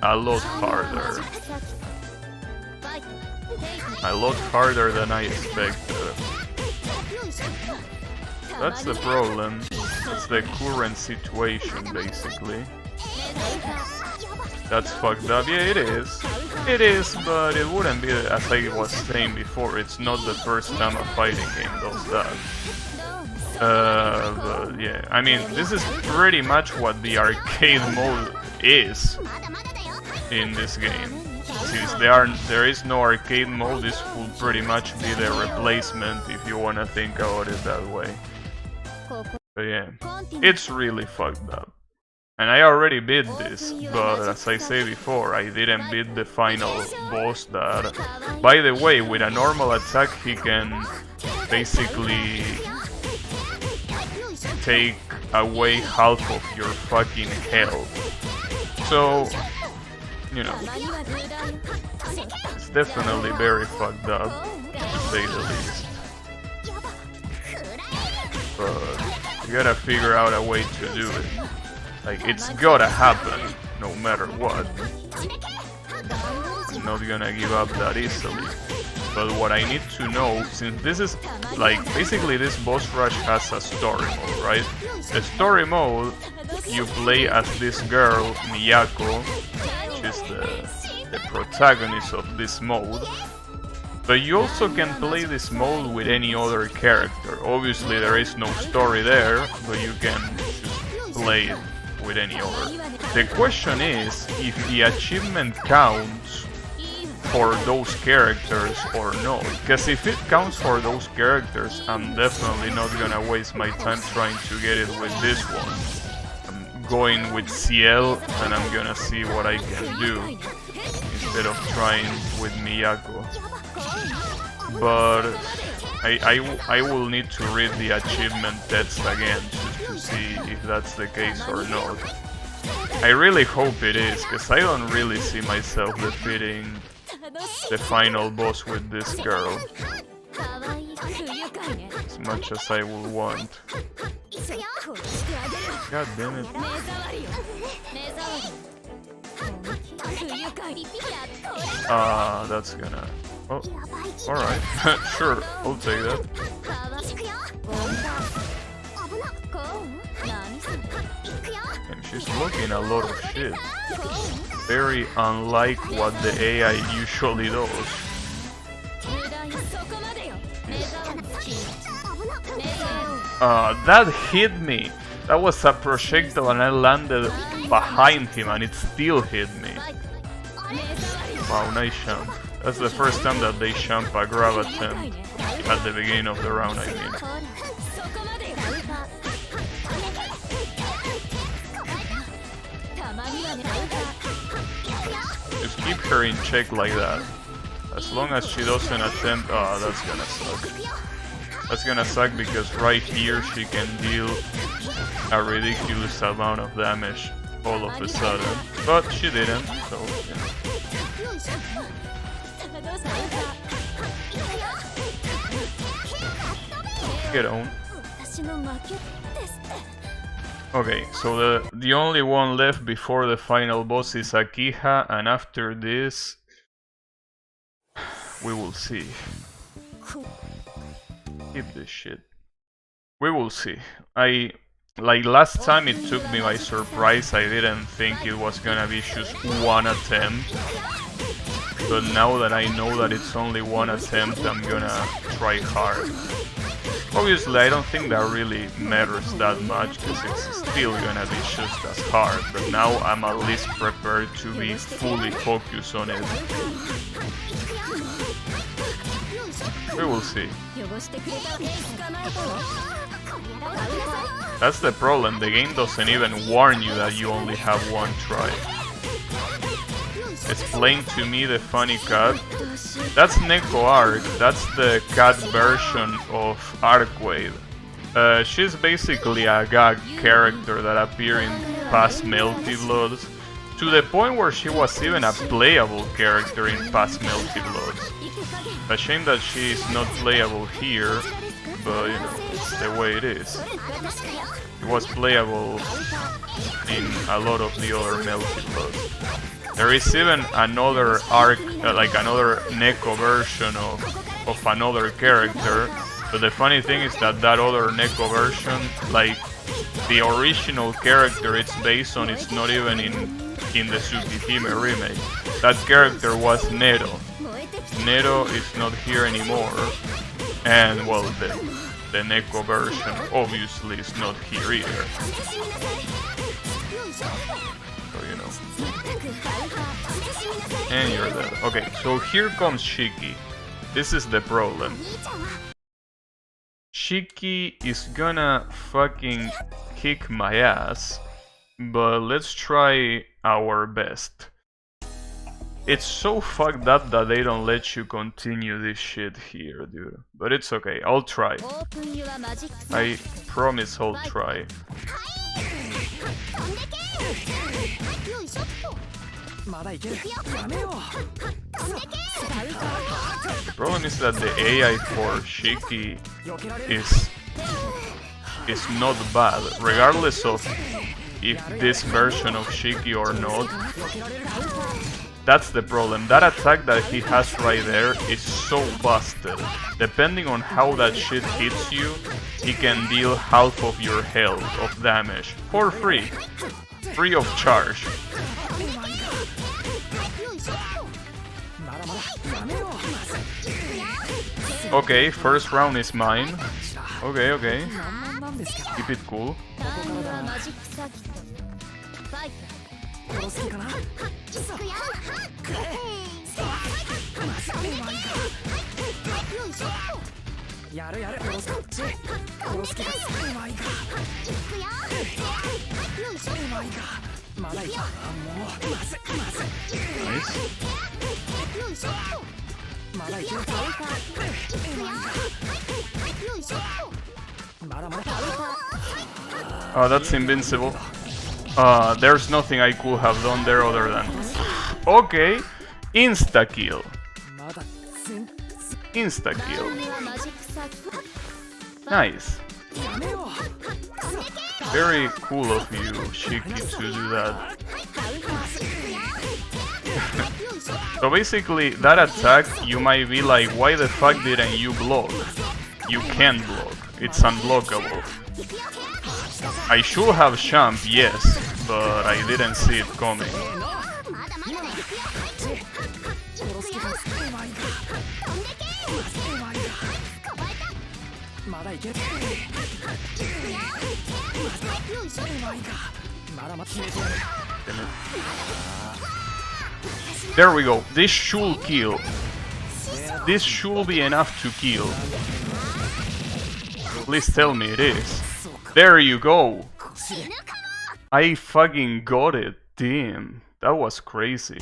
a lot harder. A lot harder than I expected. That's the problem. It's the current situation, basically. That's fucked up. Yeah, it is. It is, but it wouldn't be, as I was saying before, it's not the first time a fighting game does that. But yeah, I mean, this is pretty much what the arcade mode is in this game. Since there is no arcade mode, this will pretty much be the replacement if you wanna think about it that way. But yeah, it's really fucked up. And I already beat this, but as I say before, I didn't beat the final boss that... By the way, with a normal attack he can basically take away half of your fucking health. So, you know, it's definitely very fucked up, to say the least. But you gotta figure out a way to do it. Like, it's gotta happen, no matter what. I'm not gonna give up that easily. But what I need to know, since this is, like, basically this boss rush has a story mode, right? The story mode you play as this girl, Miyako, which is the protagonist of this mode. But you also can play this mode with any other character. Obviously there is no story there, but you can just play it with any other. The question is if the achievement counts for those characters or not. Because if it counts for those characters, I'm definitely not gonna waste my time trying to get it with this one. I'm going with CL and I'm gonna see what I can do instead of trying with Miyako. But I will need to read the achievement text again just to see if that's the case or not. I really hope it is, because I don't really see myself defeating the final boss with this girl as much as I would want. God damn it. That's gonna... Oh, alright. Sure, I'll take that. And she's looking a lot of shit. Very unlike what the AI usually does. That hit me! That was a projectile and I landed behind him and it still hit me. Wow, nice jump. That's the first time that they jump a grab attempt at the beginning of the round, I mean. Just keep her in check like that. As long as she doesn't attempt... Oh, that's gonna suck. That's gonna suck because right here she can deal a ridiculous amount of damage all of a sudden. But she didn't, so... Yeah. Get on. Okay, so the only one left before the final boss is Akiha, and after this we will see. Keep this shit. We will see. Like last time it took me by surprise. I didn't think it was gonna be just one attempt. But now that I know that it's only one attempt, I'm gonna try hard. Obviously, I don't think that really matters that much, because it's still gonna be just as hard. But now I'm at least prepared to be fully focused on it. We will see. That's the problem, the game doesn't even warn you that you only have one try. Explain to me the funny cat. That's Neko Arc, that's the cat version of Arcwave. She's basically a gag character that appeared in past Melty Bloods, to the point where she was even a playable character in past Melty Bloods. A shame that she is not playable here, but you know, it's the way it is. It was playable in a lot of the other Melty Bloods. There is even another arc, like another Neko version of another character, but the funny thing is that that other Neko version, like the original character it's based on, it's not even in the Tsukihime remake. That character was Nero. Nero is not here anymore, and well, the Neko version obviously is not here either. So you know. And you're dead. Okay, so here comes Shiki. This is the problem. Shiki is gonna fucking kick my ass, but let's try our best. It's so fucked up that they don't let you continue this shit here, dude. But it's okay, I'll try. I promise I'll try. The problem is that the AI for Shiki is not bad, regardless of if this version of Shiki or not. That's the problem. That attack that he has right there is so busted. Depending on how that shit hits you, he can deal half of your health of damage. For free. Free of charge. Okay, first round is mine. Okay, okay. Keep it cool. Oh, that's invincible. There's nothing I could have done there other than... Okay, insta-kill. Insta-kill. Nice. Very cool of you, Shiki, to do that. So basically, that attack, you might be like, why the fuck didn't you block? You can block. It's unblockable. I should have champ, yes, but I didn't see it coming. There we go. This should kill. This should be enough to kill. Please tell me it is. There you go. I fucking got it. Damn. That was crazy.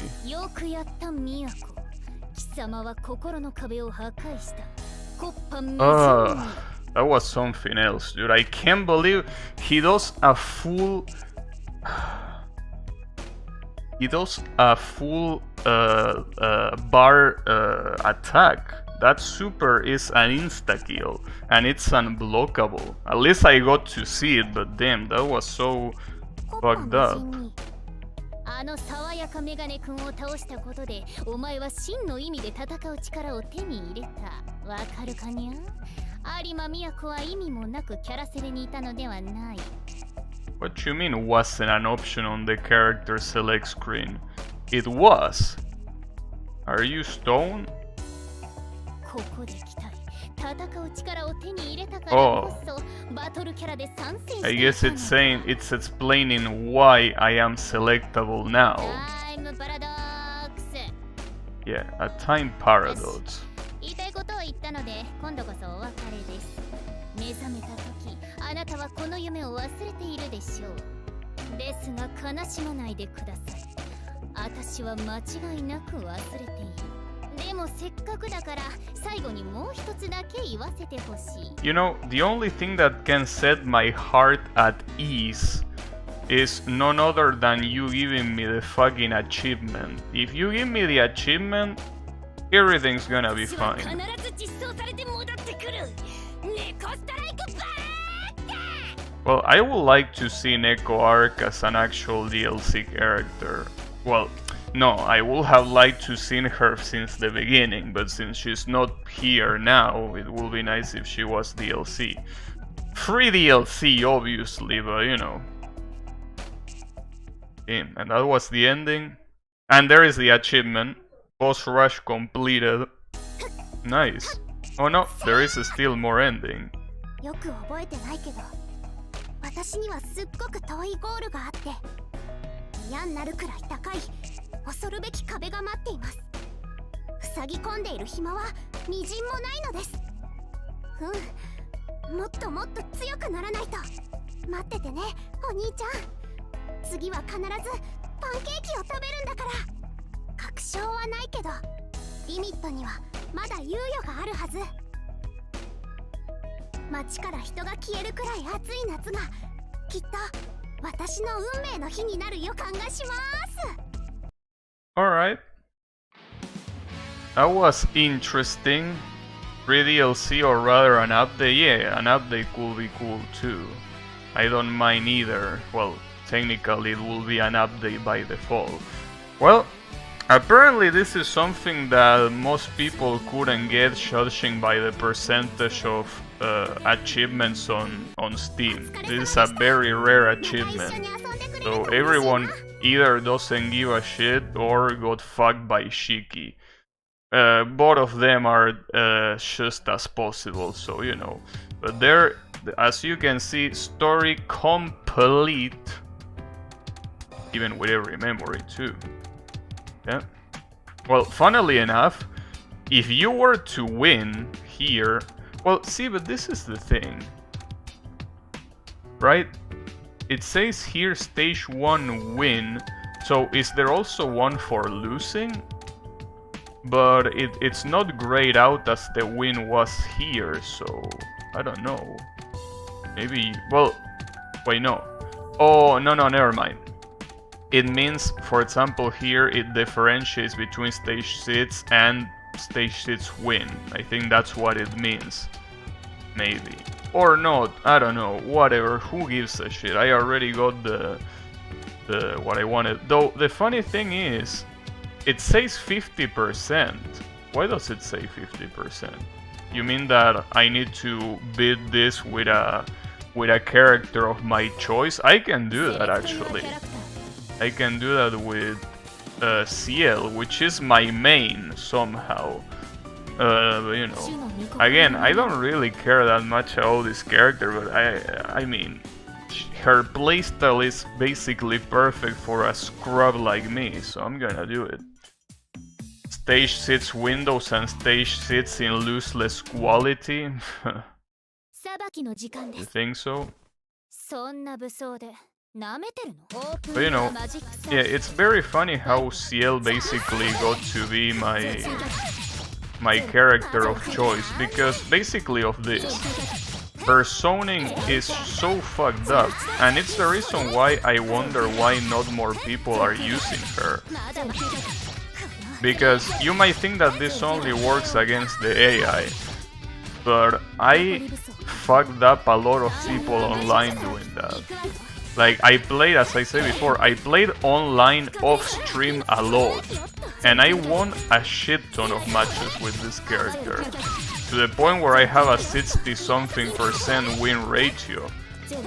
That was something else, dude. I can't believe he does a full... He does a full bar attack. That super is an insta-kill, and it's unblockable. At least I got to see it, but damn, that was so fucked up. あの爽やかメガネ君を倒したことでお前は真の意味で戦う力を手に入れた。わかるかにゃ？有馬都は意味もなくキャラセレにいたのではない。 What you mean wasn't an option on the character select screen? It was. Are you stone? ここで来たり戦う力を手に入れたからこそバトルキャラで参戦した。 I guess it's saying, it's explaining why I am selectable now. Time paradox. Yeah, a time paradox. 言いたいことを言ったので今度こそお別れです。目覚めた時あなたはこの夢を忘れているでしょう。ですが悲しまないでください。私は間違いなく忘れている。でもせっかくだから最後にもう一つだけ言わせてほしい。 You know, the only thing that can set my heart at ease is none other than you giving me the fucking achievement. If you give me the achievement, everything's gonna be fine. Well, I would like to see Neko Arc as an actual DLC character. Well, no, I would have liked to see her since the beginning, but since she's not here now, it would be nice if she was DLC. Free DLC, obviously, but you know. Damn, and that was the ending. And there is the achievement. Boss rush completed. Nice. Oh no, there is still more ending. よく覚えてないけど、私にはすっごく遠いゴールがあって、嫌になるくらい高い恐るべき壁が待っています。塞ぎ込んでいる暇はみじんもないのです。もっともっと強くならないと。待っててね、お兄ちゃん。次は必ずパンケーキを食べるんだから。確証はないけど、リミットにはまだ猶予があるはず。街から人が消えるくらい暑い夏がきっと私の運命の日になる予感がします。 Alright. That was interesting. Free DLC or rather an update? Yeah, an update could be cool too. I don't mind either. Well, technically it will be an update by default. Well, Apparently this is something that most people couldn't get, judging by the percentage of achievements on Steam. This is a very rare achievement. So everyone either doesn't give a shit or got fucked by Shiki. Both of them are just as possible, so you know. But there, as you can see, story complete. Even with every memory too. Yeah. Well, funnily enough, if you were to win here... Well, see, but this is the thing. Right? It says here stage 1 win. So is there also one for losing? But it's not grayed out as the win was here, so... I don't know. Maybe... Well... Wait, no. Oh, no, never mind. It means, for example, here it differentiates between stage 6 and stage 6 win. I think that's what it means. Maybe. Or not, I don't know. Whatever, who gives a shit? I already got the what I wanted. Though, the funny thing is, it says 50%. Why does it say 50%? You mean that I need to beat this with a character of my choice? I can do that, actually. I can do that with CL, which is my main somehow. You know, again, I don't really care that much about this character, but I mean, her playstyle is basically perfect for a scrub like me, so I'm gonna do it. Stage 6 windows and stage 6 in lossless quality. You think so? But you know, yeah, it's very funny how CL basically got to be my character of choice, because basically of this. Her zoning is so fucked up, and it's the reason why I wonder why not more people are using her. Because you might think that this only works against the AI, but I fucked up a lot of people online doing that. Like, I played, as I said before, I played online off-stream a lot, and I won a shit ton of matches with this character, to the point where I have a 60-something% win ratio,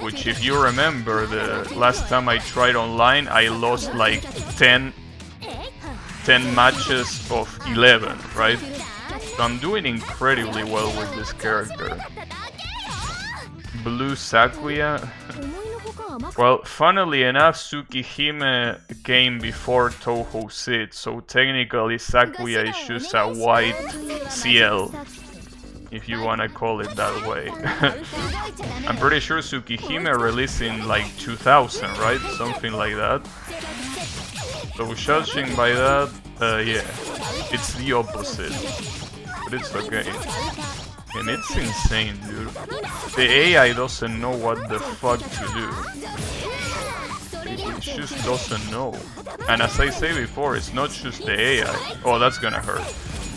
which, if you remember, the last time I tried online, I lost like 10 matches of 11, right? So I'm doing incredibly well with this character. Blue Sakuya. Well, funnily enough, Tsukihime came before Touhou Sid, so technically Sakuya is just a white CL, if you wanna call it that way. I'm pretty sure Tsukihime released in like 2000, right? Something like that. So judging by that, yeah, it's the opposite. But it's okay. And it's insane, dude. The AI doesn't know what the fuck to do. It just doesn't know. And as I say before, it's not just the AI. Oh, that's gonna hurt.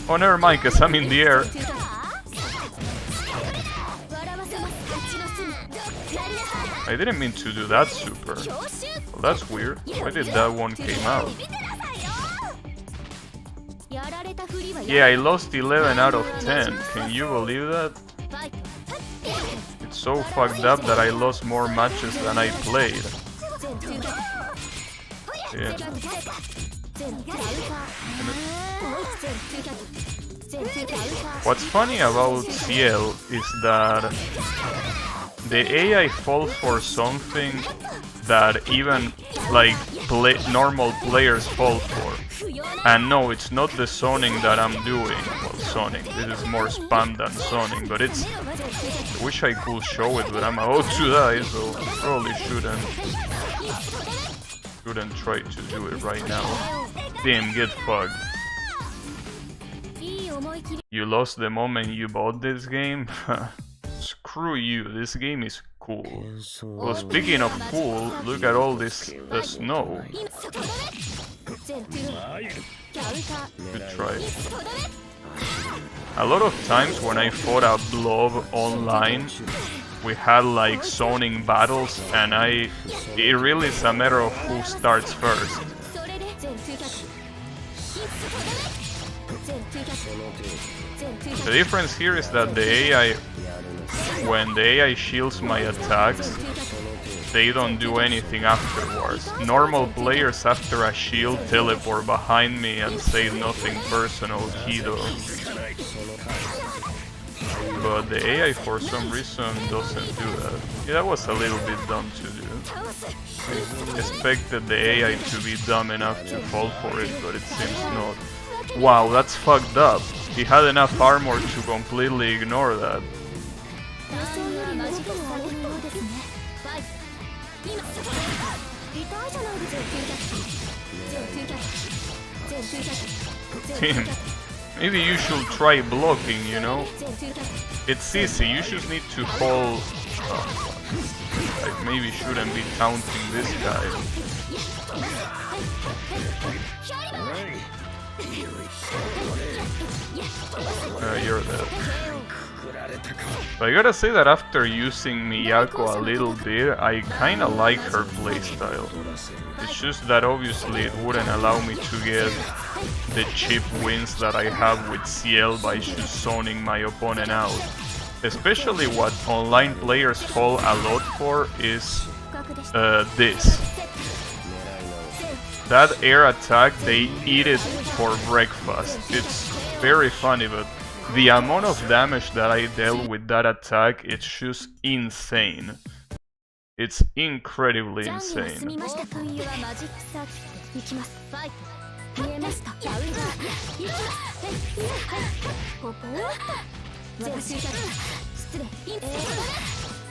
Oh, never mind, cause I'm in the air. I didn't mean to do that super. Well, that's weird. Why did that one came out? Yeah, I lost 11 out of 10. Can you believe that? It's so fucked up that I lost more matches than I played. Yeah. What's funny about CL is that the AI falls for something that even like normal players fall for. And no, it's not the zoning that I'm doing. Well, zoning. This is more spam than zoning, but it's... I wish I could show it, but I'm about to die, so I probably shouldn't try to do it right now. Damn, get fucked. You lost the moment you bought this game? Screw you, this game is cool. Well, speaking of cool, look at all this snow. Good try. A lot of times when I fought a blob online, we had like zoning battles, and it really is a matter of who starts first. The difference here is that the AI, when the AI shields my attacks, they don't do anything afterwards. Normal players after a shield teleport behind me and say nothing personal, Kido. But the AI for some reason doesn't do that. Yeah, that was a little bit dumb to do. I expected the AI to be dumb enough to fall for it, but it seems not. Wow, that's fucked up. He had enough armor to completely ignore that. Tim, maybe you should try blocking, you know? It's easy, you just need to hold... I maybe shouldn't be counting this guy. You're dead. But I gotta say that after using Miyako a little bit, I kinda like her playstyle. It's just that obviously it wouldn't allow me to get the cheap wins that I have with CL by just zoning my opponent out. Especially what online players fall a lot for is this. That air attack, they eat it for breakfast. It's very funny, but the amount of damage that I dealt with that attack, it's just insane. It's incredibly insane.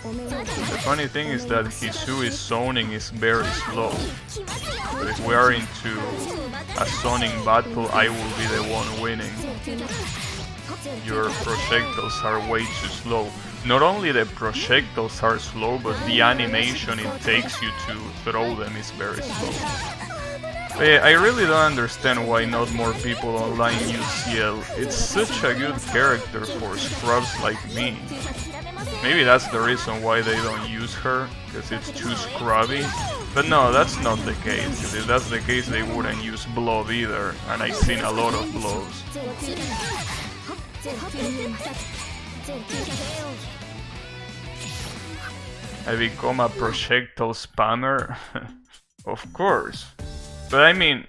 The funny thing is that Hisui's zoning is very slow. But if we are into a zoning battle, I will be the one winning. Your projectiles are way too slow. Not only the projectiles are slow, but the animation it takes you to throw them is very slow. I really don't understand why not more people online use CL. It's such a good character for scrubs like me. Maybe that's the reason why they don't use her, because it's too scrubby. But no, that's not the case. If that's the case, they wouldn't use Blob either, and I've seen a lot of Blobs. I become a projectile spammer? Of course. But I mean,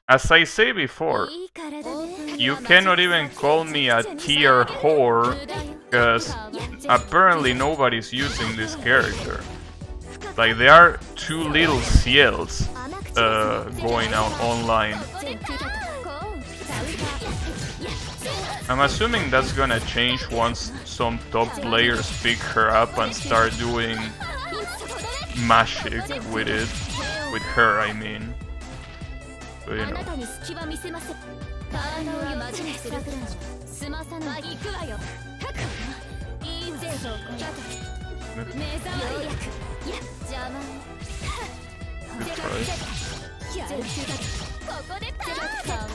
as I say before, you cannot even call me a tier whore, because apparently nobody's using this character. Like, there are too little CLs going out online. I'm assuming that's gonna change once some top players pick her up and start doing magic with it. With her, I mean. But you know.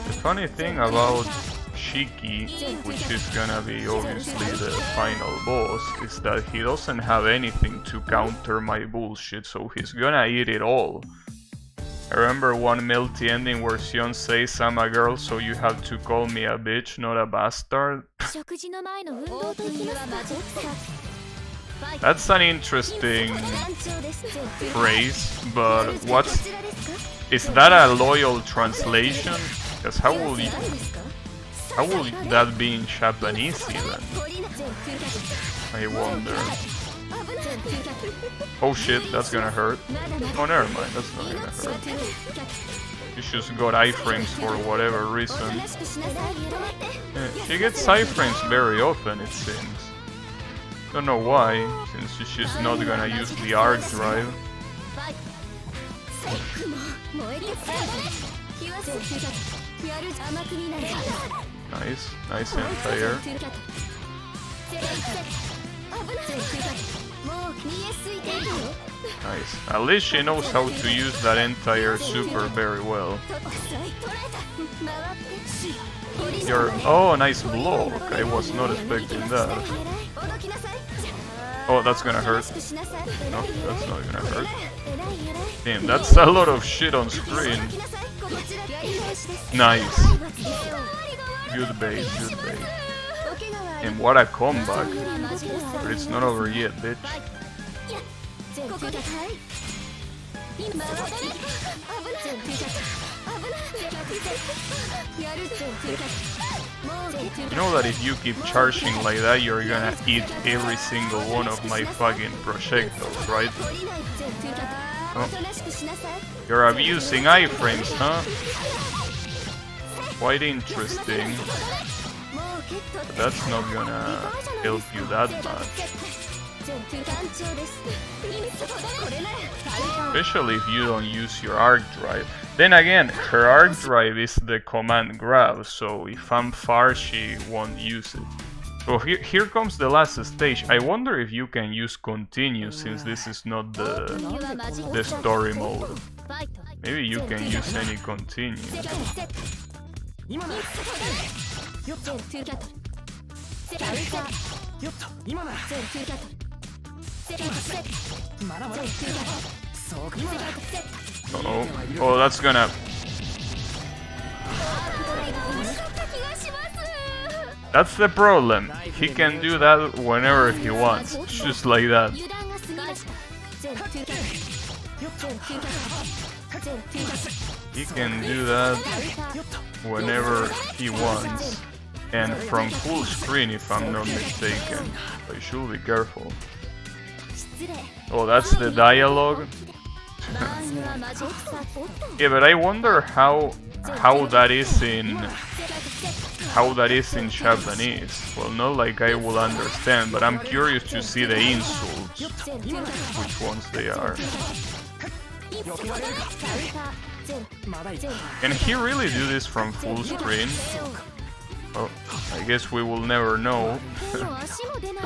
The funny thing about Shiki, which is gonna be obviously the final boss, is that he doesn't have anything to counter my bullshit, so he's gonna eat it all. I remember one Melty ending where Sion says, "I'm a girl, so you have to call me a bitch, not a bastard." That's an interesting phrase, but is that a loyal translation? Because how will that be in Japanese even? I wonder. Oh shit, that's gonna hurt. Oh, never mind, that's not gonna hurt. You just got iframes for whatever reason. Yeah, she gets iframes very often, it seems. Don't know why, since she's not gonna use the arc drive. Nice, nice anti-air. Nice. At least she knows how to use that anti-air super very well. Oh, nice block. I was not expecting that. Oh, that's gonna hurt. No, that's not gonna hurt. Damn, that's a lot of shit on screen. Nice. Good bait, good bait. And what a comeback. But it's not over yet, bitch. You know that if you keep charging like that, you're gonna eat every single one of my fucking projectiles, right? Oh. You're abusing iframes, huh? Quite interesting. But that's not gonna help you that much. Especially if you don't use your arc drive. Then again, her arc drive is the command grab, so if I'm far, she won't use it. So here comes the last stage. I wonder if you can use continue, since this is not the story mode. Maybe you can use any continue. Uh-oh. Oh, that's gonna... That's the problem. He can do that whenever he wants, just like that. He can do that whenever he wants. And from full screen, if I'm not mistaken. I should be careful. Oh, that's the dialogue? Yeah, but I wonder how that is in Japanese. Well, not like I will understand, but I'm curious to see the insults, which ones they are. Can he really do this from full screen? Oh, I guess we will never know.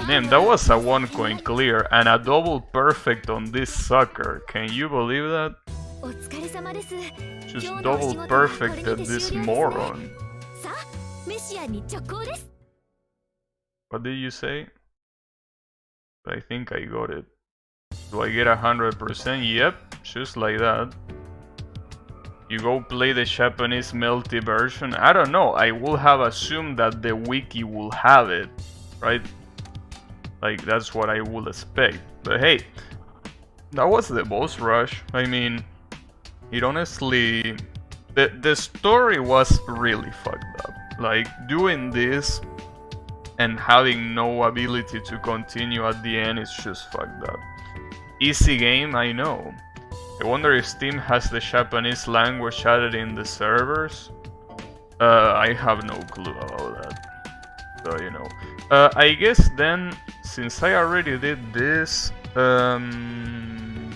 Damn, that was a 1 coin clear and a double perfect on this sucker. Can you believe that? Just double perfected this moron. What did you say? I think I got it. Do I get 100%? Yep, just like that. You go play the Japanese Melty version? I don't know, I would have assumed that the wiki will have it, right? Like, that's what I would expect. But hey, that was the boss rush. I mean, it honestly... The story was really fucked up. Like, doing this and having no ability to continue at the end is just fucked up. Easy game, I know. I wonder if Steam has the Japanese language added in the servers? I have no clue about that. So, you know. I guess then, since I already did this, I'm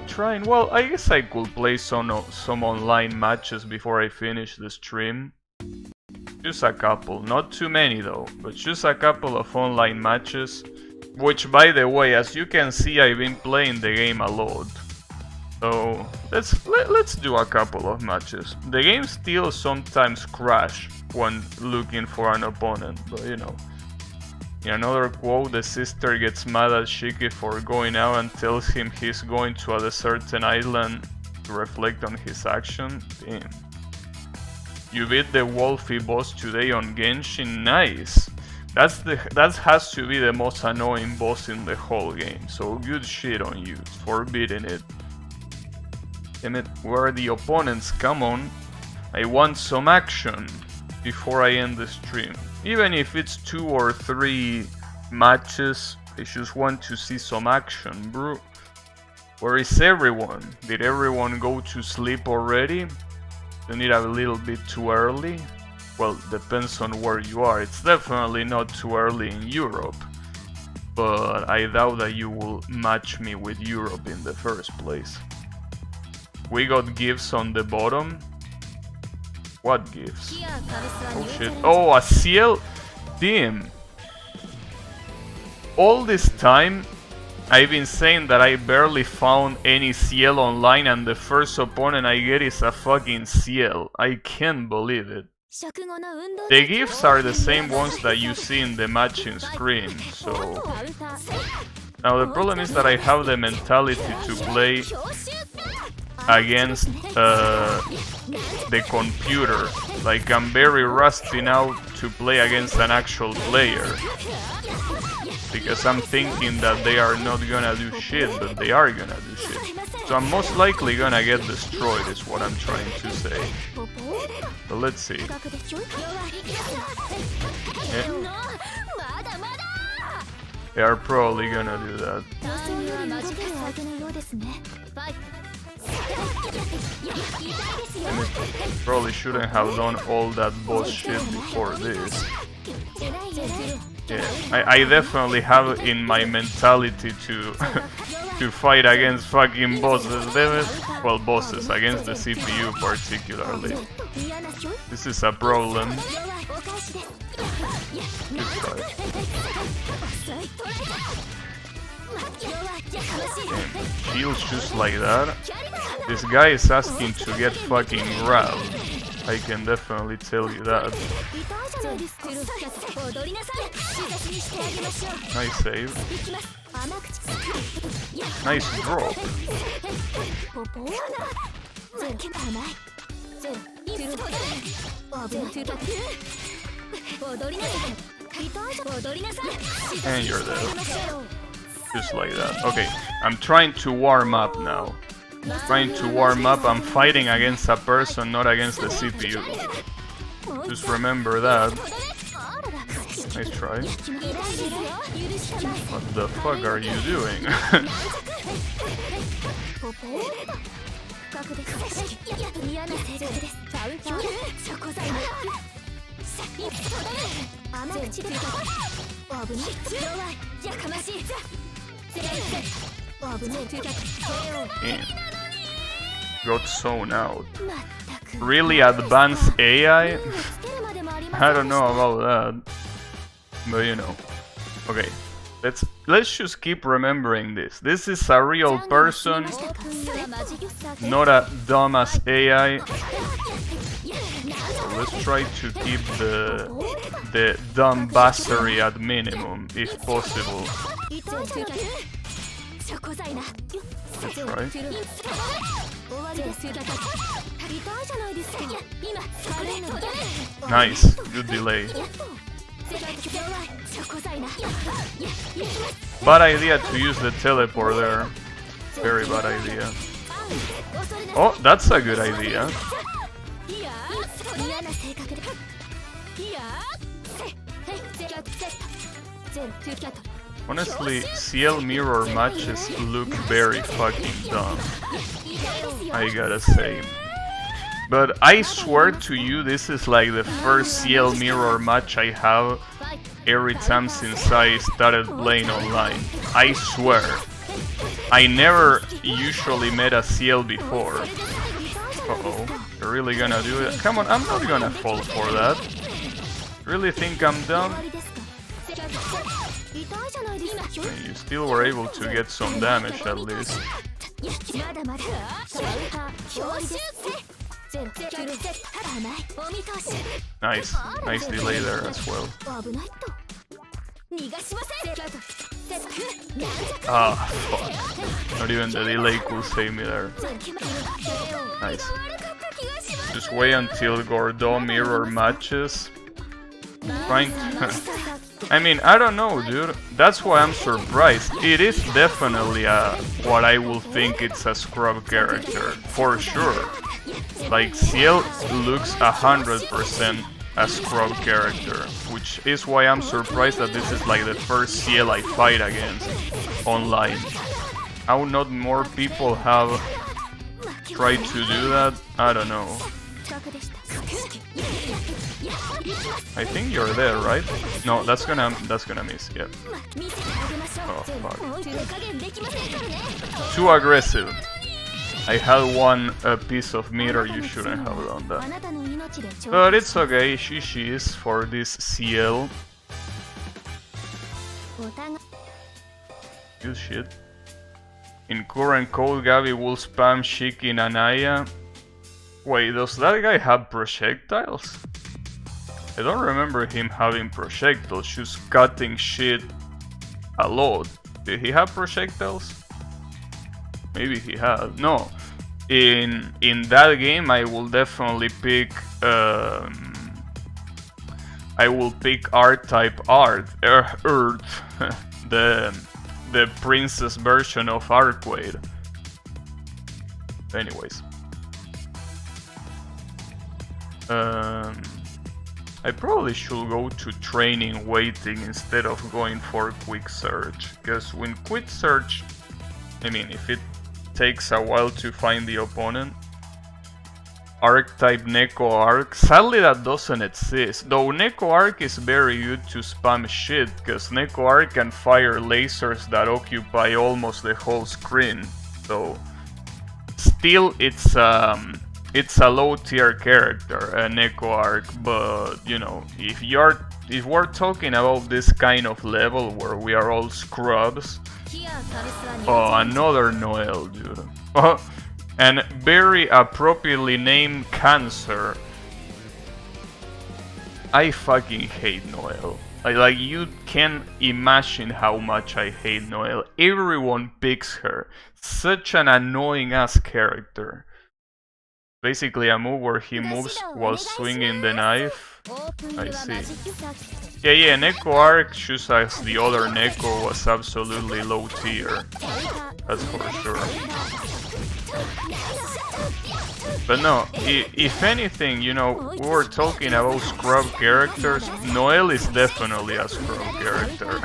trying. Well, I guess I could play some online matches before I finish the stream. Just a couple, not too many though, but just a couple of online matches. Which, by the way, as you can see, I've been playing the game a lot. So let's do a couple of matches. The game still sometimes crash when looking for an opponent, but you know. In another quote, the sister gets mad at Shiki for going out and tells him he's going to a certain island to reflect on his action. Damn. You beat the Wolfie boss today on Genshin? Nice! That has to be the most annoying boss in the whole game, so good shit on you for beating it. Damn it, where are the opponents? Come on. I want some action before I end the stream. Even if it's 2 or 3 matches, I just want to see some action, bro. Where is everyone? Did everyone go to sleep already? Isn't it a little bit too early? Well, depends on where you are. It's definitely not too early in Europe. But I doubt that you will match me with Europe in the first place. We got gifts on the bottom. What gifts? Oh shit. Oh, a seal? Damn. All this time, I've been saying that I barely found any CL online and the first opponent I get is a fucking CL. I can't believe it. The gifts are the same ones that you see in the matching screen, so Now the problem is that I have the mentality to play against the computer. Like, I'm very rusty now to play against an actual player. Because I'm thinking that they are not gonna do shit, but they are gonna do shit. So I'm most likely gonna get destroyed, is what I'm trying to say. But let's see. Yeah. They are probably gonna do that. And it probably shouldn't have done all that boss shit before this. Yeah, I definitely have in my mentality to to fight against fucking bosses, damn it. Well, bosses, against the CPU particularly. This is a problem. Good try. Damn, heals just like that. This guy is asking to get fucking grabbed. I can definitely tell you that. Nice save. Nice drop. And you're dead. Just like that. Okay, I'm trying to warm up now. Trying to warm up, I'm fighting against a person, not against the CPU. Just remember that. Nice try. What the fuck are you doing? Yeah. Got zone out. Really advanced AI? I don't know about that. But you know. Okay. Let's just keep remembering this. This is a real person, not a dumbass AI. So let's try to keep the dumbassery at minimum, if possible. Let's try. Nice, good delay. Bad idea to use the teleport there. Very bad idea. Oh, that's a good idea. Honestly, CL mirror matches look very fucking dumb, I gotta say. But I swear to you, this is like the first CL mirror match I have every time since I started playing online. I swear. I never usually met a CL before. Uh-oh, you're really gonna do it? Come on, I'm not gonna fall for that. Really think I'm dumb? And you still were able to get some damage at least. Nice, nice delay there as well. Ah, fuck. Not even the delay could save me there. Nice. Just wait until Gordon mirror matches. Trying to... I mean, I don't know, dude. That's why I'm surprised. It is definitely what I will think it's a scrub character, for sure. Like, CL looks 100% a scrub character, which is why I'm surprised that this is like the first CL I fight against online. How not more people have tried to do that? I don't know. I think you're there, right? No, that's gonna miss, yeah. Oh, fuck. Too aggressive. I had one piece of meter, you shouldn't have done that. But it's okay, GG's for this CL. Good shit. In current code, Gabi will spam Shiki and Anaya. Wait, does that guy have projectiles? I don't remember him having projectiles, just cutting shit a lot. Did he have projectiles? Maybe he had. No. In that game, I will definitely pick. I will pick R-type Earth, the princess version of Arcade. Anyways, I probably should go to training waiting instead of going for quick search, because when quick search, I mean, if it takes a while to find the opponent. Arc-type Neko Arc, sadly that doesn't exist, though Neko Arc is very good to spam shit, because Neko Arc can fire lasers that occupy almost the whole screen, so still it's a low tier character, Neko Arc, but you know, if we're talking about this kind of level where we are all scrubs, oh, another Noel, dude. And very appropriately named Cancer. I fucking hate Noel. Like, you can't imagine how much I hate Noel. Everyone picks her. Such an annoying ass character. Basically a move where he moves while swinging the knife. I see. Yeah, Neko Arc, just as the other Neko, was absolutely low tier. That's for sure. But no, if anything, you know, we were talking about scrub characters. Noelle is definitely a scrub character.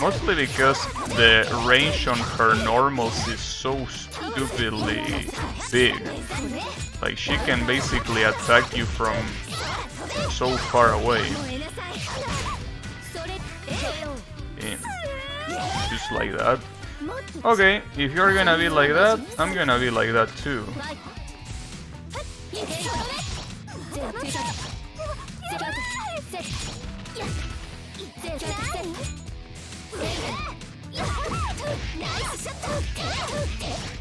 Mostly because the range on her normals is so stupidly big. Like, she can basically attack you from so far away. Damn. Just like that. Okay, if you're gonna be like that, I'm gonna be like that too.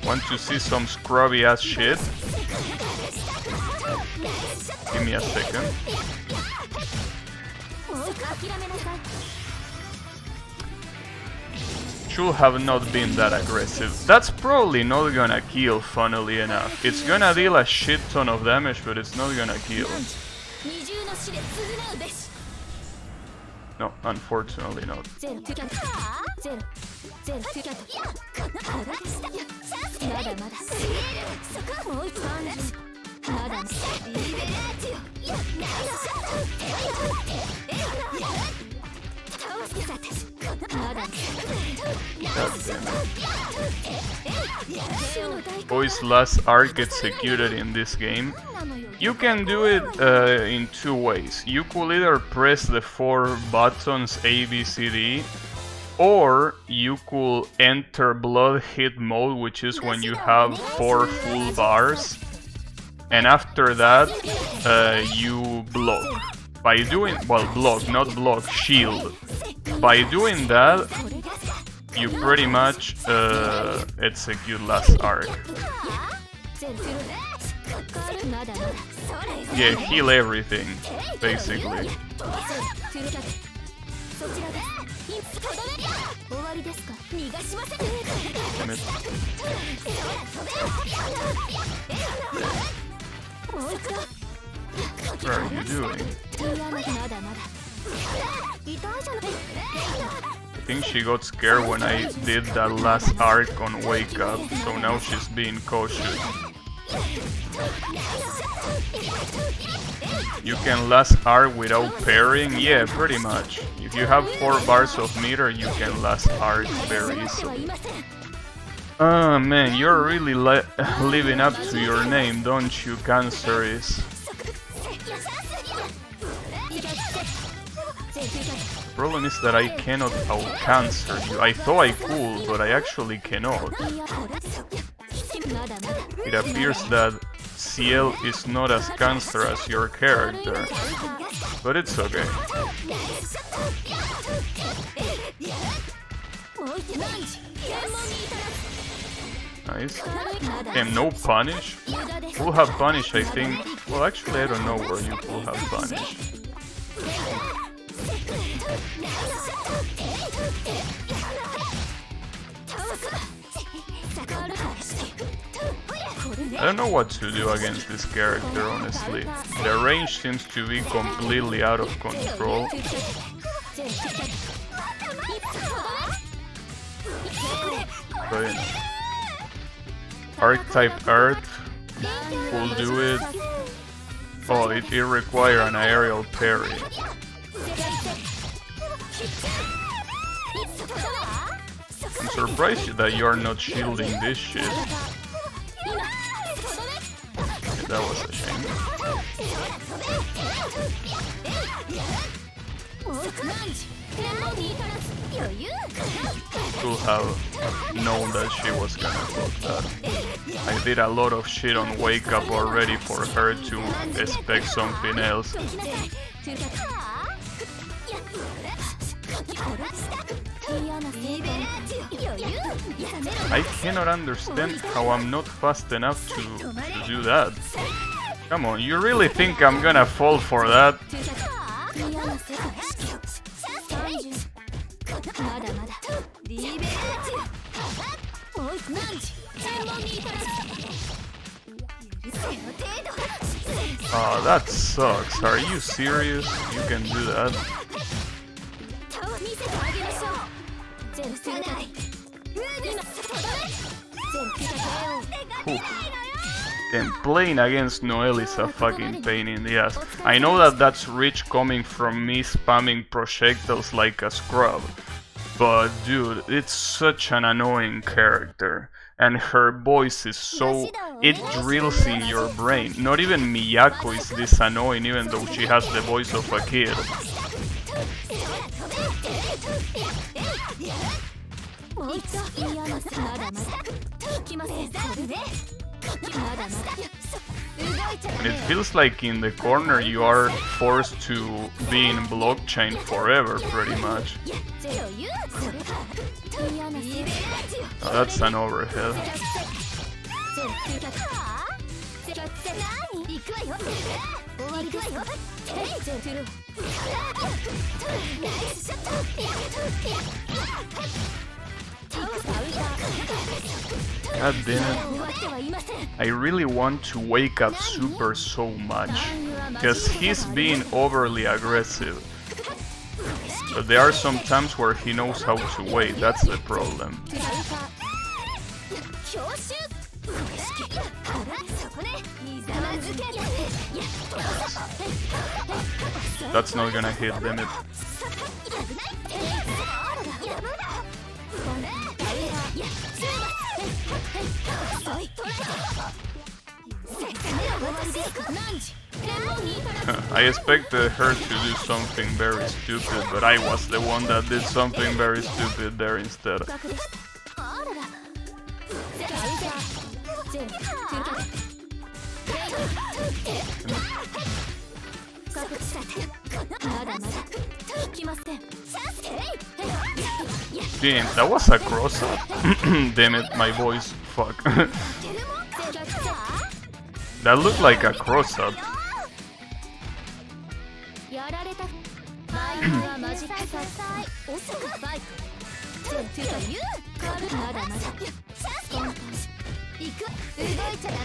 Want to see some scrubby ass shit? Give me a second. Should have not been that aggressive. That's probably not gonna kill, funnily enough. It's gonna deal a shit ton of damage, but it's not gonna kill. No, unfortunately not. Boys last arc executed in this game. You can do it in two ways. You could either press the 4 buttons A, B, C, D, or you could enter blood hit mode, which is when you have 4 full bars, and after that you block. By doing, well, block, not block, shield. By doing that, you pretty much execute last arc. Yeah, heal everything, basically. Damn it. What are you doing? I think she got scared when I did that last arc on Wake Up, so now she's being cautious. You can last arc without parrying? Yeah, pretty much. If you have 4 bars of meter, you can last arc very easily. Oh man, you're really living up to your name, don't you, Cancerous? Problem is that I cannot out-cancer you. I thought I could, but I actually cannot. It appears that CL is not as cancer as your character, but it's okay. Nice. Damn, no punish? Full have punish, I think. Well, actually, I don't know where you full have punish. I don't know what to do against this character, honestly. The range seems to be completely out of control. But Archetype Earth will do it. Oh, it requires an aerial parry. I'm surprised that you're not shielding this shit. That was a shame. Could have known that she was gonna block that. I did a lot of shit on Wake Up already for her to expect something else. I cannot understand how I'm not fast enough to do that. Come on, you really think I'm gonna fall for that? Oh, that sucks. Are you serious? You can do that? Ooh. And playing against Noelle is a fucking pain in the ass. I know that that's rich coming from me spamming projectiles like a scrub, but dude, it's such an annoying character. And her voice is so... it drills in your brain. Not even Miyako is this annoying, even though she has the voice of a kid. And it feels like in the corner you are forced to be in blockchain forever, pretty much. Oh, that's an overhead. God damn it. I really want to Wake Up Super so much, because he's being overly aggressive. But there are some times where he knows how to wait, that's the problem. That's not gonna hit them. I expected her to do something very stupid, but I was the one that did something very stupid there instead. Damn, that was a cross-up. Damn it, my voice. Fuck. That looked like a cross-up.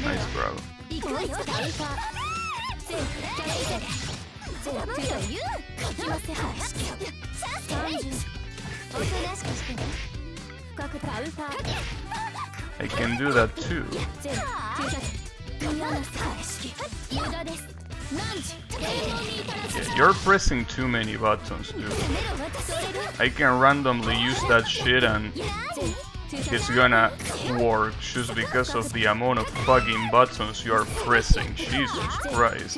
Nice, bro. I can do that too. Yeah, you're pressing too many buttons, dude. I can randomly use that shit and it's gonna work just because of the amount of fucking buttons you are pressing. Jesus Christ.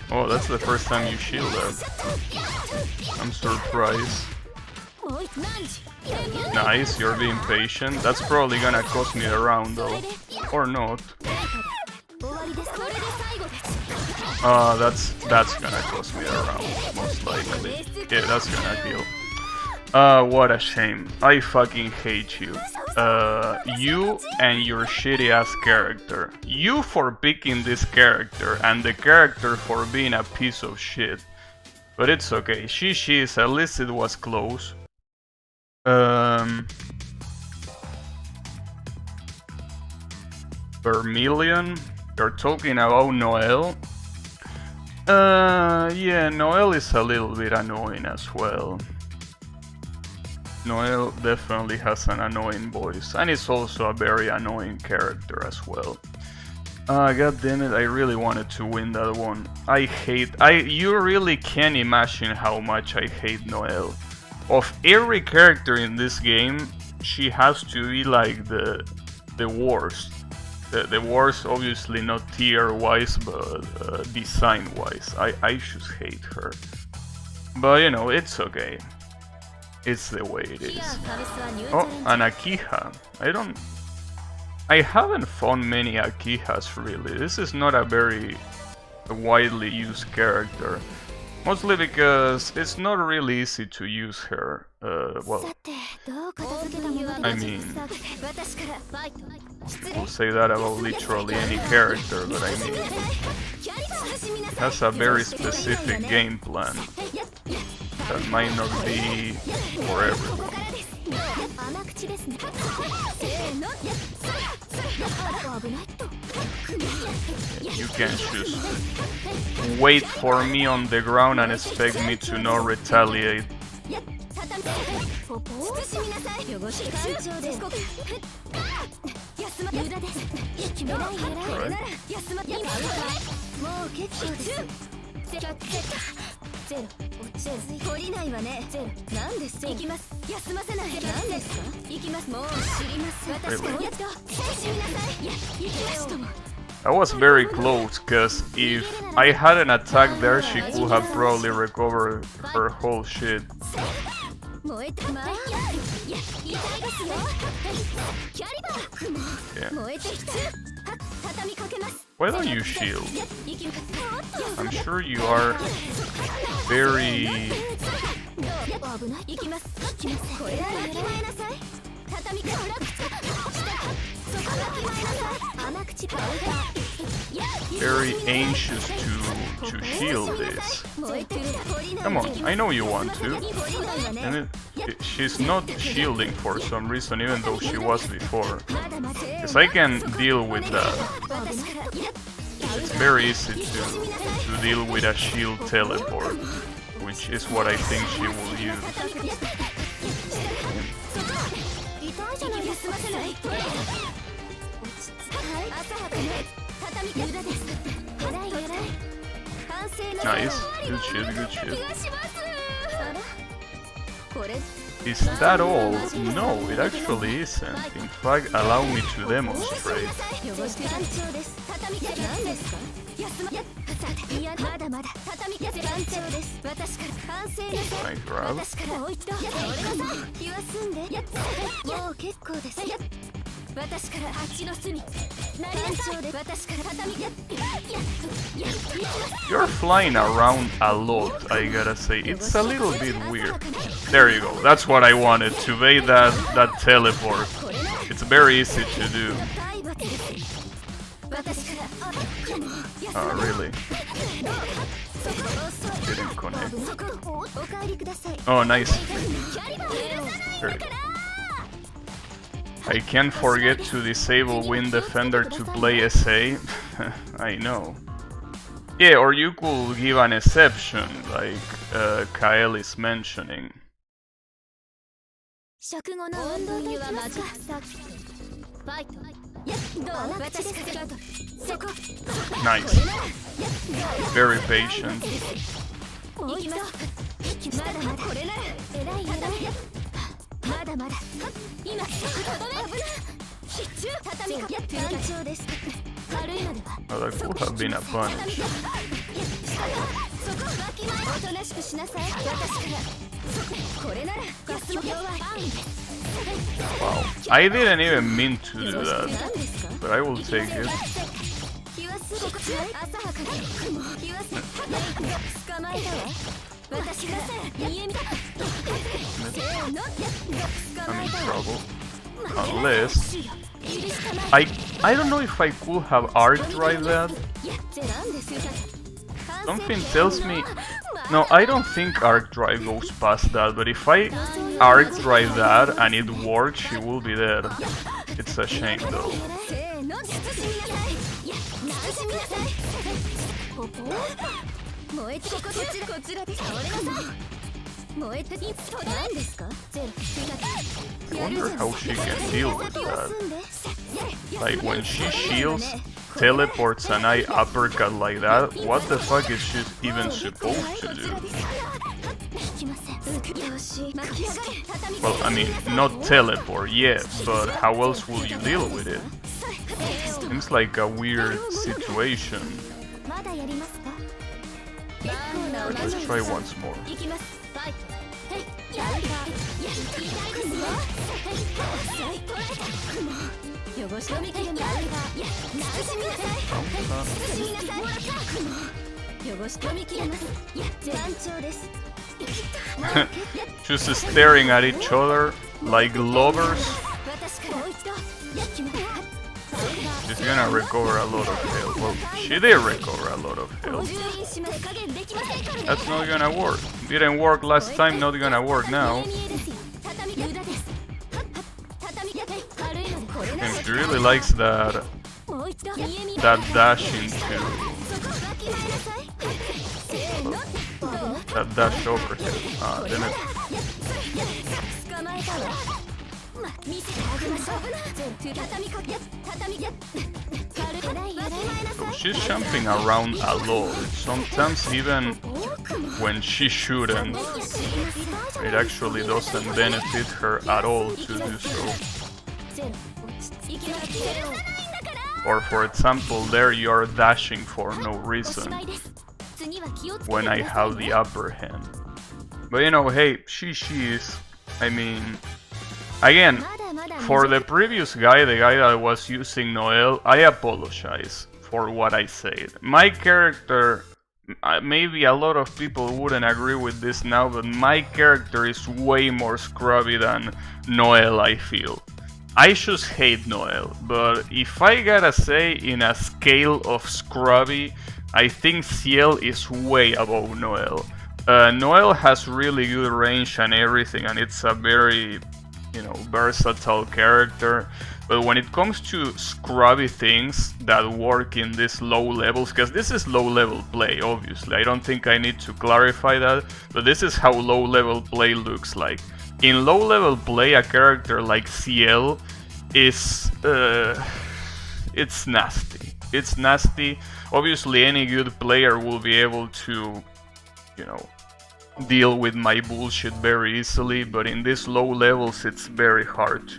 Oh, that's the first time you shield that. I'm surprised. Nice, you're being patient. That's probably gonna cost me a round though. Or not. That's gonna cost me around, most likely. Yeah, that's gonna deal. What a shame. I fucking hate you. You and your shitty ass character. You for picking this character, and the character for being a piece of shit. But it's okay. She's, at least it was close. Vermilion? You're talking about Noel? Yeah, Noel is a little bit annoying as well. Noel definitely has an annoying voice, and is also a very annoying character as well. God damn it, I really wanted to win that one. You really can't imagine how much I hate Noel. Of every character in this game, she has to be like the worst. The worst, obviously not tier-wise, but design-wise. I just hate her. But you know, it's okay. It's the way it is. Oh, an Akiha. I haven't found many Akihas really. This is not a very widely used character. Mostly because it's not really easy to use her. Well, I mean, we'll say that about literally any character, but I mean, has a very specific game plan that might not be for everyone. You can't just wait for me on the ground and expect me to not retaliate. That was very close, cause if I had an attack there, she could have probably recovered her whole shit. Yeah. Why don't you shield? I'm sure you are very... very anxious to shield this. Come on, I know you want to. And she's not shielding for some reason, even though she was before. Because I can deal with that. It's very easy to deal with a shield teleport, which is what I think she will use. Nice, good shit, good shit. Is that all? No, it actually isn't. In fact, allow me to demonstrate. I grab. You're flying around a lot, I gotta say. It's a little bit weird. There you go. That's what I wanted, to evade that teleport. It's very easy to do. Oh, really? Didn't connect. Oh, nice. Very. I can't forget to disable Wind Defender to play SA. I know. Yeah, or you could give an exception, like Kael is mentioning. Nice. Very patient. Oh, that could have been a punish. Wow, I didn't even mean to do that, but I will take it. I'm in trouble. Unless I don't know if I could have arc drive that. Something tells me no, I don't think arc drive goes past that, but if I arc drive that and it works, she will be dead. It's a shame though. I wonder how she can deal with that. Like when she shields, teleports and I uppercut like that, what the fuck is she even supposed to do? Well, I mean, not teleport, yeah, but how else will you deal with it? Seems like a weird situation. Let's try once more. Just staring at each other like lovers. She's gonna recover a lot of health. Well, she did recover a lot of health. That's not gonna work. Didn't work last time, not gonna work now. And she really likes that dash into that dash overhead. Damn it. So she's jumping around a lot. Sometimes even when she shouldn't, it actually doesn't benefit her at all to do so. Or for example, there you're dashing for no reason when I have the upper hand. But you know, hey, she is. I mean, again, for the previous guy, the guy that was using Noel, I apologize for what I said. My character, maybe a lot of people wouldn't agree with this now, but my character is way more scrubby than Noel, I feel. I just hate Noel, but if I gotta say in a scale of scrubby, I think Ciel is way above Noel. Noel has really good range and everything, and it's a very, you know, versatile character. But when it comes to scrubby things that work in these low levels, because this is low level play, obviously, I don't think I need to clarify that, but this is how low level play looks like. In low level play, a character like Ciel is, it's nasty. It's nasty. Obviously, any good player will be able to, you know, deal with my bullshit very easily, but in these low levels it's very hard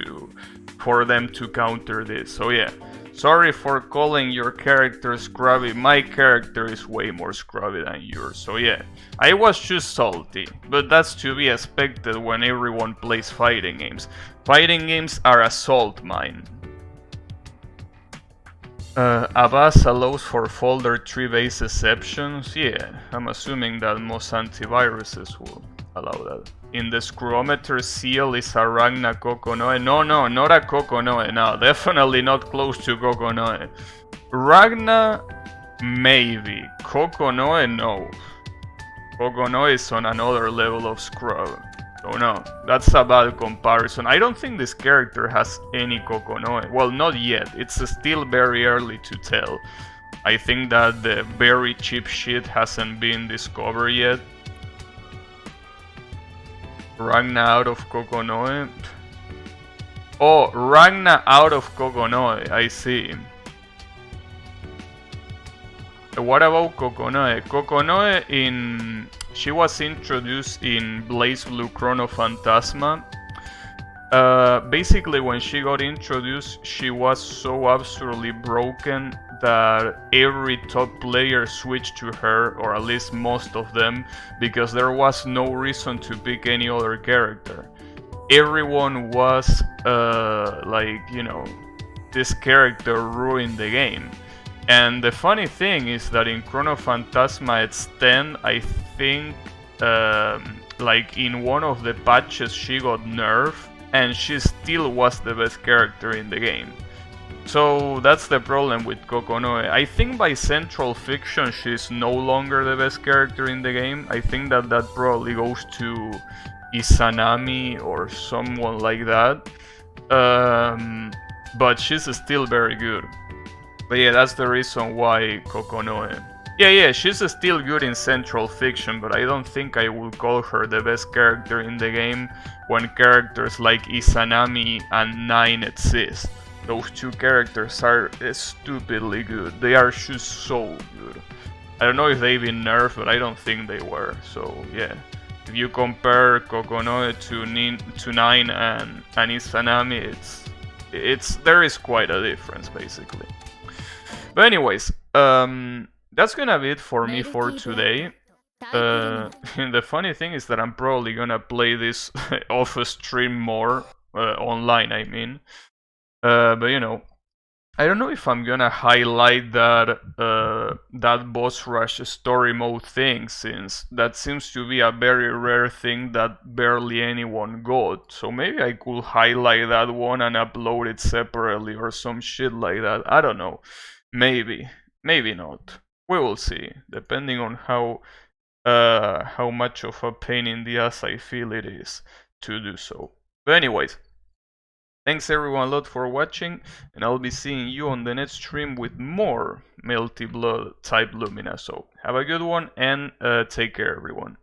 for them to counter this. So yeah, sorry for calling your character scrubby. My character is way more scrubby than yours. So yeah, I was just salty, but that's to be expected when everyone plays fighting games. Fighting games are a salt mine. Avast allows for folder tree-based exceptions. Yeah, I'm assuming that most antiviruses will allow that. In the scrometer, Ciel is a Ragna Kokonoe. No, not a Kokonoe. No, definitely not close to Kokonoe. Ragna, maybe. Kokonoe, no. Kokonoe is on another level of scrub. So no, that's a bad comparison. I don't think this character has any Kokonoe. Well, not yet. It's still very early to tell. I think that the very cheap shit hasn't been discovered yet. Ragna out of Kokonoe. Oh, Ragna out of Kokonoe. I see. What about Kokonoe? Kokonoe she was introduced in Blaze Blue Chrono Phantasma. Basically, when she got introduced, she was so absolutely broken that every top player switched to her, or at least most of them, because there was no reason to pick any other character. Everyone was like, you know, this character ruined the game. And the funny thing is that in Chrono Phantasma it's 10, I think like in one of the patches she got nerfed and she still was the best character in the game. So that's the problem with Kokonoe. I think by Central Fiction she's no longer the best character in the game. I think that probably goes to Izanami or someone like that. But she's still very good. But yeah, that's the reason why Kokonoe. Yeah, she's still good in Central Fiction, but I don't think I would call her the best character in the game when characters like Izanami and Nine exist. Those two characters are stupidly good. They are just so good. I don't know if they've been nerfed, but I don't think they were. So yeah, if you compare Kokonoe to Nine and Izanami, there is quite a difference basically. But anyways, that's gonna be it for me for today. The funny thing is that I'm probably gonna play this off stream more, online I mean. But you know, I don't know if I'm gonna highlight that that boss rush story mode thing, since that seems to be a very rare thing that barely anyone got. So maybe I could highlight that one and upload it separately or some shit like that. I don't know. Maybe not. We will see, depending on how much of a pain in the ass I feel it is to do so. But anyways, thanks everyone a lot for watching, and I'll be seeing you on the next stream with more Melty Blood type Lumina. So have a good one and take care everyone.